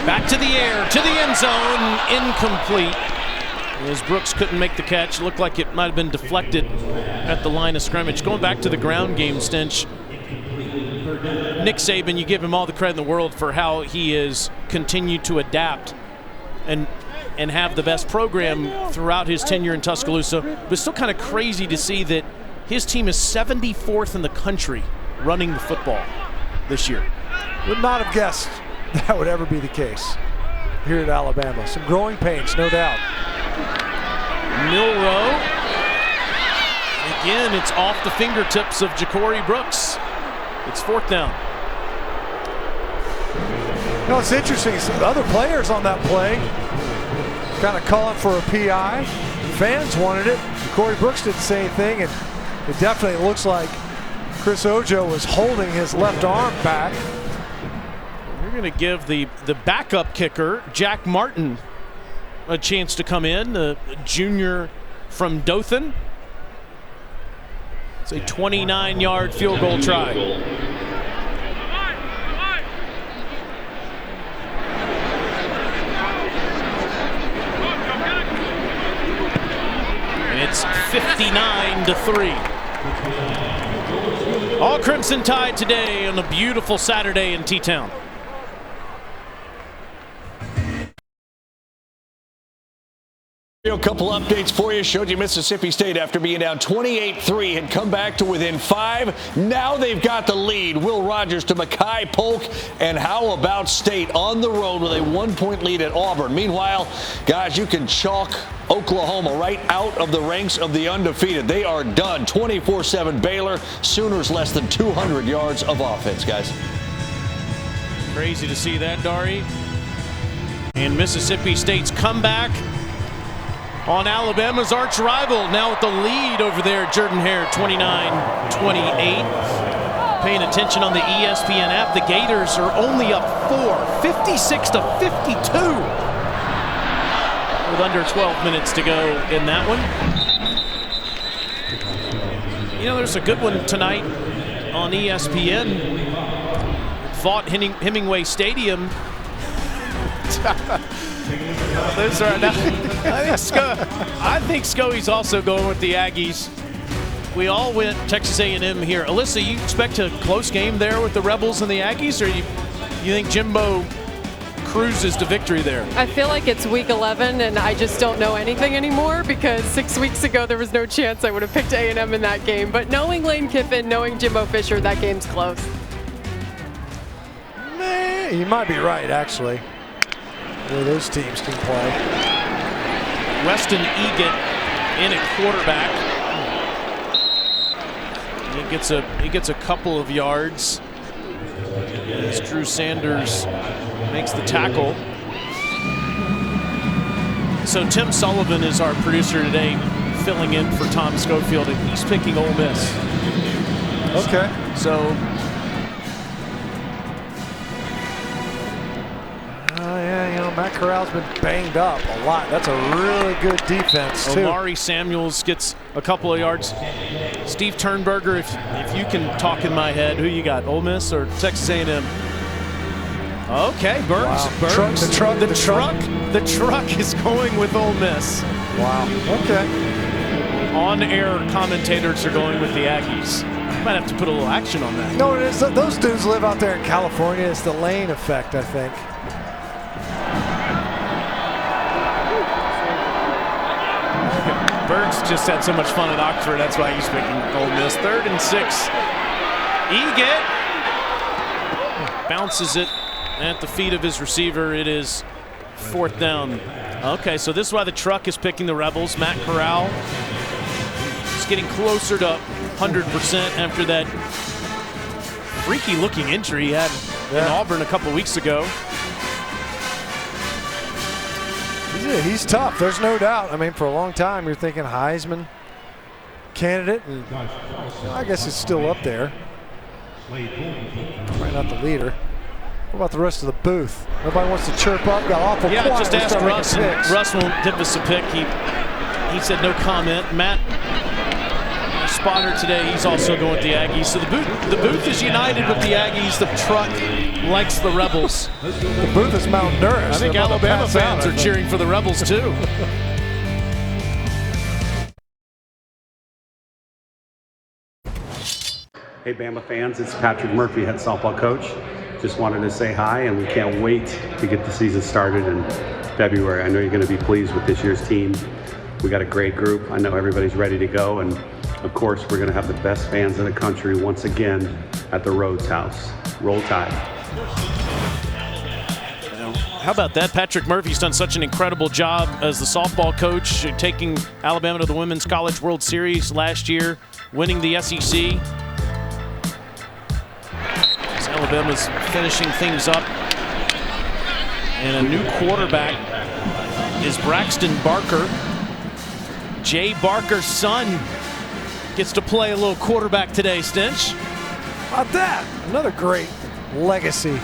Back to the air, to the end zone, incomplete. As Brooks couldn't make the catch, looked like it might have been deflected at the line of scrimmage. Going back to the ground game, Stench, Nick Saban, you give him all the credit in the world for how he has continued to adapt and have the best program throughout his tenure in Tuscaloosa. But it's still kind of crazy to see that his team is 74th in the country running the football this year. Would not have guessed that would ever be the case here at Alabama. Some growing pains, no doubt. Milroe. Again, it's off the fingertips of Ja'Cory Brooks. It's 4th down. No, it's interesting. The other players on that play kind of calling for a PI. Fans wanted it. Ja'Cory Brooks didn't say anything, and it definitely looks like Chris Ojo was holding his left arm back. We're going to give the backup kicker, Jack Martin, a chance to come in, the junior from Dothan. It's a 29-yard field goal try. And it's 59-3. All Crimson Tide today on a beautiful Saturday in T-Town. A couple updates for you. Showed you Mississippi State, after being down 28-3, had come back to within 5. Now they've got the lead. Will Rogers to Mekhi Polk. And how about State on the road with a 1-point lead at Auburn? Meanwhile, guys, you can chalk Oklahoma right out of the ranks of the undefeated. They are done. 24-7 Baylor. Sooners less than 200 yards of offense, guys. Crazy to see that, Dari. And Mississippi State's comeback on Alabama's arch rival, now with the lead over there, Jordan-Hare, 29-28. Paying attention on the ESPN app, the Gators are only up 4, 56-52, with under 12 minutes to go in that one. You know, there's a good one tonight on ESPN. Vaught Hemingway Stadium. Those are now, I think Scoey's also going with the Aggies. We all went Texas A&M here. Alyssa, you expect a close game there with the Rebels and the Aggies, or you think Jimbo cruises to victory there? I feel like it's week 11 and I just don't know anything anymore, because 6 weeks ago there was no chance I would have picked A&M in that game. But knowing Lane Kiffin, knowing Jimbo Fisher, that game's close. You might be right, actually. The way those teams can play. Weston Egan in at quarterback. He gets a couple of yards as Drew Sanders makes the tackle. So Tim Sullivan is our producer today, filling in for Tom Schofield, and he's picking Ole Miss. Okay. So. Matt Corral's been banged up a lot. That's a really good defense, too. Omari Samuels gets a couple of yards. Steve Turnberger, if you can talk in my head, who you got, Ole Miss or Texas A&M? Okay, Burns. Wow. Burns. The truck is going with Ole Miss. Wow. Okay. On-air commentators are going with the Aggies. Might have to put a little action on that. No, it is. Those dudes live out there in California. It's the Lane effect, I think. Berg's just had so much fun at Oxford. That's why he's picking Ole Miss. 3rd and 6. Eget bounces it at the feet of his receiver. It is 4th down. Okay, so this is why the truck is picking the Rebels. Matt Corral is getting closer to 100% after that freaky-looking injury he had in Auburn a couple weeks ago. He's tough, there's no doubt. I mean, for a long time, you're thinking Heisman candidate, and I guess it's still up there. Probably not the leader. What about the rest of the booth? Nobody wants to chirp up, got awful quiet. Yeah, just asked Russ, and Russ won't give us a pick. He said no comment. Matt, our spotter today, he's also going with the Aggies. So the booth is united with the Aggies. The truck likes the Rebels. The booth is malnourished. I think Alabama fans are cheering for the Rebels too. Hey Bama fans, it's Patrick Murphy, head softball coach. Just wanted to say hi, and we can't wait to get the season started in February. I know you're going to be pleased with this year's team. We got a great group. I know everybody's ready to go, and of course we're going to have the best fans in the country once again at the Rhodes House. Roll Tide. How about that? Patrick Murphy's done such an incredible job as the softball coach, taking Alabama to the Women's College World Series last year, winning the SEC. Alabama's finishing things up. And a new quarterback is Braxton Barker. Jay Barker's son gets to play a little quarterback today, Stinch. How about that? Another great legacy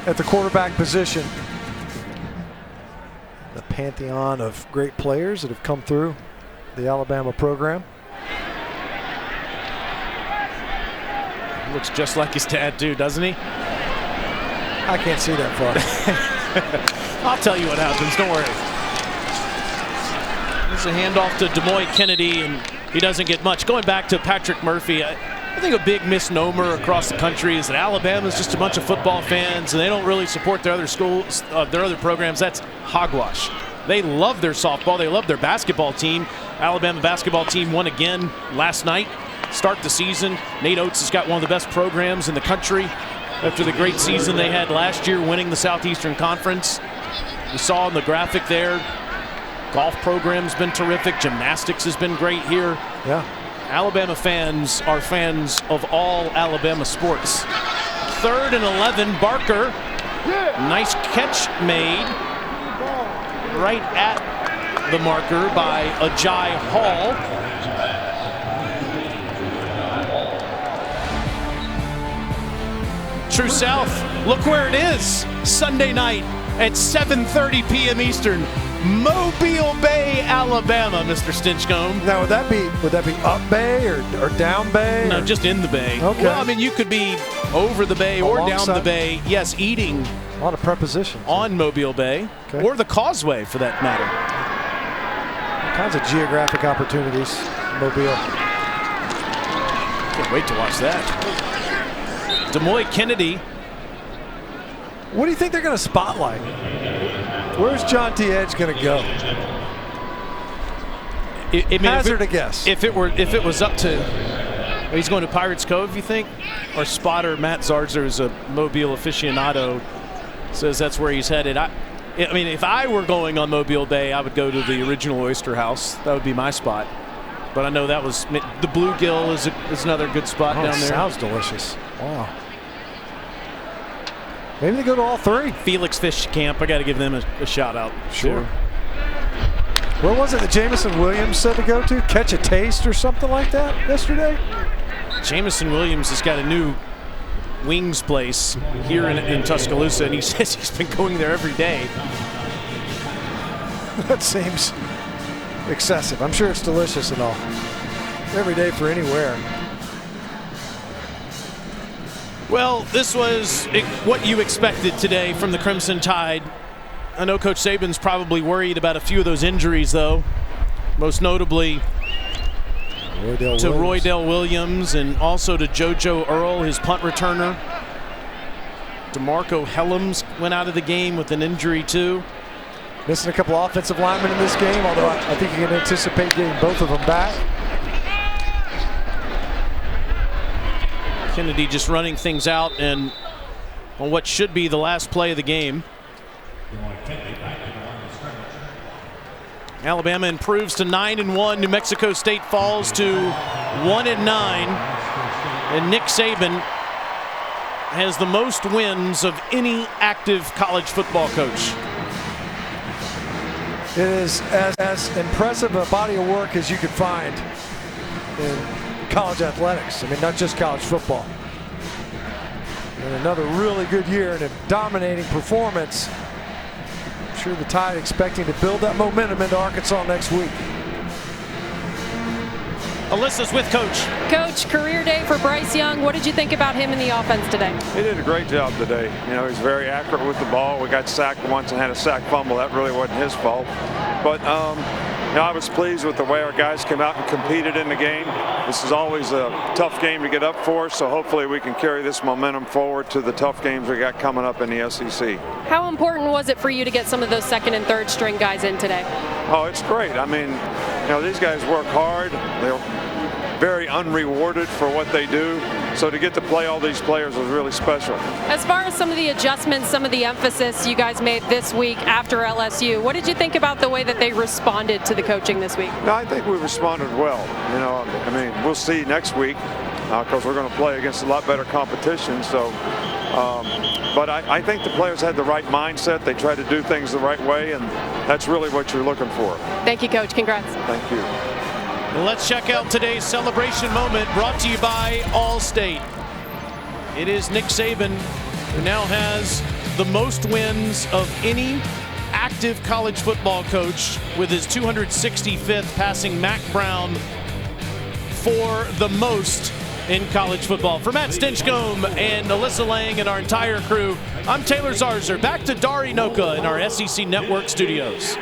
at the quarterback position. The pantheon of great players that have come through the Alabama program. Looks just like his dad too, doesn't he? I can't see that far. I'll tell you what happens, don't worry. There's a handoff to Demoy Kennedy, and he doesn't get much. Going back to Patrick Murphy, I think a big misnomer across the country is that Alabama's just a bunch of football fans and they don't really support their other schools, their other programs. That's hogwash. They love their softball, they love their basketball team. Alabama basketball team won again last night. Start the season. Nate Oates has got one of the best programs in the country after the great season they had last year, winning the Southeastern Conference. You saw in the graphic there, golf program's been terrific. Gymnastics has been great here. Yeah. Alabama fans are fans of all Alabama sports. 3rd and 11, Barker. Nice catch made right at the marker by Ajay Hall. True South, look where it is. Sunday night at 7:30 p.m. Eastern. Mobile Bay, Alabama, Mr. Stinchcomb. Now, would that be up Bay or down Bay? No, just in the Bay. Okay. Well, I mean, you could be over the Bay or Alongside. down the Bay. Yes, eating. A lot of prepositions. On Mobile Bay, okay. Or the Causeway, for that matter. All kinds of geographic opportunities, Mobile. Can't wait to watch that. Demoy Kennedy. What do you think they're going to spotlight? Where's John T. Edge going to go? Hazard a guess. If it was up to, he's going to Pirates Cove, you think? Or spotter Matt Zarzer is a Mobile aficionado, says that's where he's headed. I mean, if I were going on Mobile Bay, I would go to the original Oyster House. That would be my spot. But I know that was the Bluegill is another good spot down there. Sounds delicious. Wow. Maybe they go to all three. Felix Fish Camp, I got to give them a shout out. Sure. Where was it that Jamison Williams said to go to? Catch a Taste or something like that yesterday? Jamison Williams has got a new wings place here in Tuscaloosa, and he says he's been going there every day. That seems excessive. I'm sure it's delicious and all. Every day for anywhere. Well, this was what you expected today from the Crimson Tide. I know Coach Saban's probably worried about a few of those injuries, though. Most notably to Roydell Williams and also to JoJo Earl, his punt returner. DeMarco Helms went out of the game with an injury, too. Missing a couple offensive linemen in this game, although I think you can anticipate getting both of them back. Kennedy just running things out and on what should be the last play of the game. Alabama improves to 9-1. New Mexico State falls to 1-9. And Nick Saban has the most wins of any active college football coach. It is as impressive a body of work as you could find in college athletics. I mean, not just college football. And another really good year and a dominating performance. I'm sure the Tide expecting to build that momentum into Arkansas next week. Alyssa's with Coach. Coach, career day for Bryce Young. What did you think about him in the offense today? He did a great job today. You know, he's very accurate with the ball. We got sacked once and had a sack fumble. That really wasn't his fault. But, you know, I was pleased with the way our guys came out and competed in the game. This is always a tough game to get up for, so hopefully we can carry this momentum forward to the tough games we got coming up in the SEC. How important was it for you to get some of those second and third string guys in today? Oh, it's great. I mean, you know, these guys work hard. They're very unrewarded for what they do. So to get to play all these players was really special. As far as some of the adjustments, some of the emphasis you guys made this week after LSU, what did you think about the way that they responded to the coaching this week? No, I think we responded well. You know, I mean, we'll see next week because we're going to play against a lot better competition. So, but I think the players had the right mindset. They tried to do things the right way, and that's really what you're looking for. Thank you, Coach. Congrats. Thank you. Let's check out today's celebration moment brought to you by Allstate. It is Nick Saban, who now has the most wins of any active college football coach, with his 265th, passing Mack Brown for the most in college football. For Matt Stinchcomb and Alyssa Lang and our entire crew, I'm Taylor Zarzer. Back to Dari Noka in our SEC Network studios.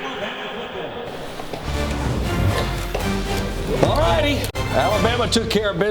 All righty. Alabama took care of business.